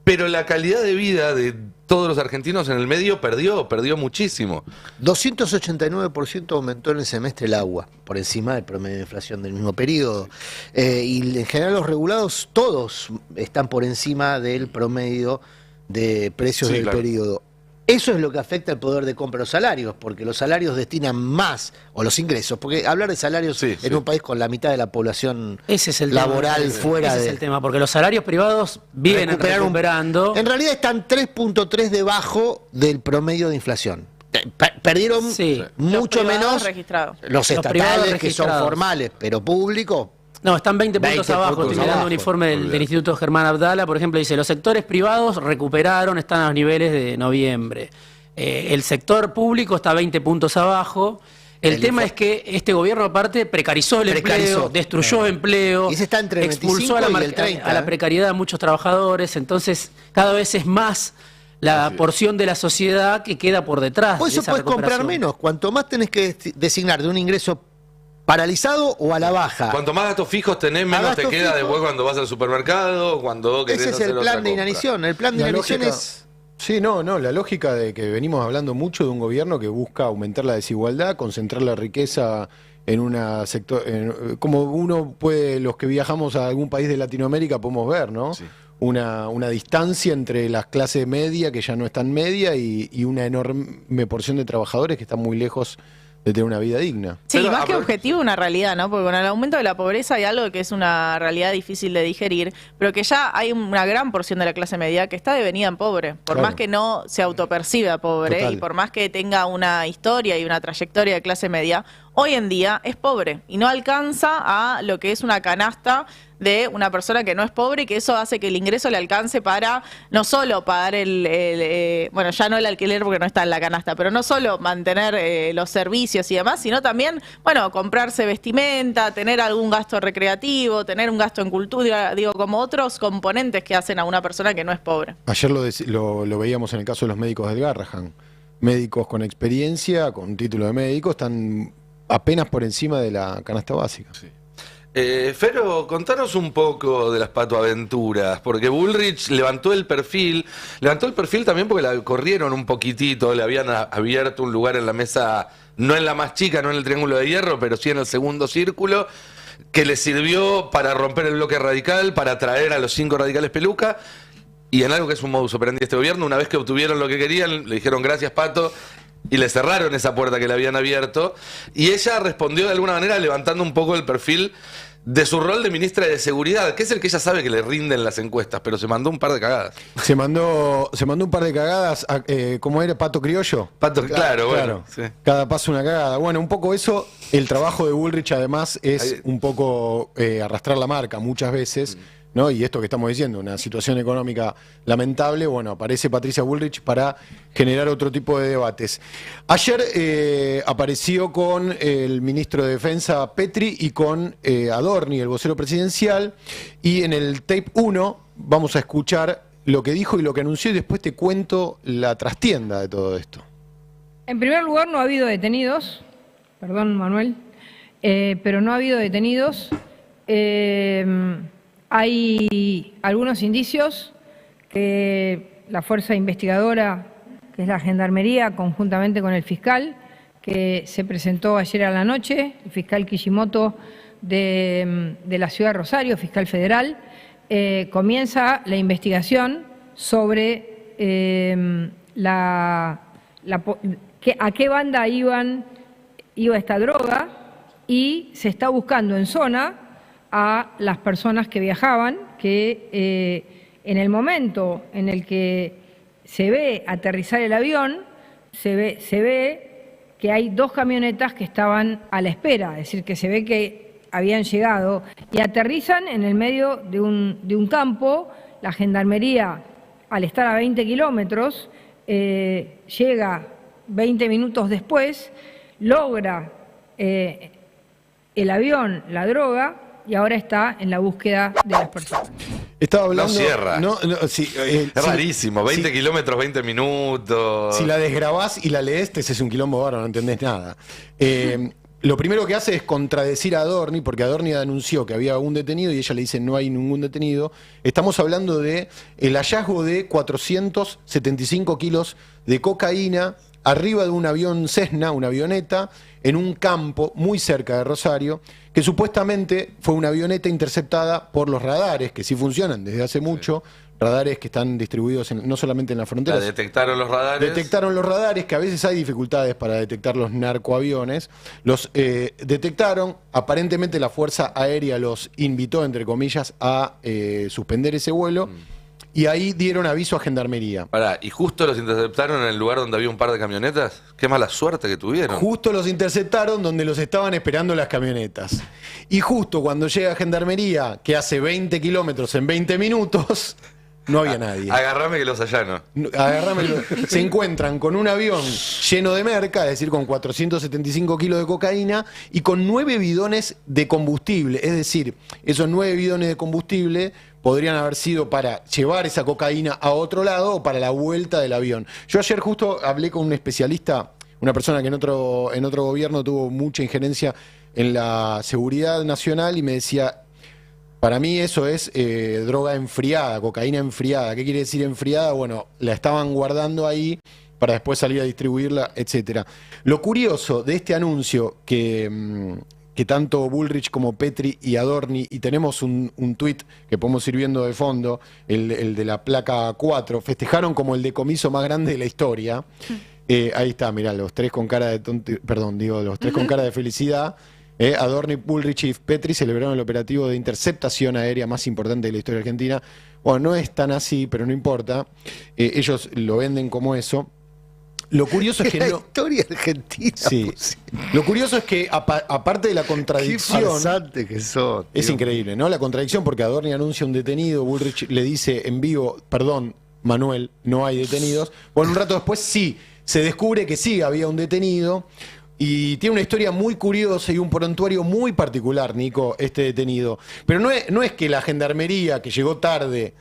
pero la calidad de vida de todos los argentinos en el medio perdió muchísimo. 289% aumentó en el semestre el agua, por encima del promedio de inflación del mismo periodo. Y en general los regulados todos están por encima del promedio de precios del periodo. Eso es lo que afecta el poder de compra de los salarios, porque los salarios destinan más, o los ingresos, porque hablar de salarios en un país con la mitad de la población laboral fuera ese es el tema, porque los salarios privados viven recuperando. En realidad están 3,3 debajo del promedio de inflación. Perdieron mucho menos los estatales, que son formales, pero públicos. No, están 20 puntos abajo. Estoy mirando un informe del Instituto Germán Abdala, por ejemplo, dice, los sectores privados recuperaron, están a los niveles de noviembre. El sector público está 20 puntos abajo. El tema es que este gobierno, aparte, precarizó el empleo, destruyó empleo, y se está entre el expulsó a la precariedad a muchos trabajadores. Entonces, cada vez es más la porción de la sociedad que queda por detrás. Por eso puedes comprar menos. Cuanto más tenés que designar de un ingreso paralizado o a la baja. Cuanto más gastos fijos tenés, menos te queda después cuando vas al supermercado, cuando querés hacer otra cosa. Ese es el plan de inanición. El plan de inanición es... Sí, la lógica de que venimos hablando mucho de un gobierno que busca aumentar la desigualdad, concentrar la riqueza en una sector... como uno puede, los que viajamos a algún país de Latinoamérica podemos ver, ¿no? Sí. Una distancia entre las clases media, que ya no es tan media, y una enorme porción de trabajadores que están muy lejos de tener una vida digna. Sí, pero, más que objetivo, una realidad, ¿no? Porque con el aumento de la pobreza hay algo que es una realidad difícil de digerir, pero que ya hay una gran porción de la clase media que está devenida en pobre, por más que no se autoperciba pobre. Total. Y por más que tenga una historia y una trayectoria de clase media, hoy en día es pobre y no alcanza a lo que es una canasta de una persona que no es pobre, y que eso hace que el ingreso le alcance para no solo pagar bueno, ya no el alquiler porque no está en la canasta, pero no solo mantener los servicios y demás, sino también, bueno, comprarse vestimenta, tener algún gasto recreativo, tener un gasto en cultura, digo, como otros componentes que hacen a una persona que no es pobre. Ayer lo veíamos en el caso de los médicos del Garrahan. Médicos con experiencia, con título de médico, están apenas por encima de la canasta básica. Sí. Fero, contanos un poco de las patoaventuras, porque Bullrich levantó el perfil también porque la corrieron un poquitito, le habían abierto un lugar en la mesa, no en la más chica, no en el Triángulo de Hierro, pero sí en el segundo círculo, que le sirvió para romper el bloque radical, para traer a los 5 radicales peluca, y en algo que es un modus operandi de este gobierno, una vez que obtuvieron lo que querían, le dijeron gracias, Pato, y le cerraron esa puerta que le habían abierto, y ella respondió de alguna manera levantando un poco el perfil de su rol de ministra de Seguridad, que es el que ella sabe que le rinden las encuestas, pero se mandó un par de cagadas. Se mandó un par de cagadas, ¿cómo era? ¿Pato criollo? Pato, claro. Bueno. Sí. Cada paso una cagada. Bueno, un poco eso, el trabajo de Bullrich además es un poco arrastrar la marca muchas veces, ¿no? Y esto que estamos diciendo, una situación económica lamentable, bueno, aparece Patricia Bullrich para generar otro tipo de debates. Ayer apareció con el ministro de Defensa Petri y con Adorni, el vocero presidencial, y en el tape 1 vamos a escuchar lo que dijo y lo que anunció, y después te cuento la trastienda de todo esto. En primer lugar, no ha habido detenidos, perdón Manuel, pero no ha habido detenidos. Hay algunos indicios que la fuerza investigadora, que es la Gendarmería, conjuntamente con el fiscal, que se presentó ayer a la noche, el fiscal Kishimoto de la ciudad de Rosario, fiscal federal, comienza la investigación sobre a qué banda iba esta droga, y se está buscando en zona a las personas que viajaban, que en el momento en el que se ve aterrizar el avión, se ve que hay 2 camionetas que estaban a la espera, es decir, que se ve que habían llegado y aterrizan en el medio de un campo. La Gendarmería, al estar a 20 kilómetros, llega 20 minutos después, logra el avión, la droga, y ahora está en la búsqueda de las personas. Estaba hablando, no cierra. Sí, es rarísimo, 20 kilómetros, 20 minutos. Si la desgrabás y la lees, te es un quilombo bárbaro, no entendés nada. Lo primero que hace es contradecir a Adorni, porque Adorni anunció que había un detenido y ella le dice no hay ningún detenido. Estamos hablando de el hallazgo de 475 kilos de cocaína arriba de un avión Cessna, una avioneta, en un campo muy cerca de Rosario, que supuestamente fue una avioneta interceptada por los radares, que sí funcionan desde hace mucho, radares que están distribuidos no solamente en la frontera. Detectaron los radares. Detectaron los radares, que a veces hay dificultades para detectar los narcoaviones. Los detectaron, aparentemente la Fuerza Aérea los invitó, entre comillas, a suspender ese vuelo. Y ahí dieron aviso a Gendarmería. Pará, ¿y justo los interceptaron en el lugar donde había un par de camionetas? Qué mala suerte que tuvieron. Justo los interceptaron donde los estaban esperando las camionetas. Y justo cuando llega Gendarmería, que hace 20 kilómetros en 20 minutos, no había nadie. Agarrame que los allano. Se encuentran con un avión lleno de merca, es decir, con 475 kilos de cocaína y con 9 bidones de combustible. Es decir, esos 9 bidones de combustible podrían haber sido para llevar esa cocaína a otro lado o para la vuelta del avión. Yo ayer justo hablé con un especialista, una persona que en otro gobierno tuvo mucha injerencia en la seguridad nacional, y me decía, para mí eso es droga enfriada, cocaína enfriada. ¿Qué quiere decir enfriada? Bueno, la estaban guardando ahí para después salir a distribuirla, etcétera. Lo curioso de este anuncio que tanto Bullrich como Petri y Adorni, y tenemos un tuit que podemos ir viendo de fondo, el de la placa 4, festejaron como el decomiso más grande de la historia. Ahí está, mirá, los tres con cara de los tres con cara de felicidad. Adorni, Bullrich y Petri celebraron el operativo de interceptación aérea más importante de la historia argentina. Bueno, no es tan así, pero no importa. Ellos lo venden como eso. Lo curioso es que la no. historia argentina. Sí. Lo curioso es que, aparte de la contradicción. Qué farsante que son. Es increíble, ¿no? La contradicción, porque Adorni anuncia un detenido, Bullrich le dice en vivo, perdón, Manuel, no hay detenidos. Bueno, un rato después sí, se descubre que sí había un detenido. Y tiene una historia muy curiosa y un prontuario muy particular, Nico, este detenido. Pero no es que la gendarmería, que llegó tarde,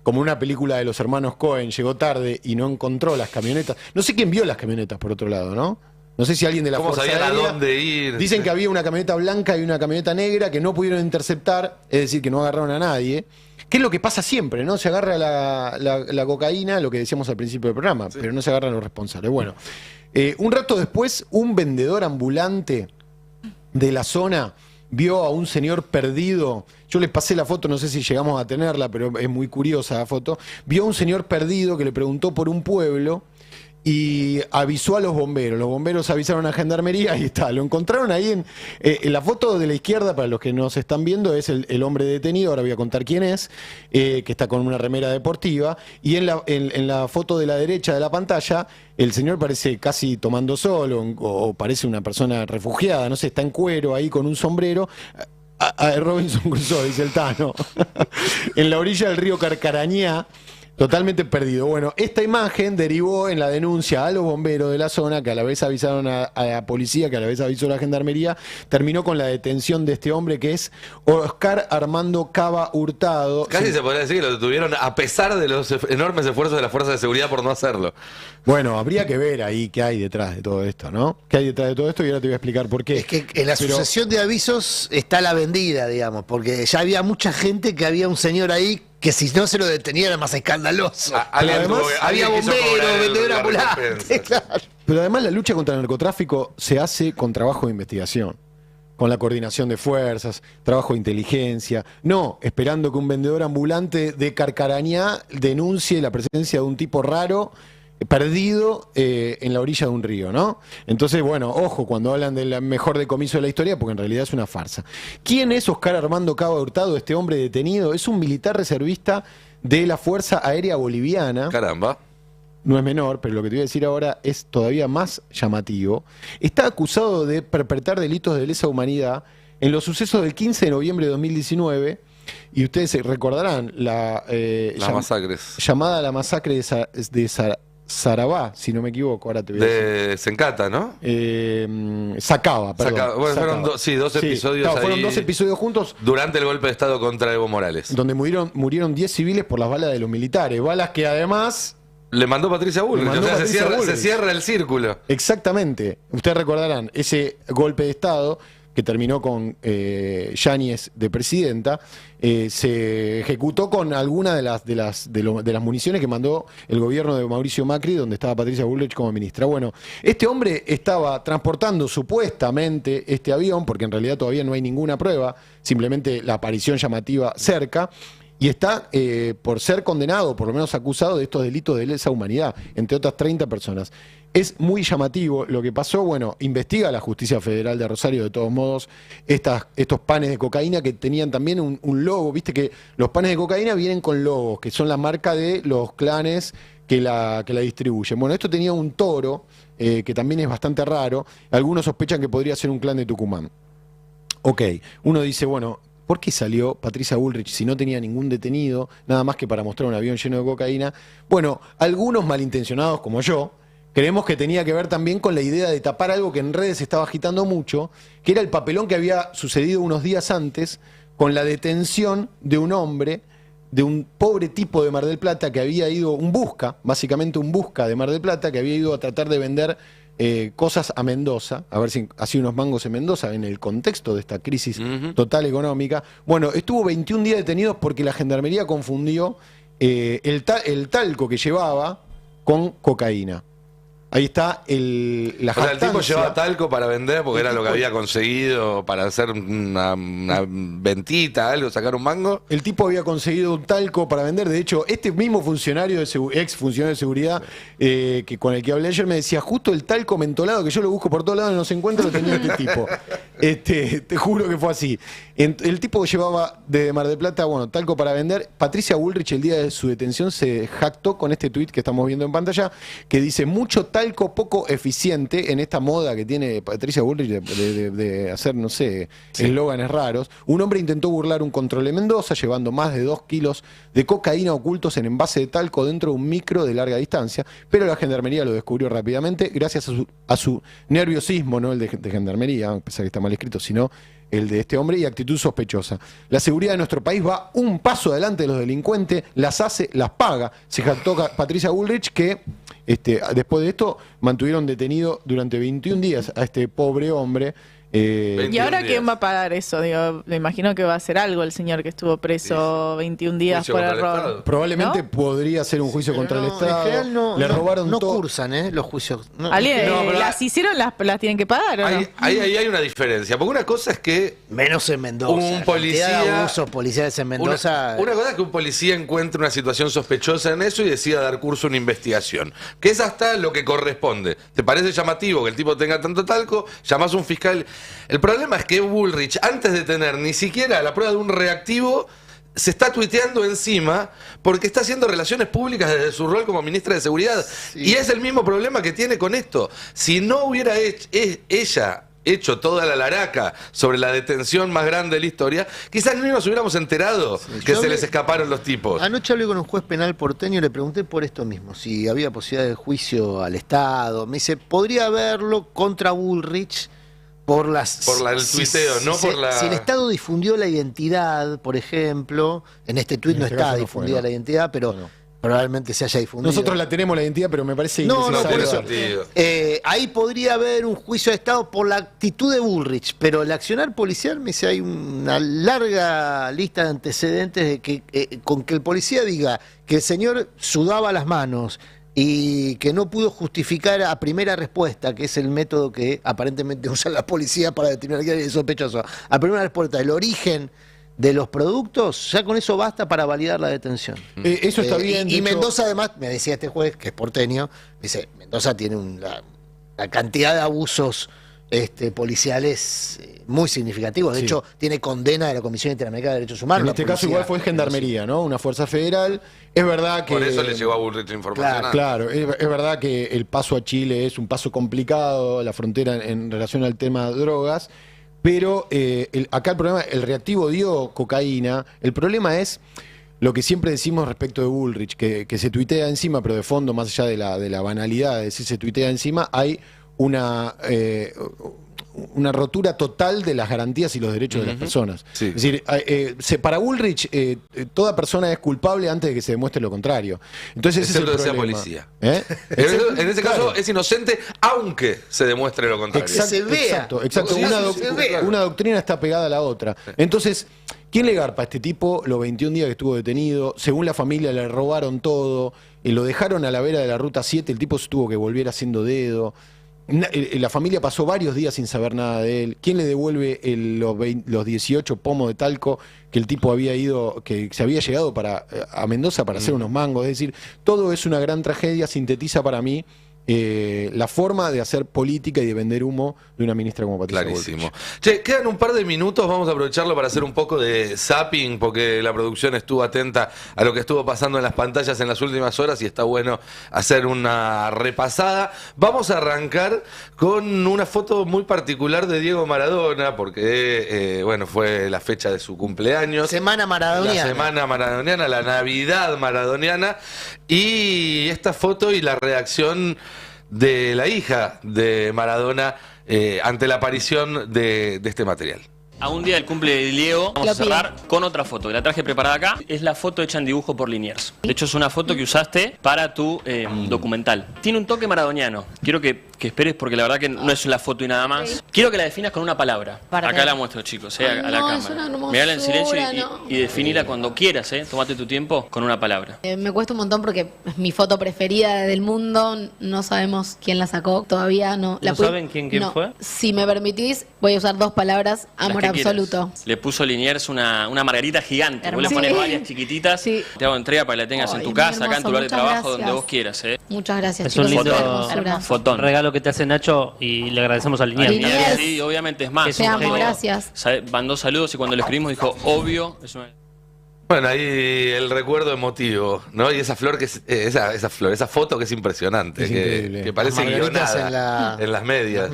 como una película de los hermanos Cohen, llegó tarde y no encontró las camionetas. No sé quién vio las camionetas, por otro lado, ¿no? No sé si alguien de la ¿Cómo Fuerza sabían a Aérea. dónde ir? Dicen que había una camioneta blanca y una camioneta negra que no pudieron interceptar, es decir, que no agarraron a nadie. ¿Qué es lo que pasa siempre, no? Se agarra la cocaína, lo que decíamos al principio del programa, pero no se agarran los responsables. Bueno, un rato después, un vendedor ambulante de la zona vio a un señor perdido. Yo les pasé la foto, no sé si llegamos a tenerla, pero es muy curiosa la foto. Vio a un señor perdido que le preguntó por un pueblo y avisó a los bomberos. Los bomberos avisaron a Gendarmería y está. Lo encontraron ahí en la foto de la izquierda, para los que nos están viendo, es el hombre detenido. Ahora voy a contar quién es, que está con una remera deportiva. Y en la foto de la derecha de la pantalla, el señor parece casi tomando sol o parece una persona refugiada. No sé, está en cuero ahí con un sombrero. Robinson Crusoe, dice el Tano. En la orilla del río Carcarañá. Totalmente perdido. Bueno, esta imagen derivó en la denuncia a los bomberos de la zona, que a la vez avisaron a la policía, que a la vez avisó a la gendarmería. Terminó con la detención de este hombre, que es Oscar Armando Cava Hurtado. Casi se podría decir que lo detuvieron a pesar de los enormes esfuerzos de las fuerzas de seguridad por no hacerlo. Bueno, habría que ver ahí qué hay detrás de todo esto, ¿no? ¿Qué hay detrás de todo esto? Y ahora te voy a explicar por qué. Es que en la sucesión de avisos está la vendida, digamos, porque ya había mucha gente que había un señor ahí que si no se lo detenía era más escandaloso. Además, había bomberos, vendedor ambulante, claro. Pero además la lucha contra el narcotráfico se hace con trabajo de investigación, con la coordinación de fuerzas, trabajo de inteligencia, no esperando que un vendedor ambulante de Carcarañá denuncie la presencia de un tipo raro perdido en la orilla de un río, ¿no? Entonces, bueno, ojo cuando hablan del mejor decomiso de la historia, porque en realidad es una farsa. ¿Quién es Oscar Armando Cava Hurtado, este hombre detenido? Es un militar reservista de la Fuerza Aérea Boliviana. Caramba. No es menor, pero lo que te voy a decir ahora es todavía más llamativo. Está acusado de perpetrar delitos de lesa humanidad en los sucesos del 15 de noviembre de 2019. Y ustedes se recordarán las masacres. Llamada la masacre de Sarabá, si no me equivoco, ahora te voy a decir. De Sencata, ¿no? Sacaba, perdón. Bueno, fueron dos episodios claro, ahí. fueron 2 episodios juntos. Durante el golpe de Estado contra Evo Morales. Donde murieron 10 civiles por las balas de los militares. Balas que además... Le mandó Patricia Bullrich. O sea, se cierra el círculo. Exactamente. Ustedes recordarán ese golpe de Estado que terminó con Yáñez de presidenta, se ejecutó con alguna de las municiones que mandó el gobierno de Mauricio Macri, donde estaba Patricia Bullrich como ministra. Bueno, este hombre estaba transportando supuestamente este avión, porque en realidad todavía no hay ninguna prueba, simplemente la aparición llamativa cerca, y está por ser condenado, por lo menos acusado de estos delitos de lesa humanidad, entre otras 30 personas. Es muy llamativo lo que pasó. Bueno, investiga la Justicia Federal de Rosario, de todos modos, estos panes de cocaína que tenían también un logo. Viste que los panes de cocaína vienen con logos, que son la marca de los clanes que la distribuyen. Bueno, esto tenía un toro, que también es bastante raro. Algunos sospechan que podría ser un clan de Tucumán. Ok, uno dice, bueno, ¿por qué salió Patricia Bullrich si no tenía ningún detenido, nada más que para mostrar un avión lleno de cocaína? Bueno, algunos malintencionados como yo, creemos que tenía que ver también con la idea de tapar algo que en redes se estaba agitando mucho, que era el papelón que había sucedido unos días antes con la detención de un hombre, de un pobre tipo de Mar del Plata que había ido, básicamente un busca de Mar del Plata, que había ido a tratar de vender cosas a Mendoza, a ver si hacía unos mangos en Mendoza, en el contexto de esta crisis total económica. Bueno, estuvo 21 días detenidos porque la gendarmería confundió el talco que llevaba con cocaína. Ahí está la jactancia. O sea, el tipo llevaba talco para vender porque era lo que había conseguido para hacer una ventita, algo, sacar un mango. El tipo había conseguido un talco para vender. De hecho, este mismo funcionario, ex funcionario de seguridad, que con el que hablé ayer, me decía, justo el talco mentolado, que yo lo busco por todos lados y no se encuentra, lo tenía este tipo. Te juro que fue así. El tipo llevaba desde Mar del Plata, talco para vender. Patricia Bullrich, el día de su detención, se jactó con este tuit que estamos viendo en pantalla, que dice: mucho talco poco eficiente, en esta moda que tiene Patricia Bullrich de hacer, no sé, eslóganes raros. Un hombre intentó burlar un control en Mendoza, llevando más de 2 kilos de cocaína ocultos en envase de talco dentro de un micro de larga distancia, pero la gendarmería lo descubrió rápidamente gracias a su nerviosismo, no el de gendarmería, a pesar que está mal escrito, sino el de este hombre, y actitud sospechosa. La seguridad de nuestro país va un paso adelante de los delincuentes, las hace, las paga. Se jactó Patricia Bullrich que después de esto mantuvieron detenido durante 21 días a este pobre hombre. ¿Y ahora quién va a pagar eso? Digo, me imagino que va a hacer algo el señor que estuvo preso 21 días por error. Probablemente podría ser un juicio contra el Estado. En general le robaron no todo. cursan los juicios. ¿Las hicieron, las tienen que pagar o no? Ahí hay una diferencia, porque una cosa es que menos en Mendoza. Un policía, la cantidad de abusos policiales en Mendoza. Una cosa es que un policía encuentre una situación sospechosa en eso y decida dar curso a una investigación, que es hasta lo que corresponde. ¿Te parece llamativo que el tipo tenga tanto talco? Llamás a un fiscal. El problema es que Bullrich, antes de tener ni siquiera la prueba de un reactivo, se está tuiteando encima porque está haciendo relaciones públicas desde su rol como ministra de Seguridad. Sí. Y es el mismo problema que tiene con esto. Si no hubiera ella hecho toda la laraca sobre la detención más grande de la historia, quizás ni nos hubiéramos enterado que se les escaparon los tipos. Anoche hablé con un juez penal porteño y le pregunté por esto mismo, si había posibilidad de juicio al Estado. Me dice, podría haberlo contra Bullrich por el tuiteo, si el Estado difundió la identidad, por ejemplo, en este tuit no está difundida la identidad, pero probablemente se haya difundido. Nosotros la tenemos la identidad, pero me parece innecesario. Ahí podría haber un juicio de Estado por la actitud de Bullrich, pero el accionar policial, me dice, hay una larga lista de antecedentes de que con que el policía diga que el señor sudaba las manos y que no pudo justificar a primera respuesta, que es el método que aparentemente usa la policía para determinar quién es sospechoso, a primera respuesta, el origen de los productos, ya con eso basta para validar la detención. Eso está bien. Y Mendoza, además, me decía este juez, que es porteño, me dice, Mendoza tiene la cantidad de abusos policiales muy significativos. De hecho, tiene condena de la Comisión Interamericana de Derechos Humanos. En este caso igual fue Gendarmería, ¿no? Una fuerza federal. Es verdad que... Por eso le llegó a Bullrich la información. Claro, es verdad que el paso a Chile es un paso complicado, la frontera en relación al tema de drogas, pero acá el problema, el reactivo dio cocaína. El problema es lo que siempre decimos respecto de Bullrich, que se tuitea encima, pero de fondo, más allá de la banalidad de decir se tuitea encima, hay una rotura total de las garantías y los derechos de las personas. Sí. Es decir, para Bullrich, toda persona es culpable antes de que se demuestre lo contrario. Entonces, ese es el problema. Policía. En ese caso es inocente, aunque se demuestre lo contrario. Exacto. Una doctrina está pegada a la otra. Entonces, ¿quién le garpa a este tipo los 21 días que estuvo detenido? Según la familia, le robaron todo, lo dejaron a la vera de la Ruta 7, el tipo se tuvo que volver haciendo dedo. La familia pasó varios días sin saber nada de él. ¿Quién le devuelve los 18 pomos de talco que el tipo que se había llegado a Mendoza para hacer unos mangos? Es decir, todo es una gran tragedia, sintetiza para mí la forma de hacer política y de vender humo de una ministra como Patricia Clarísimo. Bullrich. Che, quedan un par de minutos, vamos a aprovecharlo para hacer un poco de zapping, porque la producción estuvo atenta a lo que estuvo pasando en las pantallas en las últimas horas y está bueno hacer una repasada. Vamos a arrancar con una foto muy particular de Diego Maradona, porque fue la fecha de su cumpleaños. Semana maradoniana. La semana maradoniana, la Navidad maradoniana, y esta foto y la reacción de la hija de Maradona ante la aparición de este material. A un día del cumple de Diego, vamos a cerrar con otra foto que la traje preparada acá. Es la foto hecha en dibujo por Liniers. De hecho, es una foto que usaste para tu documental. Tiene un toque maradoniano. Quiero que esperes porque la verdad que no es la foto y nada más. Quiero que la definas con una palabra. Acá la muestro, chicos, a la cámara. Mirala en silencio y definila cuando quieras, Tómate tu tiempo con una palabra. Me cuesta un montón porque es mi foto preferida del mundo. No sabemos quién la sacó. Todavía no. ¿No saben quién fue? Si me permitís, voy a usar 2 palabras. Amor a absoluto. Le puso Liniers una margarita gigante. Vos le Hermoso. pones Sí. varias chiquititas. Te hago entrega para que la tengas en tu Ay, casa, muy acá en tu lugar de hermoso, trabajo, muchas donde gracias. vos quieras. Muchas gracias, Es un chicos. lindo Hermosura. Fotón. regalo que te hace Nacho y le agradecemos a Liniers. Liniers. Sí, obviamente, es más. Es un Te amo, genio. gracias. Mandó saludos y cuando le escribimos dijo, obvio, es una... Bueno, ahí el recuerdo emotivo, ¿no? Y esa flor que es, esa foto que es impresionante, Es que increíble. parece Las margaritas guionada en las medias.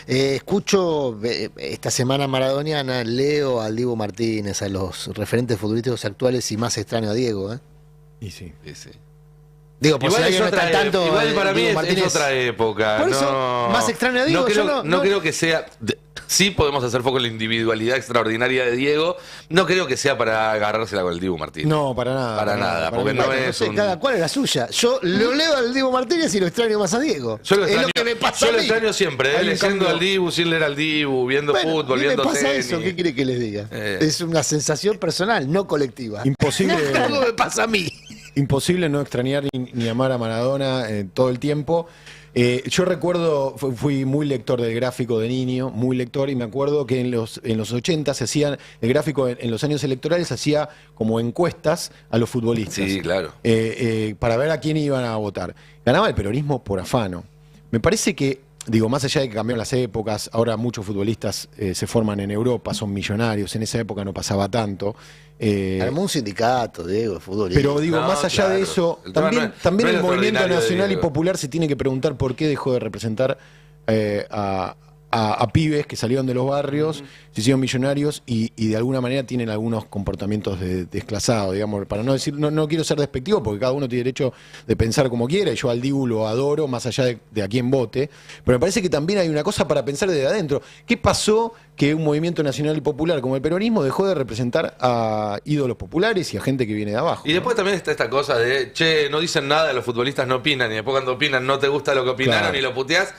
Escucho esta semana maradoniana, leo al Dibu Martínez, a los referentes futbolísticos actuales y más extraño a Diego. Y sí. Digo, por Igual si es alguien no otra está al tanto, igual para mí Diego es Martínez. otra época. Por eso, no, más extraño a Diego. No creo, yo no creo que sea... Sí podemos hacer foco en la individualidad extraordinaria de Diego. No creo que sea para agarrársela con el Dibu Martínez. No, para nada. Para nada, porque Bueno, no es sé, un... cada cual es la suya. Yo lo leo al Dibu Martínez y lo extraño más a Diego. Yo lo es extraño, lo que me pasa yo a lo mí. extraño siempre, Hay un leyendo cambio. al Dibu, sin leer al Dibu, viendo fútbol, a mí viendo me pasa tenis. eso, ¿qué quiere que les diga? Es una sensación personal, no colectiva. Imposible. Algo me pasa a mí. Imposible no extrañar ni amar a Maradona todo el tiempo. Yo recuerdo, fui muy lector del gráfico de niño, muy lector, y me acuerdo que en los 80 se hacían, el gráfico en los años electorales hacía como encuestas a los futbolistas. Sí, claro. Para ver a quién iban a votar. Ganaba el peronismo por afano. Me parece que, digo, más allá de que cambiaron las épocas, ahora muchos futbolistas se forman en Europa, son millonarios, en esa época no pasaba tanto. Armó un sindicato, Diego, de fútbol. Pero digo, No, más allá claro. de eso, El tema también, no es el movimiento extraordinario de nacional y Diego. popular se tiene que preguntar por qué dejó de representar a pibes que salieron de los barrios, se hicieron millonarios y de alguna manera tienen algunos comportamientos desclasados, digamos, para no decir, no quiero ser despectivo porque cada uno tiene derecho de pensar como quiera y yo al Dibu lo adoro más allá de a quién vote, pero me parece que también hay una cosa para pensar desde adentro. ¿Qué pasó que un movimiento nacional y popular como el peronismo dejó de representar a ídolos populares y a gente que viene de abajo? Y después también está esta cosa de, che, no dicen nada, los futbolistas no opinan, y después cuando opinan no te gusta lo que opinaron Claro. y lo puteás.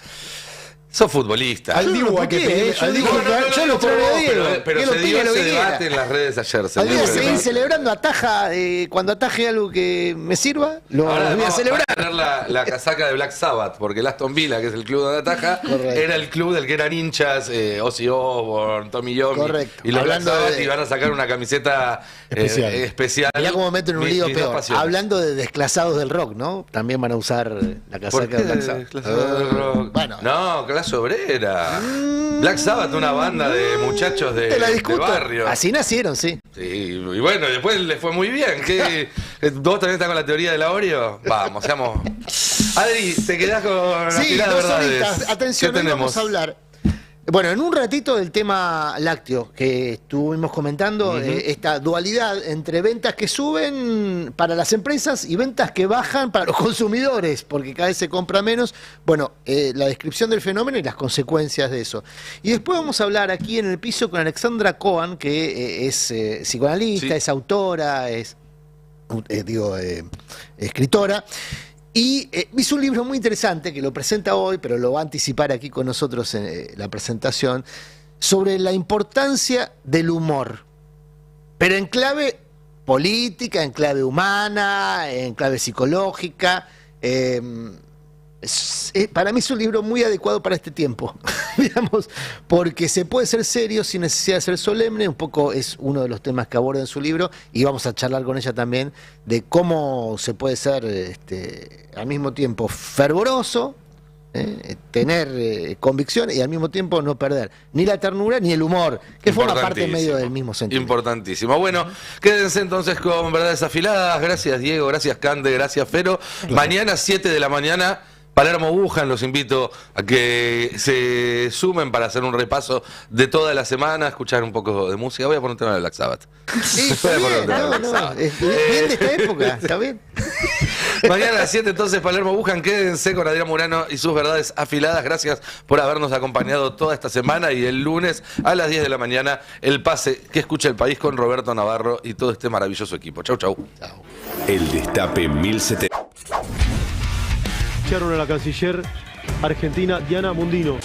Sos futbolista. Al Dibu hay que pedirle- al Dibu- yo lo extraño a Diego. Pero Que se lo dio opine lo ese que quiera. debate en las redes ayer. se Al dio día ese seguir debate. celebrando ataja, cuando ataje algo que me sirva, lo Ahora voy a vamos celebrar. a tener la casaca de Black Sabbath, porque el Aston Villa, que es el club donde ataja, era el club del que eran hinchas Ozzy Osbourne, Tommy Yomi Correcto. y los Black Hablando Sabbath, de- y van a sacar una camiseta especial. Mirá cómo meten un lío Mis dos peor. pasiones. Hablando de desclasados del rock, ¿no? También van a usar la ¿Por casaca qué de Black Sabbath. desclasados del rock? Bueno. No, clase obrera. Black Sabbath, una banda de muchachos Te la de discuto. barrio. Así nacieron, sí. Sí, y bueno, después les fue muy bien. ¿Vos también estás con la teoría del Oreo? Vamos, seamos. Adri, te quedás con Sí, Afiladas dos Verdades. horitas. Atención, ¿Qué hoy tenemos? vamos a hablar. Bueno, en un ratito del tema lácteo que estuvimos comentando, esta dualidad entre ventas que suben para las empresas y ventas que bajan para los consumidores, porque cada vez se compra menos. Bueno, la descripción del fenómeno y las consecuencias de eso. Y después vamos a hablar aquí en el piso con Alexandra Cohen, que es psicoanalista, Sí. es autora, es escritora. Y hizo un libro muy interesante que lo presenta hoy, pero lo va a anticipar aquí con nosotros en la presentación, sobre la importancia del humor, pero en clave política, en clave humana, en clave psicológica. Para mí es un libro muy adecuado para este tiempo, digamos, porque se puede ser serio sin necesidad de ser solemne, un poco es uno de los temas que aborda en su libro, y vamos a charlar con ella también de cómo se puede ser al mismo tiempo fervoroso, tener convicción y al mismo tiempo no perder ni la ternura ni el humor, que forma parte medio del mismo sentido. Importantísimo. Bueno, quédense entonces con Verdades Afiladas. Gracias, Diego. Gracias, Cande. Gracias, Fero. Mañana, 7 de la mañana, Palermo Wuhan, los invito a que se sumen para hacer un repaso de toda la semana, escuchar un poco de música. Voy a poner un tema de Black Sabbath. Sí, está bien, es bien de esta época, está bien. Mañana a las 7 entonces Palermo Wuhan, quédense con Adrián Murano y sus verdades afiladas. Gracias por habernos acompañado toda esta semana y el lunes a las 10 de la mañana el pase que escucha el país con Roberto Navarro y todo este maravilloso equipo. Chau, chau. El Destape 1070. Echaron a la canciller argentina Diana Mundino.